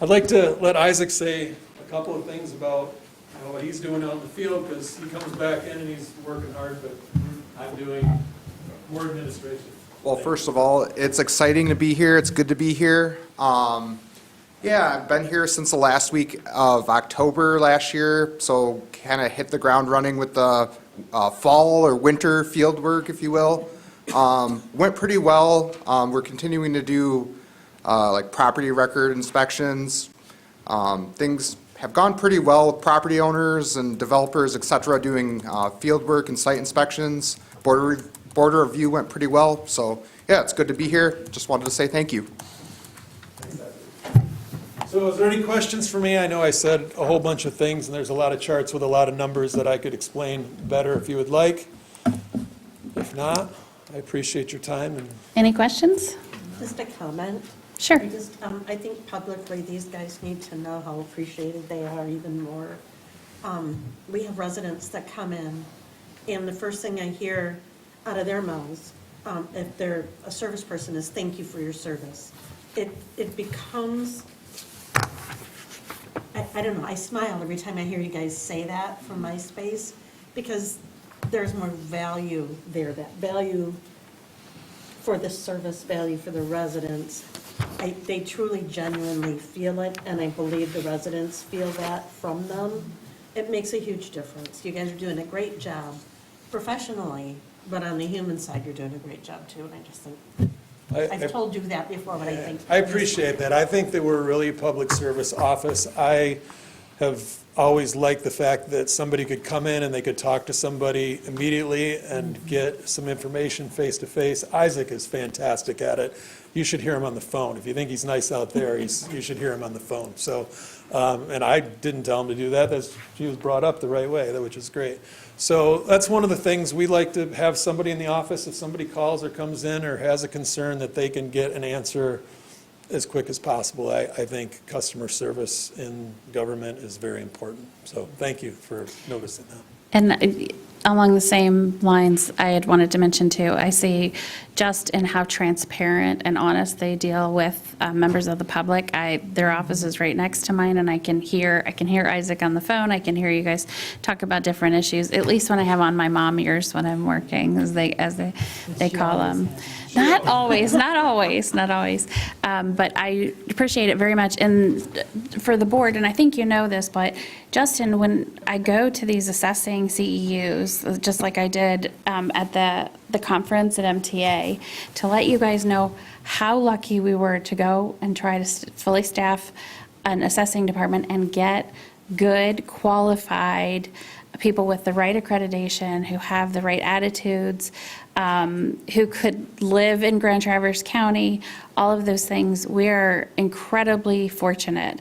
S18: I'd like to let Isaac say a couple of things about what he's doing out in the field, because he comes back in and he's working hard, but I'm doing more administration.
S19: Well, first of all, it's exciting to be here. It's good to be here. Yeah, I've been here since the last week of October last year, so kind of hit the ground running with the fall or winter field work, if you will. Went pretty well. We're continuing to do like property record inspections. Things have gone pretty well with property owners and developers, et cetera, doing field work and site inspections. Border review went pretty well, so yeah, it's good to be here. Just wanted to say thank you.
S18: So is there any questions for me? I know I said a whole bunch of things, and there's a lot of charts with a lot of numbers that I could explain better if you would like. If not, I appreciate your time. And
S1: Any questions?
S16: Just a comment.
S1: Sure.
S16: I think publicly, these guys need to know how appreciated they are even more. We have residents that come in, and the first thing I hear out of their mouths, if they're a service person, is thank you for your service. It becomes, I don't know, I smile every time I hear you guys say that from my space, because there's more value there, that value for the service, value for the residents. They truly, genuinely feel it, and I believe the residents feel that from them. It makes a huge difference. You guys are doing a great job professionally, but on the human side, you're doing a great job too, and I just think, I've told you that before, but I think.
S18: I appreciate that. I think that we're really a public service office. I have always liked the fact that somebody could come in and they could talk to somebody immediately and get some information face to face. Isaac is fantastic at it. You should hear him on the phone. If you think he's nice out there, you should hear him on the phone. So, and I didn't tell him to do that. He was brought up the right way, which is great. So that's one of the things we like to have somebody in the office, if somebody calls or comes in or has a concern, that they can get an answer as quick as possible. I think customer service in government is very important. So thank you for noticing that.
S1: And along the same lines, I had wanted to mention too, I see just in how transparent and honest they deal with members of the public. Their office is right next to mine, and I can hear Isaac on the phone. I can hear you guys talk about different issues, at least when I have on my mom ears when I'm working, as they call them. Not always, but I appreciate it very much. And for the board, and I think you know this, but Justin, when I go to these assessing CEUs, just like I did at the conference at MTA, to let you guys know how lucky we were to go and try to fully staff an assessing department and get good, qualified people with the right accreditation, who have the right attitudes, who could live in Grand Traverse County, all of those things. We are incredibly fortunate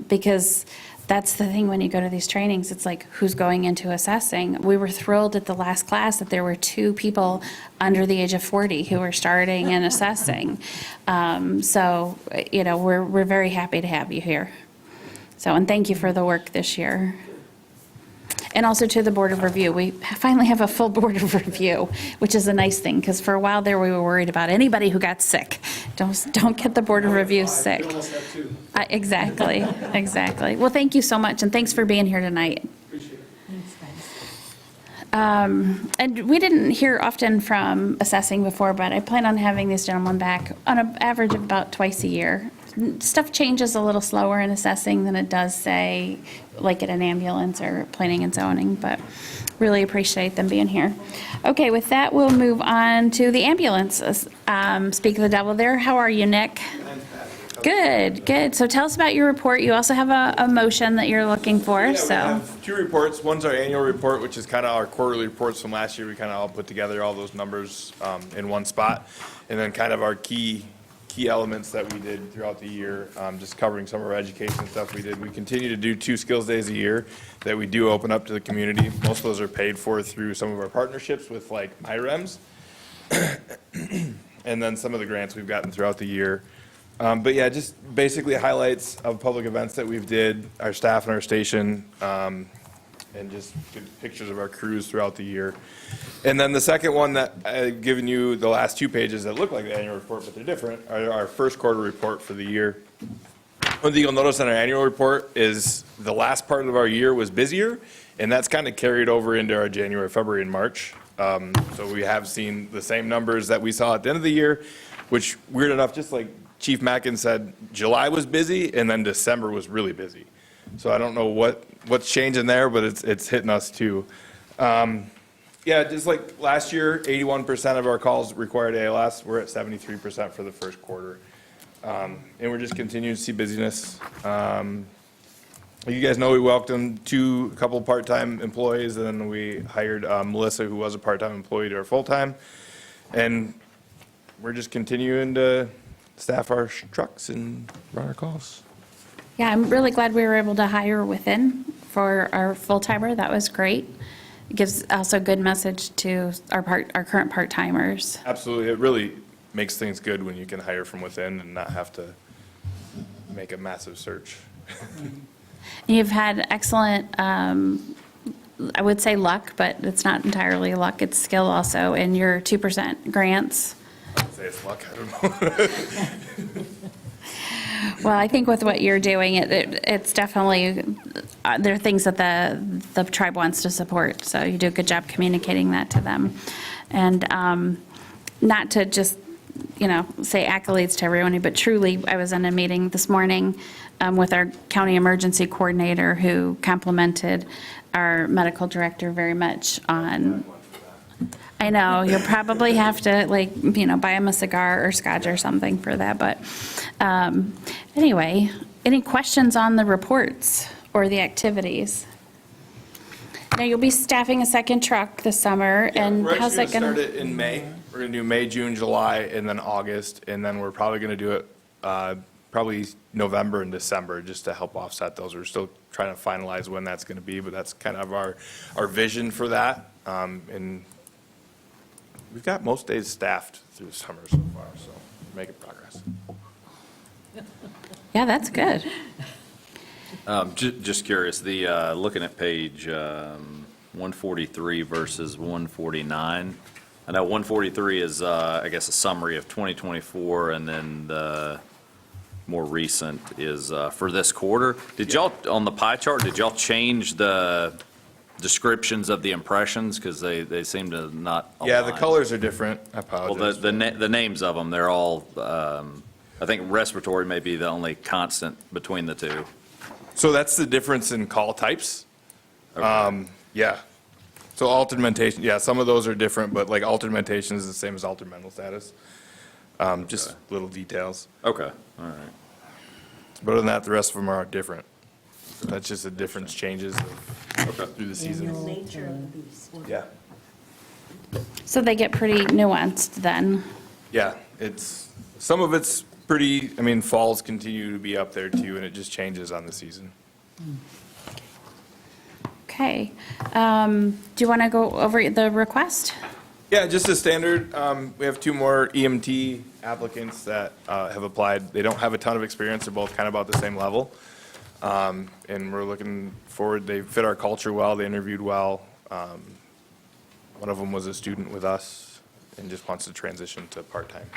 S1: because that's the thing when you go to these trainings, it's like, who's going into assessing? We were thrilled at the last class that there were 2 people under the age of 40 who were starting and assessing. So, you know, we're very happy to have you here. So, and thank you for the work this year. And also to the Board of Review. We finally have a full Board of Review, which is a nice thing, because for a while there, we were worried about anybody who got sick. Don't get the Board of Review sick. Exactly, exactly. Well, thank you so much, and thanks for being here tonight.
S18: Appreciate it.
S1: And we didn't hear often from assessing before, but I plan on having these gentlemen back on an average of about twice a year. Stuff changes a little slower in assessing than it does, say, like at an ambulance or planning and zoning, but really appreciate them being here. Okay, with that, we'll move on to the ambulances. Speak of the devil there. How are you, Nick? Good, good. So tell us about your report. You also have a motion that you're looking for,
S20: Yeah,
S1: so.
S20: we have 2 reports. One's our annual report, which is kind of our quarterly reports from last year. We kind of all put together all those numbers in one spot. And then kind of our key elements that we did throughout the year, just covering some of our education stuff we did. We continue to do 2 skills days a year that we do open up to the community. Most of those are paid for through some of our partnerships with like IREMs. And then some of the grants we've gotten throughout the year. But yeah, just basically highlights of public events that we've did, our staff and our station, and just good pictures of our crews throughout the year. And then the second one that I've given you, the last 2 pages that look like the annual report, but they're different, are our first quarter report for the year. One thing you'll notice in our annual report is the last part of our year was busier, and that's kind of carried over into our January, February, and March. So we have seen the same numbers that we saw at the end of the year, which, weird enough, just like Chief Mackin said, July was busy, and then December was really busy. So I don't know what's changing there, but it's hitting us too. Yeah, just like last year, 81% of our calls required ALS. We're at 73% for the first quarter. And we're just continuing to see busyness. You guys know we welcomed a couple part-time employees, and then we hired Melissa, who was a part-time employee, to our full-time. And we're just continuing to staff our trucks and run our calls.
S1: Yeah, I'm really glad we were able to hire within for our full-timer. That was great. It gives also a good message to our current part-timers.
S20: Absolutely. It really makes things good when you can hire from within and not have to make a massive search.
S1: You've had excellent, I would say luck, but it's not entirely luck, it's skill also, in your 2% grants.
S20: I'd say it's luck, I don't know.
S1: Well, I think with what you're doing, it's definitely, there are things that the tribe wants to support, so you do a good job communicating that to them. And not to just, say accolades to everyone, but truly, I was in a meeting this morning with our county emergency coordinator, who complimented our medical director very much on, I know, you'll probably have to, buy him a cigar or scotch or something for that, but anyway, any questions on the reports or the activities? Now, you'll be staffing a second truck this summer, and
S20: We're
S1: how's
S20: actually
S1: that
S20: going to
S1: gonna?
S20: start it in May. We're going to do May, June, July, and then August, and then we're probably going to do it probably November and December, just to help offset those. We're still trying to finalize when that's going to be, but that's kind of our vision for that. And we've got most days staffed through the summer so far, so we're making progress.
S1: Yeah, that's good.
S9: Just curious, looking at page 143 versus 149. I know 143 is, I guess, a summary of 2024, and then the more recent is for this quarter. Did y'all, on the pie chart, did y'all change the descriptions of the impressions? Because they seem to not align.
S20: Yeah, the colors are different. I apologize.
S9: Well, the names of them, they're all, I think respiratory may be the only constant between the two.
S20: So that's the difference in call types.
S9: Okay.
S20: Yeah. So altered mentation, yeah, some of those are different, but like altered mentation is the same as altered mental status. Just little details.
S9: Okay, all right.
S20: But other than that, the rest of them are different. That's just the difference changes of through the seasons.
S16: The nature of the beast.
S20: Yeah,
S1: So they get pretty nuanced then.
S20: yeah, some of it's pretty, I mean, falls continue to be up there too, and it just changes on the season.
S1: Okay. Do you want to go over the request?
S20: Yeah, just a standard. We have 2 more EMT applicants that have applied. They don't have a ton of experience. They're both kind of about the same level. And we're looking forward, they fit our culture well, they interviewed well. One of them was a student with us and just wants to transition to part-time.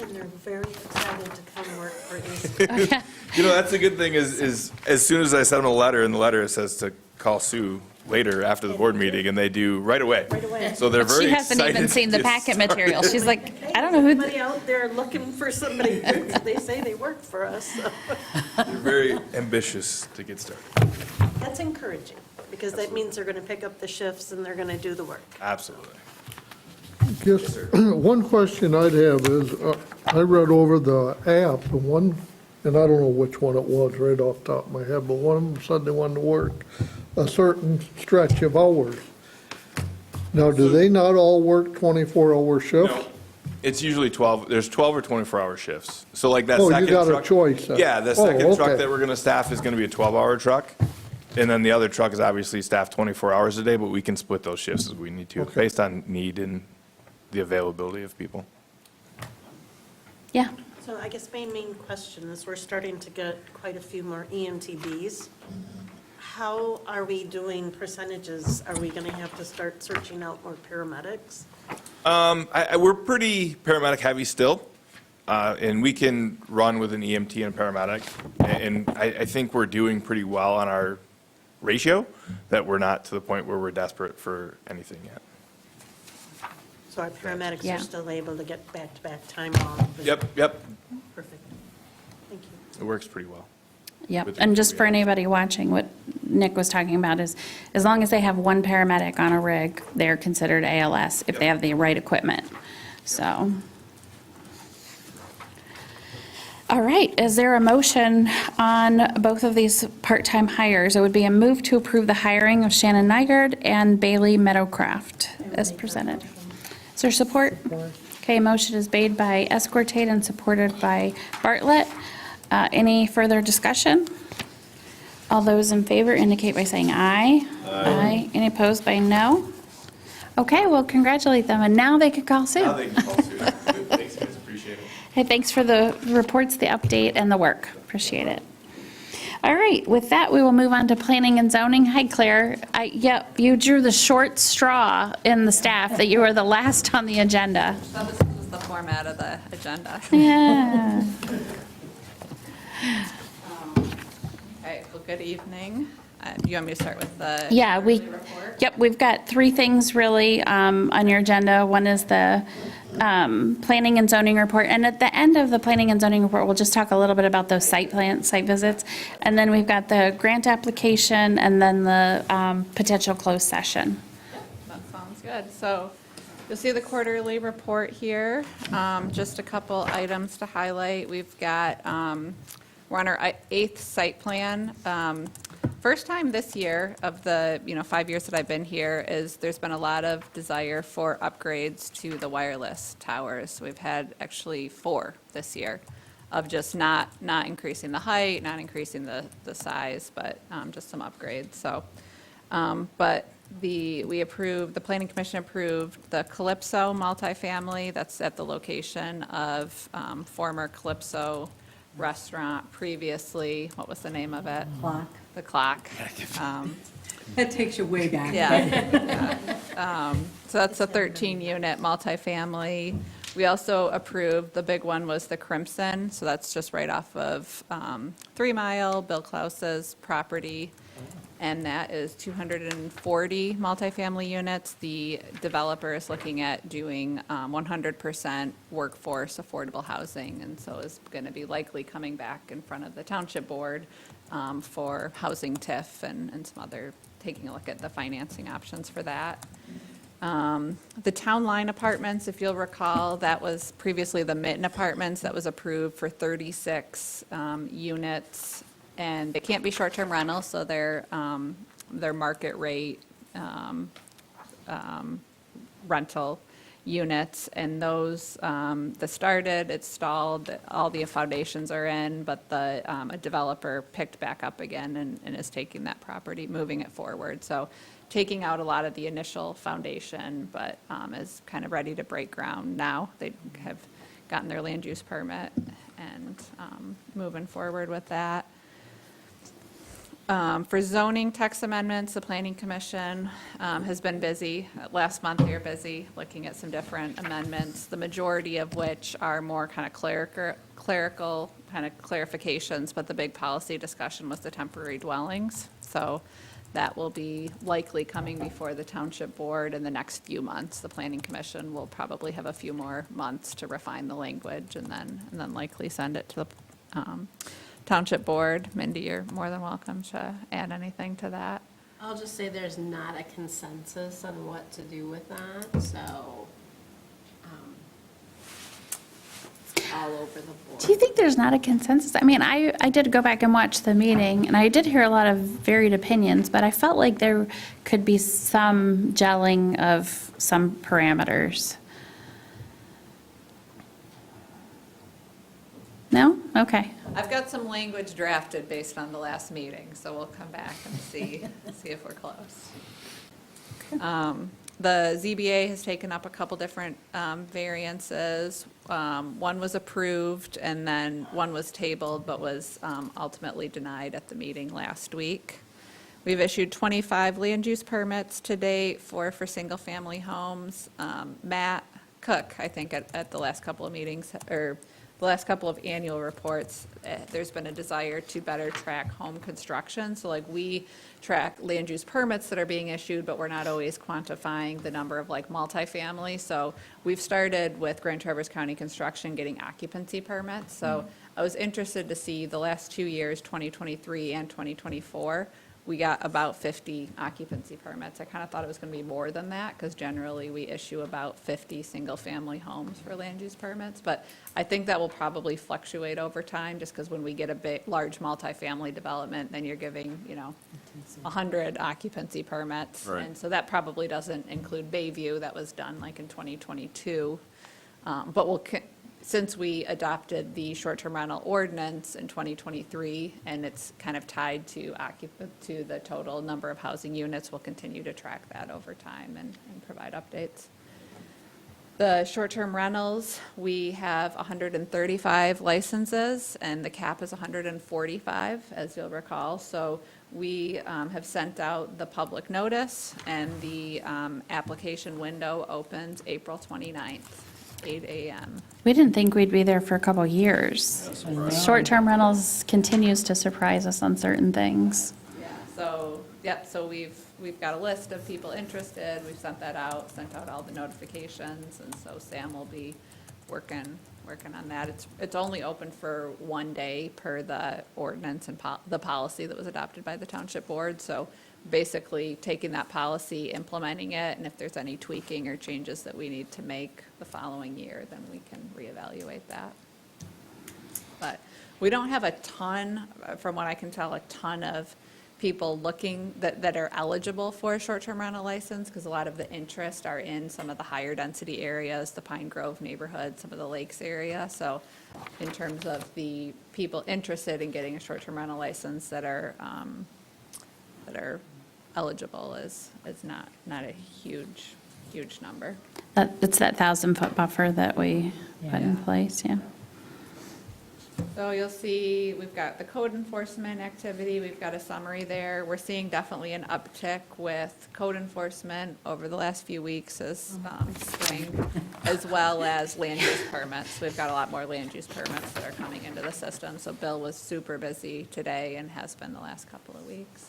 S16: And they're very excited to come work for these.
S20: You know, that's the good thing is as soon as I send them a letter, in the letter it says to call Sue later after the board meeting, and they do right away.
S16: Right away.
S20: So they're very
S1: She
S20: excited.
S1: hasn't even seen the
S20: to
S1: packet
S20: start.
S1: material. She's like, I don't know who.
S16: Somebody out there looking for somebody, they say they work for us, so.
S20: They're very ambitious to get started.
S16: That's encouraging, because that means they're gonna pick up the shifts and they're gonna do the work.
S20: Absolutely.
S5: Just one question I'd have is, I read over the app, and one, and I don't know which one it was right off the top of my head, but one of them said they wanted to work a certain stretch of hours. Now, do they not all work 24-hour shifts?
S20: No, it's usually 12, there's 12 or 24-hour shifts. So like that
S5: Oh,
S20: second
S5: you
S20: truck.
S5: got a choice then.
S20: Yeah, the
S5: Oh,
S20: second truck
S5: okay.
S20: that we're gonna staff is gonna be a 12-hour truck. And then the other truck is obviously staffed 24 hours a day, but we can split those shifts as we need to,
S5: Okay.
S20: based on need and the availability of people.
S1: Yeah.
S16: So I guess my main question is, we're starting to get quite a few more EMTBs. How are we doing percentages? Are we gonna have to start searching out more paramedics?
S20: We're pretty paramedic heavy still, and we can run with an EMT and a paramedic. And I think we're doing pretty well on our ratio, that we're not to the point where we're desperate for anything yet.
S16: So our paramedics
S1: Yeah.
S16: are still able to get back-to-back time off?
S20: Yep.
S16: Perfect. Thank you.
S20: It works pretty well.
S1: Yep,
S20: With
S1: and
S20: the
S1: just for anybody watching, what Nick was talking about is, as long as they have one paramedic on a rig, they're considered ALS if they have the right equipment, so. All right, is there a motion on both of these part-time hires? It would be a move to approve the hiring of Shannon Nygaard and Bailey Meadowcroft as presented. Is there support? Okay, motion is made by Escortate and supported by Bartlett. Any further discussion? All those in favor indicate by saying aye. Aye. Any opposed by no? Okay, well, congratulate them, and now they can call Sue.
S20: Now they can call Sue. Thanks, guys, appreciate it.
S1: Hey, thanks for the reports, the update, and the work. Appreciate it. All right, with that, we will move on to planning and zoning. Hi, Claire. Yep, you drew the short straw in the staff that you were the last on the agenda.
S21: That was the format of the agenda.
S1: Yeah.
S21: All right, well, good evening. You want me to start with the
S1: Yeah,
S21: quarterly report?
S1: yep, we've got three things really on your agenda. One is the planning and zoning report, and at the end of the planning and zoning report, we'll just talk a little bit about those site visits. And then we've got the grant application, and then the potential closed session.
S21: That sounds good. So you'll see the quarterly report here. Just a couple items to highlight. We've got, we're on our 8th site plan. First time this year of the 5 years that I've been here is there's been a lot of desire for upgrades to the wireless towers. We've had actually 4 this year of just not increasing the height, not increasing the size, but just some upgrades. So, but the Planning Commission approved the Calypso multifamily. That's at the location of former Calypso restaurant previously. What was the name of it?
S14: Clock.
S21: The Clock.
S14: That takes you way back.
S21: Yeah. So that's a 13-unit multifamily. We also approved, the big one was the Crimson, so that's just right off of 3 Mile, Bill Klaus's property, and that is 240 multifamily units. The developer is looking at doing 100% workforce affordable housing, and so is going to be likely coming back in front of the Township Board for housing TIF and some other, taking a look at the financing options for that. The Town Line Apartments, if you'll recall, that was previously the Mitten Apartments that was approved for 36 units. And they can't be short-term rentals, so they're market rate rental units. And those, the started, it's stalled, all the foundations are in, but a developer picked back up again and is taking that property, moving it forward. So taking out a lot of the initial foundation, but is kind of ready to break ground now. They have gotten their land use permit and moving forward with that. For zoning text amendments, the Planning Commission has been busy. Last month, they were busy looking at some different amendments, the majority of which are more kind of clerical kind of clarifications, but the big policy discussion was the temporary dwellings. So that will be likely coming before the Township Board in the next few months. The Planning Commission will probably have a few more months to refine the language and then likely send it to the Township Board. Mindy, you're more than welcome to add anything to that.
S15: I'll just say there's not a consensus on what to do with that, so it's all over the board.
S1: Do you think there's not a consensus? I mean, I did go back and watch the meeting, and I did hear a lot of varied opinions, but I felt like there could be some gelling of some parameters. No? Okay.
S21: I've got some language drafted based on the last meeting, so we'll come back and see if we're close. The ZBA has taken up a couple different variances. One was approved, and then one was tabled, but was ultimately denied at the meeting last week. We've issued 25 land use permits to date, 4 for single-family homes. Matt Cook, I think, at the last couple of meetings, or the last couple of annual reports, there's been a desire to better track home construction. So like we track land use permits that are being issued, but we're not always quantifying the number of like multifamily. So we've started with Grand Traverse County Construction getting occupancy permits. So I was interested to see the last 2 years, 2023 and 2024, we got about 50 occupancy permits. I kind of thought it was going to be more than that because generally we issue about 50 single-family homes for land use permits. But I think that will probably fluctuate over time just because when we get a big, large multifamily development, then you're giving, 100 occupancy permits.
S9: Right.
S21: And so that probably doesn't include Bayview. That was done like in 2022. But since we adopted the short-term rental ordinance in 2023, and it's kind of tied to the total number of housing units, we'll continue to track that over time and provide updates. The short-term rentals, we have 135 licenses, and the cap is 145, as you'll recall. So we have sent out the public notice, and the application window opens April 29th. 8 a.m.
S1: We didn't think we'd be there for a couple years. Short-term rentals continues to surprise us on certain things.
S21: So we've got a list of people interested. We've sent that out, sent out all the notifications, and so Sam will be working on that. It's only open for 1 day per the ordinance and the policy that was adopted by the Township Board. So basically taking that policy, implementing it, and if there's any tweaking or changes that we need to make the following year, then we can reevaluate that. But we don't have a ton, from what I can tell, a ton of people looking that are eligible for a short-term rental license, because a lot of the interest are in some of the higher density areas, the Pine Grove neighborhood, some of the lakes area. So in terms of the people interested in getting a short-term rental license that are eligible is not a huge number.
S1: It's that 1,000-foot buffer that we put in place, yeah.
S21: So you'll see, we've got the code enforcement activity, we've got a summary there. We're seeing definitely an uptick with code enforcement over the last few weeks as spring, as well as land use permits. We've got a lot more land use permits that are coming into the system. So Bill was super busy today and has been the last couple of weeks.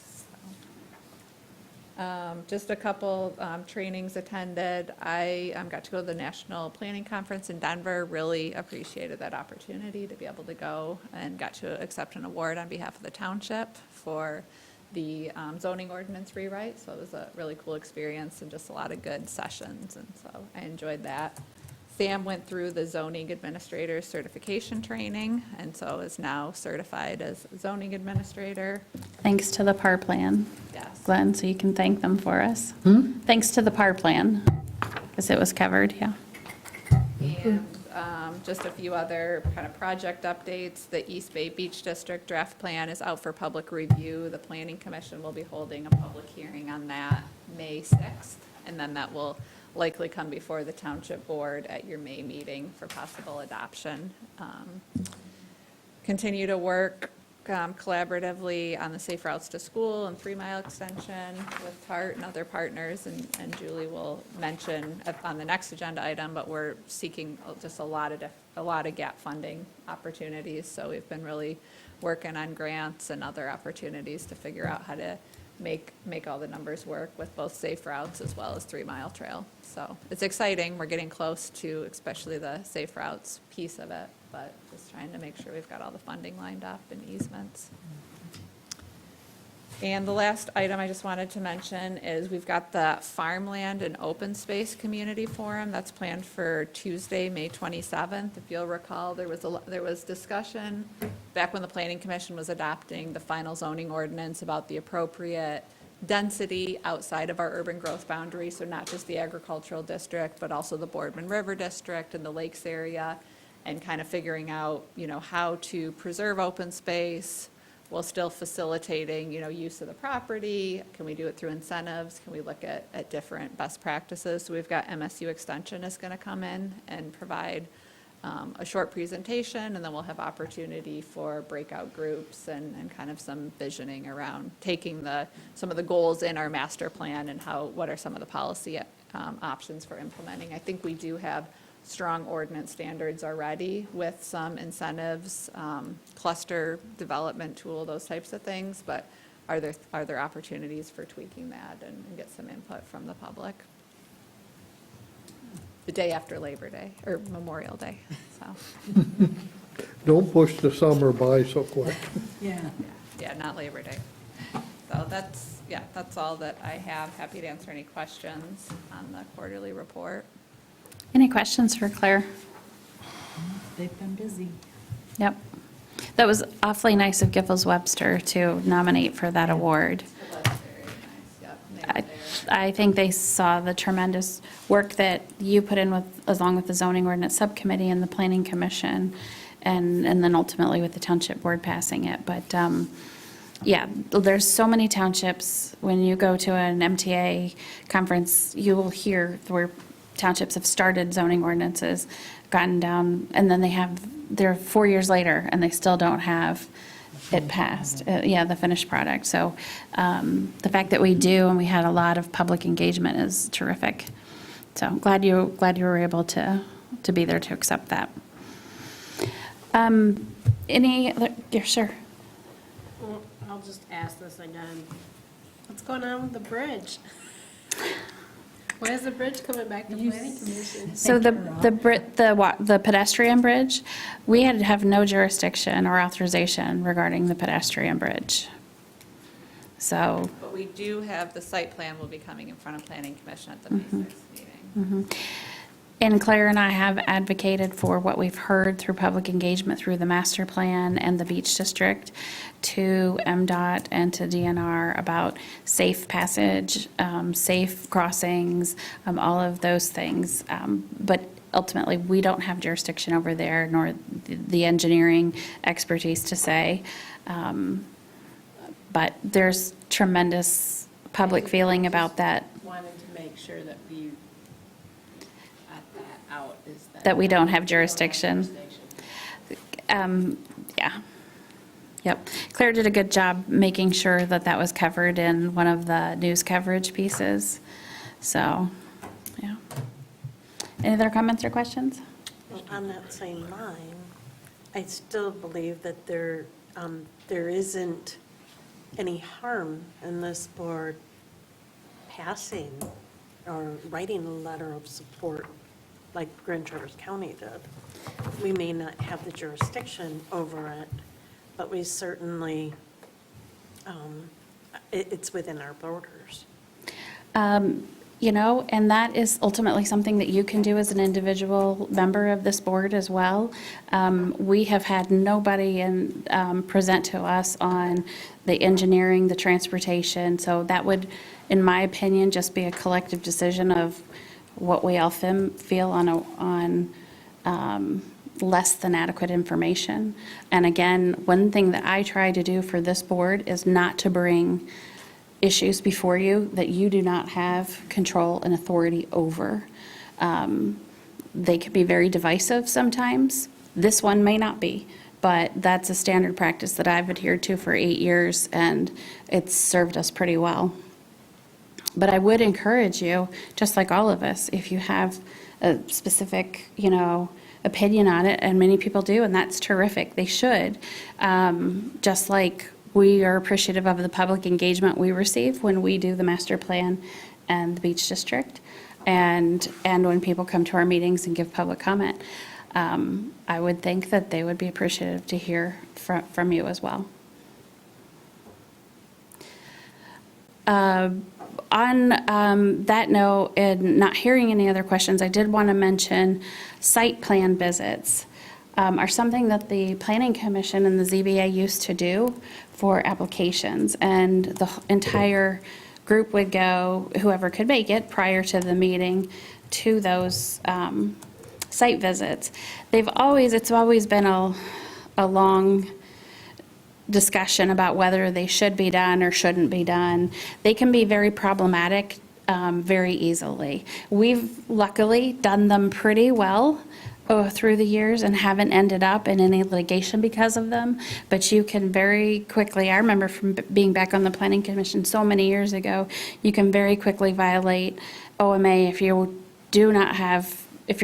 S21: Just a couple trainings attended. I got to go to the National Planning Conference in Denver. Really appreciated that opportunity to be able to go, and got to accept an award on behalf of the township for the zoning ordinance rewrite. So it was a really cool experience and just a lot of good sessions, and so I enjoyed that. Sam went through the zoning administrator certification training, and so is now certified as zoning administrator.
S1: Thanks to the PAR plan.
S21: Yes.
S1: Glenn, so you can thank them for us. Thanks to the PAR plan, because it was covered, yeah.
S21: And just a few other kind of project updates. The East Bay Beach District draft plan is out for public review. The Planning Commission will be holding a public hearing on that May 6th, and then that will likely come before the Township Board at your May meeting for possible adoption. Continue to work collaboratively on the Safe Routes to School and 3 Mile extension with TART and other partners, and Julie will mention on the next agenda item, but we're seeking just a lot of gap funding opportunities, so we've been really working on grants and other opportunities to figure out how to make all the numbers work with both Safe Routes as well as 3 Mile Trail. So it's exciting, we're getting close to especially the Safe Routes piece of it, but just trying to make sure we've got all the funding lined up and easements. And the last item I just wanted to mention is we've got the Farmland and Open Space Community Forum that's planned for Tuesday, May 27th. If you'll recall, there was discussion back when the Planning Commission was adopting the final zoning ordinance about the appropriate density outside of our urban growth boundary, so not just the agricultural district, but also the Boardman River District and the Lakes area, and kind of figuring out, how to preserve open space while still facilitating, use of the property. Can we do it through incentives? Can we look at different best practices? So we've got MSU Extension is going to come in and provide a short presentation, and then we'll have opportunity for breakout groups and kind of some visioning around taking some of the goals in our master plan and what are some of the policy options for implementing. I think we do have strong ordinance standards already with some incentives, cluster development tool, those types of things, but are there opportunities for tweaking that and get some input from the public? The day after Labor Day, or Memorial Day, so.
S5: Don't push the summer by so quick.
S14: Yeah.
S21: Yeah, not Labor Day. So that's all that I have. Happy to answer any questions on the quarterly report.
S1: Any questions for Claire?
S14: They've been busy.
S1: Yep. That was awfully nice of Giffords Webster to nominate for that award.
S21: It was very nice, yep. And they were there.
S1: I think they saw the tremendous work that you put in along with the zoning ordinance subcommittee and the planning commission, and then ultimately with the township board passing it. But yeah, there's so many townships. When you go to an MTA conference, you will hear where townships have started zoning ordinances, gotten down, and then they're 4 years later and they still don't have it passed. The finished product. So the fact that we do, and we had a lot of public engagement, is terrific. So glad you were able to be there to accept that. Any other? Yeah, sure.
S15: Well, I'll just ask this again. What's going on with the bridge? Why is the bridge coming back to planning commission?
S1: So the pedestrian bridge, we have no jurisdiction or authorization regarding the pedestrian bridge. So.
S21: But we do have, the site plan will be coming in front of planning commission at the May 6th meeting.
S1: And Claire and I have advocated for what we've heard through public engagement through the master plan and the beach district to MDOT and to DNR about safe passage, safe crossings, all of those things. But ultimately, we don't have jurisdiction over there, nor the engineering expertise to say. But there's tremendous public feeling about that.
S15: Wanted to make sure that we got that out, is
S1: That we don't have jurisdiction. Yeah. Yep. Claire did a good job making sure that was covered in one of the news coverage pieces. So, yeah. Any other comments or questions?
S16: Well, on that same line, I still believe that there isn't any harm in this board passing or writing a letter of support like Grand Traverse County did. We may not have the jurisdiction over it, but we certainly, it's within our borders.
S1: and that is ultimately something that you can do as an individual member of this board as well. We have had nobody present to us on the engineering, the transportation, so that would, in my opinion, just be a collective decision of what we all feel on less than adequate information. And again, one thing that I try to do for this board is not to bring issues before you that you do not have control and authority over. They can be very divisive sometimes. This one may not be, but that's a standard practice that I've adhered to for 8 years, and it's served us pretty well. But I would encourage you, just like all of us, if you have a specific, opinion on it, and many people do, and that's terrific, they should. Just like we are appreciative of the public engagement we receive when we do the master plan and the beach district, and when people come to our meetings and give public comment. I would think that they would be appreciative to hear from you as well. On that note, and not hearing any other questions, I did want to mention site plan visits are something that the Planning Commission and the ZBA used to do for applications, and the entire group would go, whoever could make it prior to the meeting, to those site visits. It's always been a long discussion about whether they should be done or shouldn't be done. They can be very problematic very easily. We've luckily done them pretty well through the years and haven't ended up in any litigation because of them, but you can very quickly, I remember from being back on the Planning Commission so many years ago, you can very quickly violate OMA if you're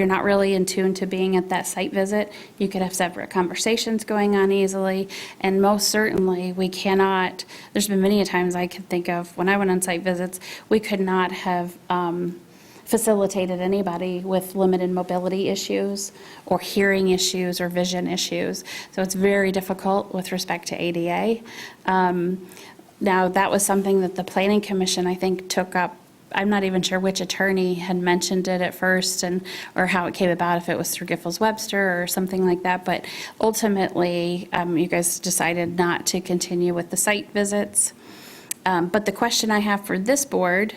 S1: not really in tune to being at that site visit. You could have separate conversations going on easily, and most certainly we cannot, there's been many times I can think of when I went on site visits, we could not have facilitated anybody with limited mobility issues or hearing issues or vision issues. So it's very difficult with respect to ADA. Now, that was something that the Planning Commission, I think, took up. I'm not even sure which attorney had mentioned it at first or how it came about, if it was through Giffords-Webster or something like that. But ultimately, you guys decided not to continue with the site visits. But the question I have for this board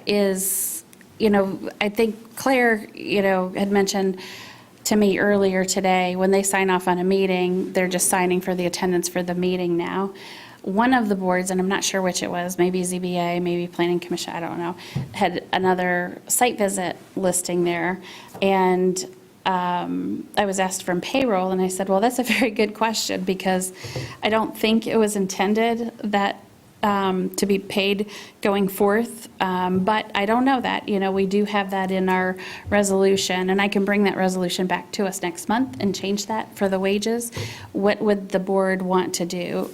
S1: is, I think Claire, had mentioned to me earlier today, when they sign off on a meeting, they're just signing for the attendance for the meeting now. One of the boards, and I'm not sure which it was, maybe ZBA, maybe Planning Commission, I don't know, had another site visit listing there. And I was asked from payroll, and I said, well, that's a very good question, because I don't think it was intended that to be paid going forth, but I don't know that. We do have that in our resolution, and I can bring that resolution back to us next month and change that for the wages. What would the board want to do?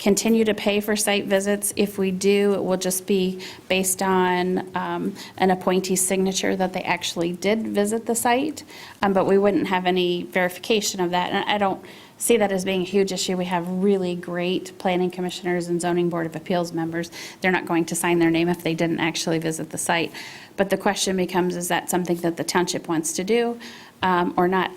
S1: Continue to pay for site visits? If we do, it will just be based on an appointee's signature that they actually did visit the site, but we wouldn't have any verification of that. And I don't see that as being a huge issue. We have really great planning commissioners and zoning board of appeals members. They're not going to sign their name if they didn't actually visit the site. But the question becomes, is that something that the township wants to do or not?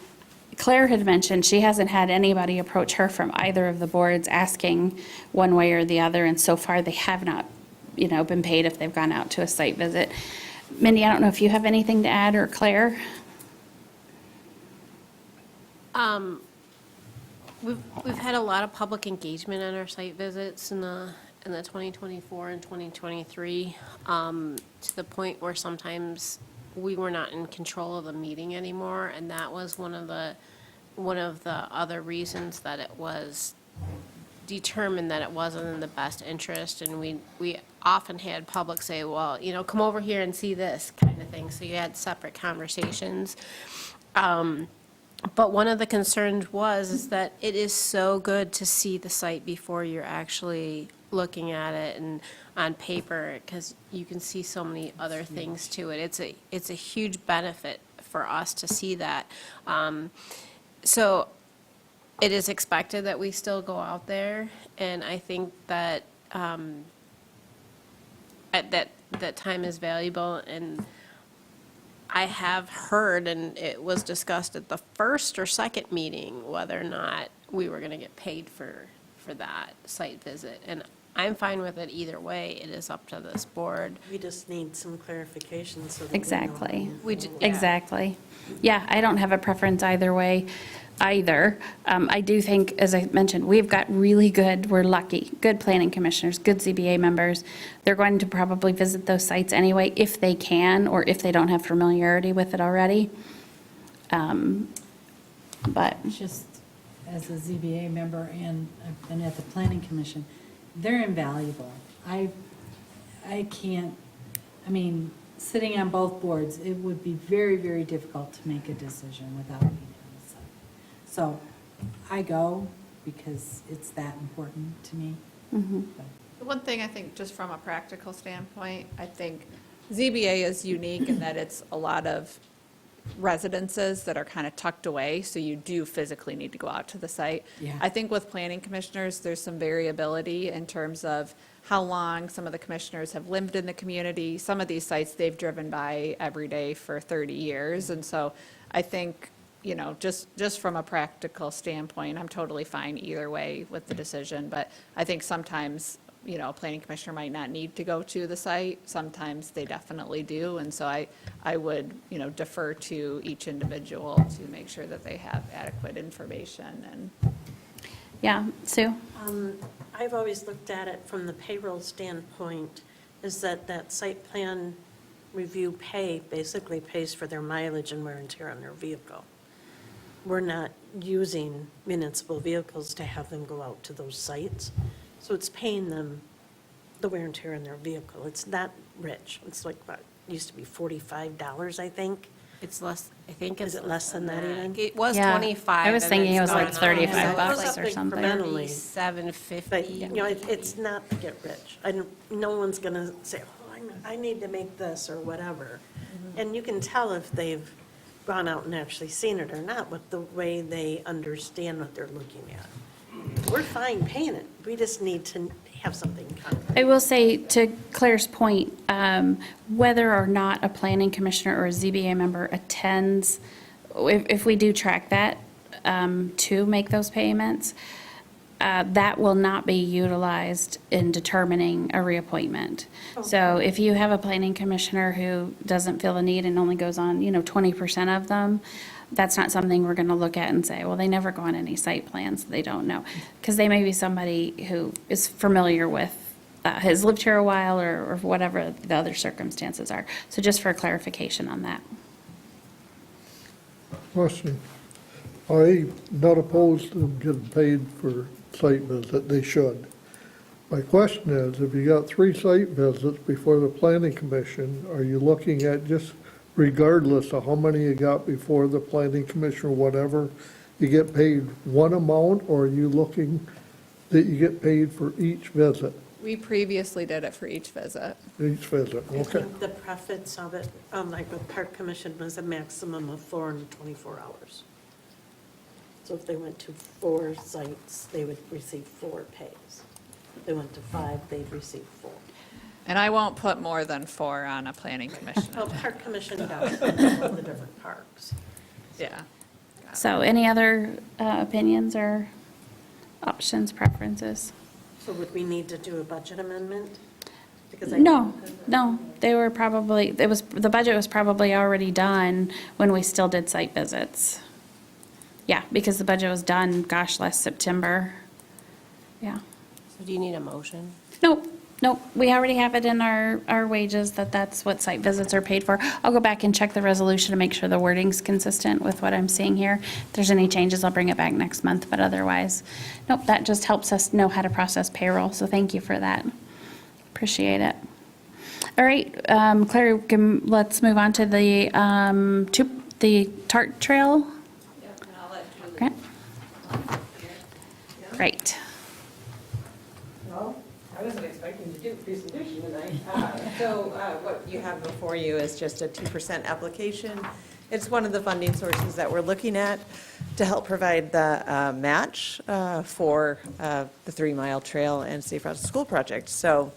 S1: Claire had mentioned she hasn't had anybody approach her from either of the boards asking one way or the other, and so far they have not, been paid if they've gone out to a site visit. Mindy, I don't know if you have anything to add, or Claire?
S15: We've had a lot of public engagement on our site visits in the 2024 and 2023, to the point where sometimes we were not in control of the meeting anymore, and that was one of the other reasons that it was determined that it wasn't in the best interest. And we often had public say, well, come over here and see this kind of thing. So you had separate conversations. But one of the concerns is that it is so good to see the site before you're actually looking at it and on paper, because you can see so many other things to it. It's a huge benefit for us to see that. So it is expected that we still go out there, and I think that that time is valuable, and I have heard, and it was discussed at the first or second meeting, whether or not we were gonna get paid for that site visit. And I'm fine with it either way. It is up to this board.
S16: We just need some clarification so that we know.
S1: Exactly.
S15: Yeah.
S1: Exactly. Yeah, I don't have a preference either way, either. I do think, as I mentioned, we've got we're lucky, good planning commissioners, good ZBA members. They're going to probably visit those sites anyway, if they can, or if they don't have familiarity with it already. But,
S14: Just as a ZBA member, and I've been at the planning commission, they're invaluable. I can't, I mean, sitting on both boards, it would be very, very difficult to make a decision without being on the site. So I go because it's that important to me. But
S21: The one thing I think, just from a practical standpoint, I think ZBA is unique in that it's a lot of residences that are kind of tucked away, so you do physically need to go out to the site.
S14: Yeah.
S21: I think with planning commissioners, there's some variability in terms of how long some of the commissioners have lived in the community. Some of these sites they've driven by every day for 30 years, and so I think, you know, just from a practical standpoint, I'm totally fine either way with the decision, but I think sometimes, you know, a planning commissioner might not need to go to the site. Sometimes they definitely do, and so I would, you know, defer to each individual to make sure that they have adequate information. And
S1: yeah, Sue?
S16: I've always looked at it from the payroll standpoint, is that site plan review pay basically pays for their mileage and wear and tear on their vehicle. We're not using municipal vehicles to have them go out to those sites. So it's paying them the wear and tear on their vehicle. It's not rich. It's like, what, used to be $45, I think.
S15: It's less, I think it's.
S16: Is it less than that even?
S15: It was
S1: Yeah.
S15: 25.
S1: I was
S15: and
S1: thinking
S15: it's
S1: it was like
S15: gone up.
S1: 35
S16: Yeah, it
S1: bucks
S16: goes up
S1: or something.
S16: incrementally.
S15: $37.50.
S16: But, you know, it's not to get rich. No one's going to say, oh, I need to make this or whatever. And you can tell if they've gone out and actually seen it or not with the way they understand what they're looking at. We're fine paying it. We just need to have something concrete.
S1: I will say, to Claire's point, whether or not a planning commissioner or a ZBA member attends, if we do track that to make those payments, that will not be utilized in determining a reappointment. So if you have a planning commissioner who doesn't feel the need and only goes on, 20% of them, that's not something we're going to look at and say, well, they never go on any site plans, they don't know. Because they may be somebody who is familiar with, has lived here a while, or whatever the other circumstances are. So just for clarification on that.
S5: Question. I'm not opposed to them getting paid for site visit, they should. My question is, if you got 3 site visits before the planning commission, are you looking at, just regardless of how many you got before the planning commission or whatever, you get paid one amount, or are you looking that you get paid for each visit?
S21: we previously did it for each visit.
S5: Each visit,
S16: I
S5: okay.
S16: think the profits of it, like with Park Commission, was a maximum of 4 in 24 hours. So if they went to 4 sites, they would receive 4 pays. If they went to 5, they'd receive 4.
S21: And I won't put more than 4 on a planning commission.
S16: Well, Park Commission does, all the different parks.
S21: Yeah.
S1: So any other opinions or options, preferences?
S16: So would we need to do a budget amendment? Because
S1: No, they were probably, the budget was probably already done when we still did site visits. Yeah, because the budget was done, gosh, last September. Yeah.
S15: So do you need a motion?
S1: Nope, we already have it in our wages that's what site visits are paid for. I'll go back and check the resolution to make sure the wording's consistent with what I'm seeing here. If there's any changes, I'll bring it back next month, but otherwise, nope, that just helps us know how to process payroll, so thank you for that. Appreciate it. All right, Claire, let's move on to the TART Trail. Grant? Great.
S4: Well, I wasn't expecting to do a presentation tonight. So what you have before you is just a 2% application. It's one of the funding sources that we're looking at to help provide the match for the 3 Mile Trail and Safe Routes to School project. So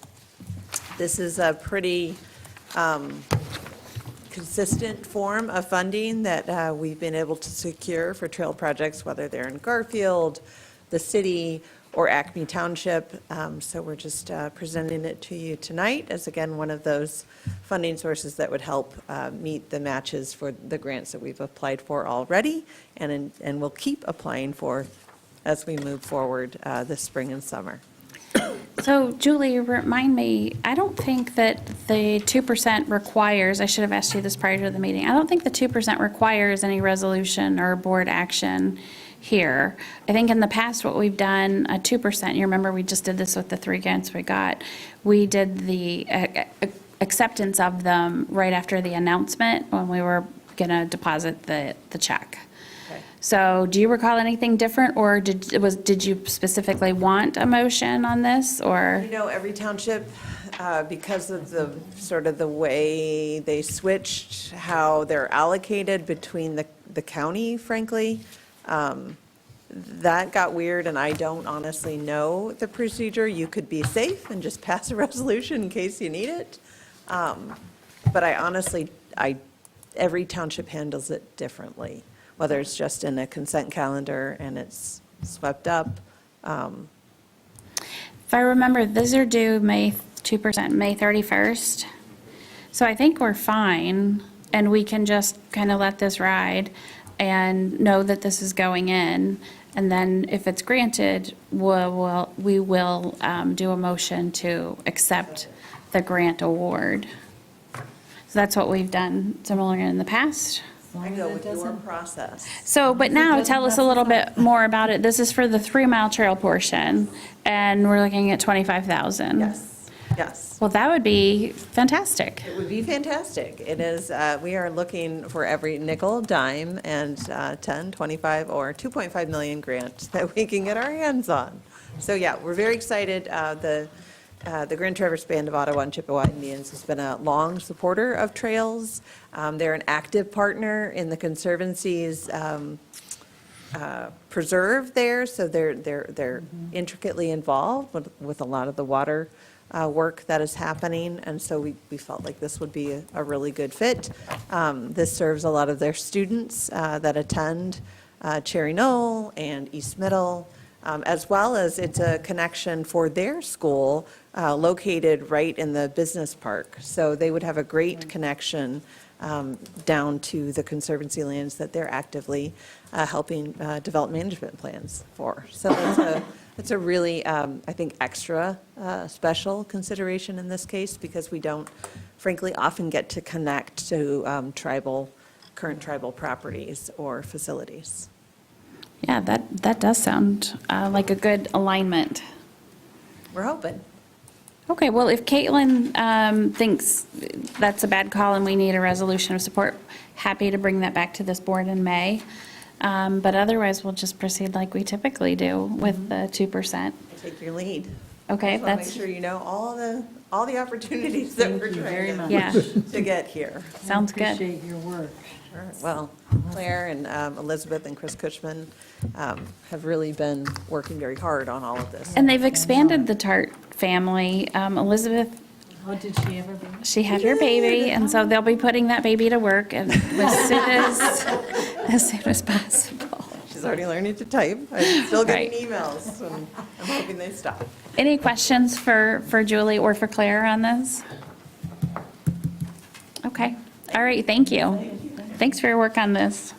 S4: This is a pretty consistent form of funding that we've been able to secure for trail projects, whether they're in Garfield, the city, or Acme Township. So we're just presenting it to you tonight as, again, one of those funding sources that would help meet the matches for the grants that we've applied for already and will keep applying for as we move forward this spring and summer.
S1: So Julie, remind me, I don't think that the 2% requires, I should have asked you this prior to the meeting, I don't think the 2% requires any resolution or board action here. I think in the past, what we've done, 2%, you remember we just did this with the 3 grants we got, we did the acceptance of them right after the announcement when we were going to deposit the check. So do you recall anything different, or did you specifically want a motion on this, or?
S4: You know, every township, because of the sort of the way they switched how they're allocated between the county, frankly, that got weird, and I don't honestly know the procedure. You could be safe and just pass a resolution in case you need it. But I honestly, every township handles it differently, whether it's just in a consent calendar and it's swept up.
S1: If I remember, these are due May 2%, May 31st. So I think we're fine, and we can just kind of let this ride and know that this is going in. And then if it's granted, we will do a motion to accept the grant award. So that's what we've done similar in the past.
S4: I go with your process.
S1: So, but now tell us a little bit more about it. This is for the 3-mile trail portion, and we're looking at 25,000.
S4: Yes.
S1: Well, that would be fantastic.
S4: It would be fantastic. It is, we are looking for every nickel, dime, and 10, 25, or 2.5 million grant that we can get our hands on. So, yeah, we're very excited. The Grand Traverse Band of Ottawa and Chippewa Indians has been a long supporter of trails. They're an active partner in the Conservancy's preserve there, so they're intricately involved with a lot of the water work that is happening, and so we felt like this would be a really good fit. This serves a lot of their students that attend Cherry Knoll and East Middle, as well as it's a connection for their school located right in the business park. So they would have a great connection down to the Conservancy lands that they're actively helping develop management plans for. So it's a really, I think, extra special consideration in this case, because we don't, frankly, often get to connect to current tribal properties or facilities.
S1: Yeah, that does sound like a good alignment.
S4: We're hoping.
S1: Okay, well, if Caitlin thinks that's a bad call and we need a resolution of support, happy to bring that back to this board in May. But otherwise, we'll just proceed like we typically do with the 2%.
S4: I take your lead.
S1: Okay,
S4: I just want to make sure you know all the opportunities that we're
S14: very much.
S4: trying to get here.
S1: Sounds good.
S14: Appreciate your work.
S4: Sure. Well, Claire and Elizabeth and Chris Cushman have really been working very hard on all of this.
S1: And they've expanded the Tart family. Elizabeth,
S14: Oh, did she have her baby?
S1: she had her baby, and so they'll be putting that baby to work as soon as possible.
S4: She's already learning to type. I'm still getting
S1: Right.
S4: emails, and I'm hoping they stop.
S1: Any questions for Julie or for Claire on this? Okay, all right, thank you. Thanks for your work on this.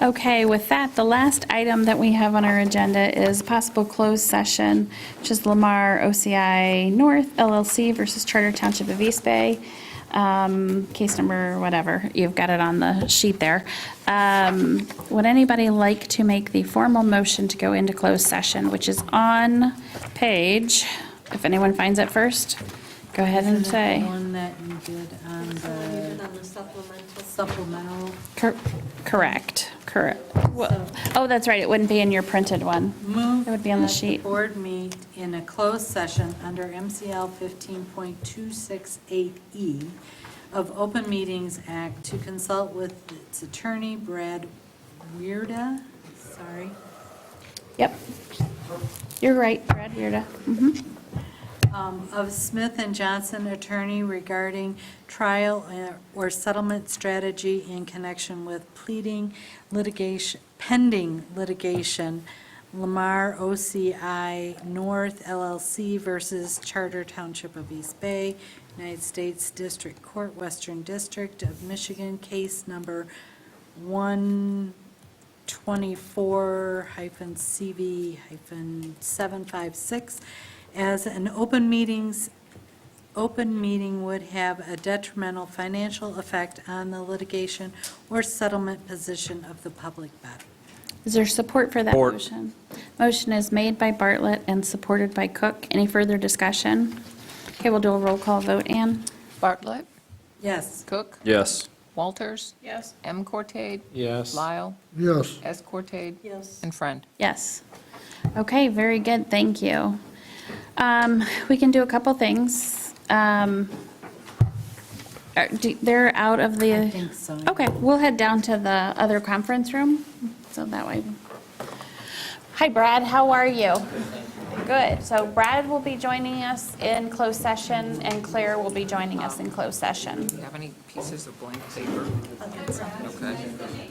S1: Okay, with that, the last item that we have on our agenda is possible closed session, which is Lamar OCI North LLC versus Charter Township of East Bay. Case number, whatever, you've got it on the sheet there. Would anybody like to make the formal motion to go into closed session, which is on page, if anyone finds it first, go ahead and say.
S14: The one that you did on the supplemental.
S1: Correct. Oh, that's right, it wouldn't be in your printed one.
S14: Move
S1: It would be on the
S14: that
S1: sheet.
S14: board meet in a closed session under MCL 15.268E of Open Meetings Act to consult with its attorney, Brad Weirda. Sorry.
S1: Yep. You're right, Brad Weirda.
S14: of Smith and Johnson attorney regarding trial or settlement strategy in connection with pending litigation, Lamar OCI North LLC versus Charter Township of East Bay, United States District Court, Western District of Michigan, case number 124-CV-756, as an open meeting would have a detrimental financial effect on the litigation or settlement position of the public body.
S1: Is there support for that
S9: Support.
S1: motion? Motion is made by Bartlett and supported by Cook. Any further discussion? Okay, we'll do a roll call vote. Ann?
S3: Bartlett?
S14: Yes.
S3: Cook?
S9: Yes.
S3: Walters?
S15: Yes.
S3: M. Cortade?
S6: Yes.
S3: Lyle?
S5: Yes.
S3: S. Cortade?
S16: Yes.
S3: And Friend.
S1: Yes. Okay, very good, thank you. We can do a couple things. They're out of the...
S14: I think so.
S1: Okay, we'll head down to the other conference room, so that way. Hi, Brad, how are you? Good, so Brad will be joining us in closed session, and Claire will be joining us in closed session.
S3: Do you have any pieces of blank paper? Okay.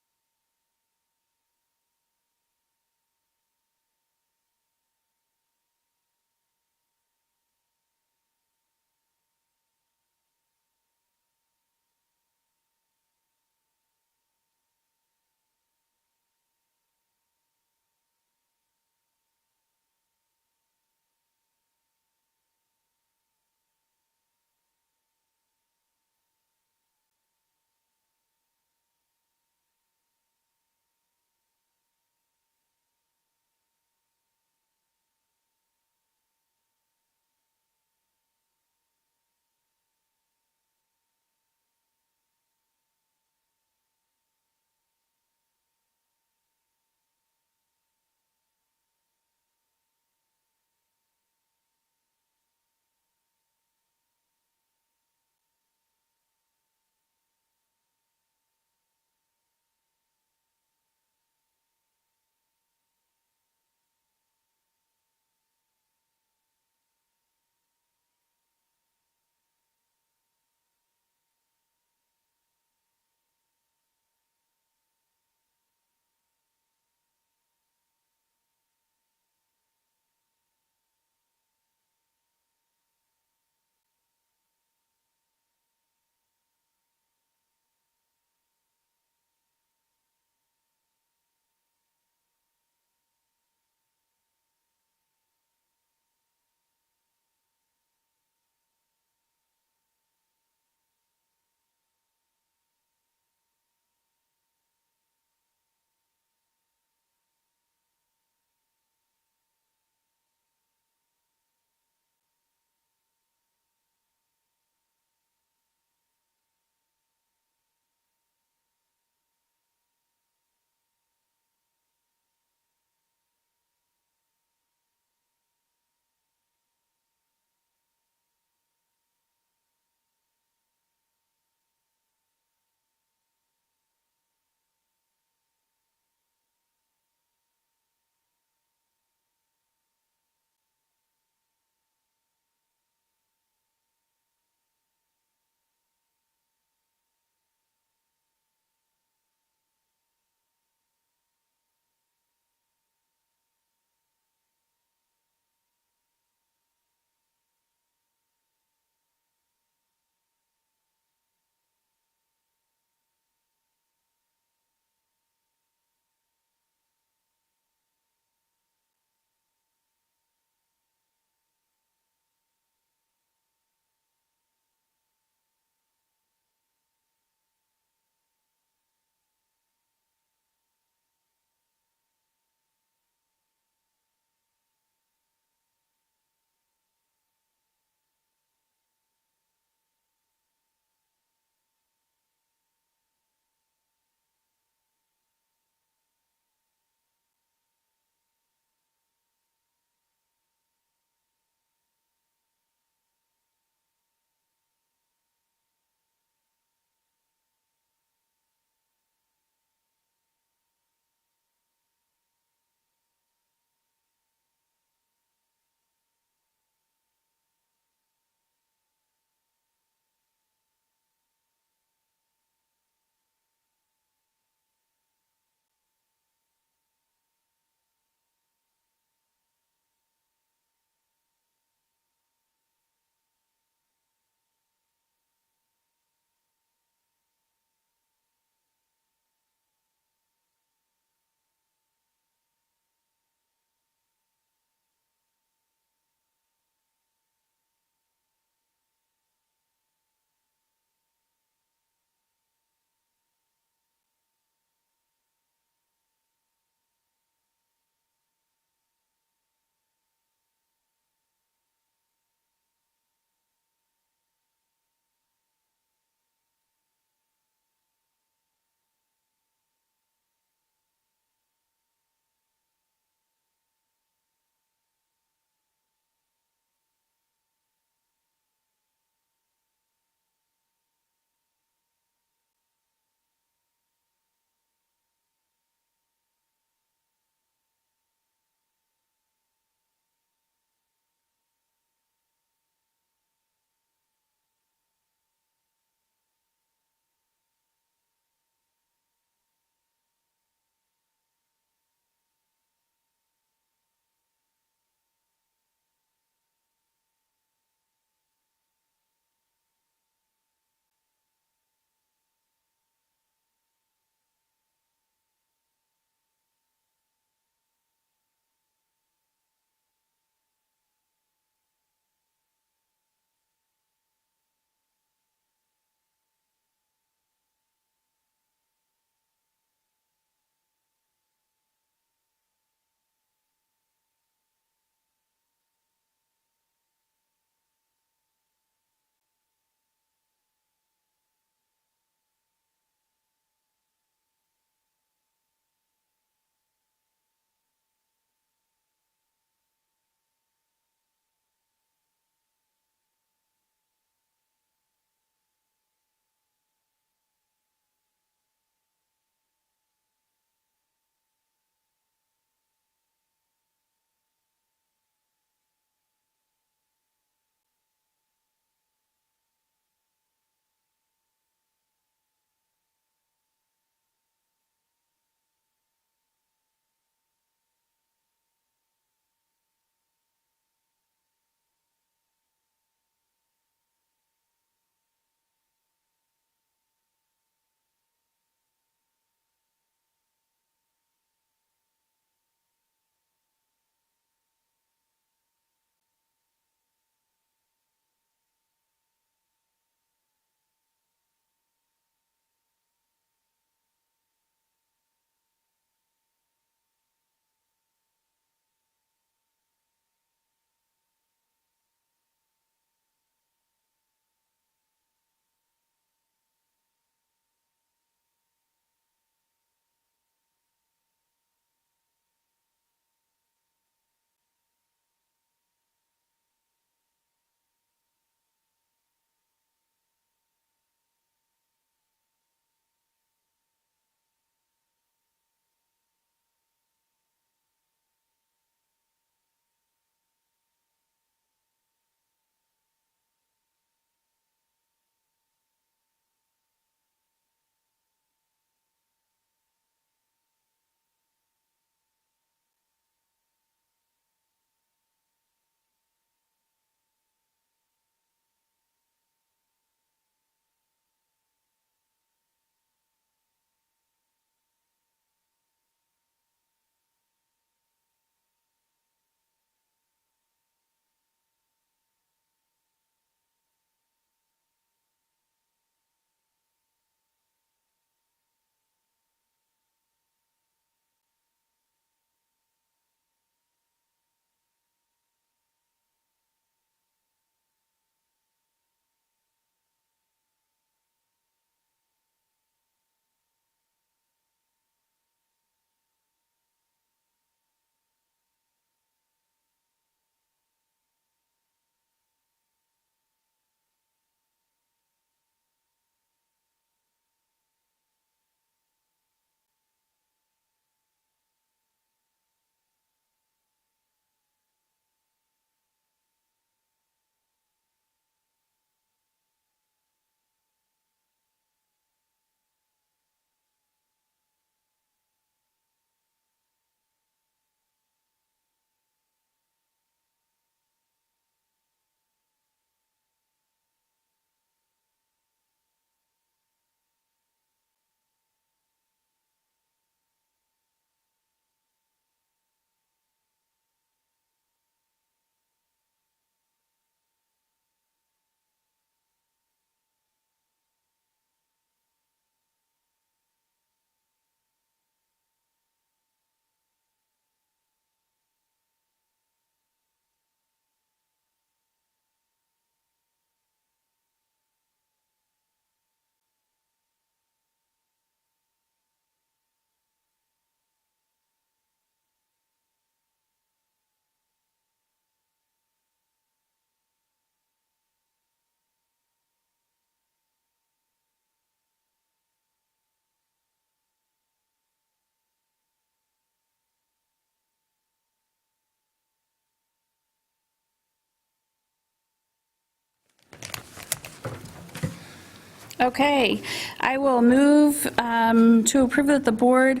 S1: Okay, I will move to approve that the board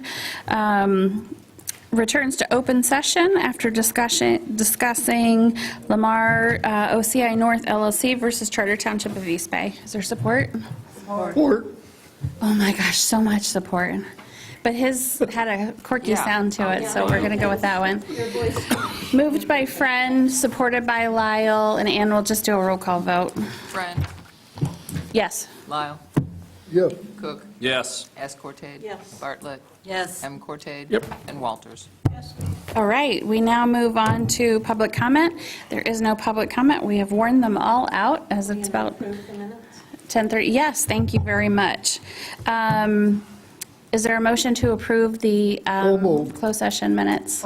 S1: returns to open session after discussing Lamar OCI North LLC versus Charter Township of East Bay. Is there support?
S5: Support.
S1: Oh my gosh, so much support. But his had a quirky
S3: Yeah.
S1: sound to it, so we're going to go with that one. Moved by Friend, supported by Lyle, and Ann will just do a roll call vote.
S3: Friend.
S1: Yes.
S3: Lyle.
S5: Yes.
S3: Cook.
S9: Yes.
S3: S. Cortade.
S16: Yes.
S3: Bartlett.
S14: Yes.
S3: M. Cortade.
S6: Yep.
S3: And Walters.
S1: All right, we now move on to public comment. There is no public comment. We have worn them all out as it's about
S16: Approve the minutes?
S1: 10:30. Yes, thank you very much. Is there a motion to approve the
S5: moved.
S1: closed session minutes?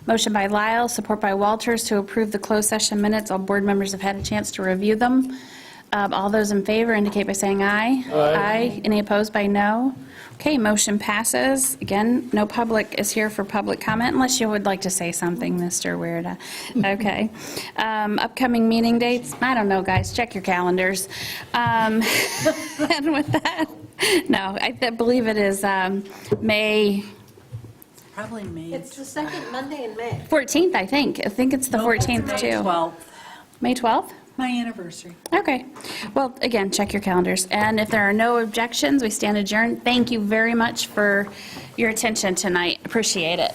S1: Motion by Lyle, support by Walters to approve the closed session minutes. All board members have had a chance to review them. All those in favor indicate by saying aye. Aye. Any opposed by no? Okay, motion passes. Again, no public is here for public comment unless you would like to say something, Mr. Weirda. Okay. Upcoming meeting dates, I don't know, guys, check your calendars. And with that, no, I believe it is May
S14: Probably May.
S16: It's the second Monday in May.
S1: 14th, I think. I think it's the 14th,
S14: May
S1: too.
S14: 12th,
S1: May 12th?
S14: my anniversary.
S1: Okay. Well, again, check your calendars. And if there are no objections, we stand adjourned. Thank you very much for your attention tonight. Appreciate it.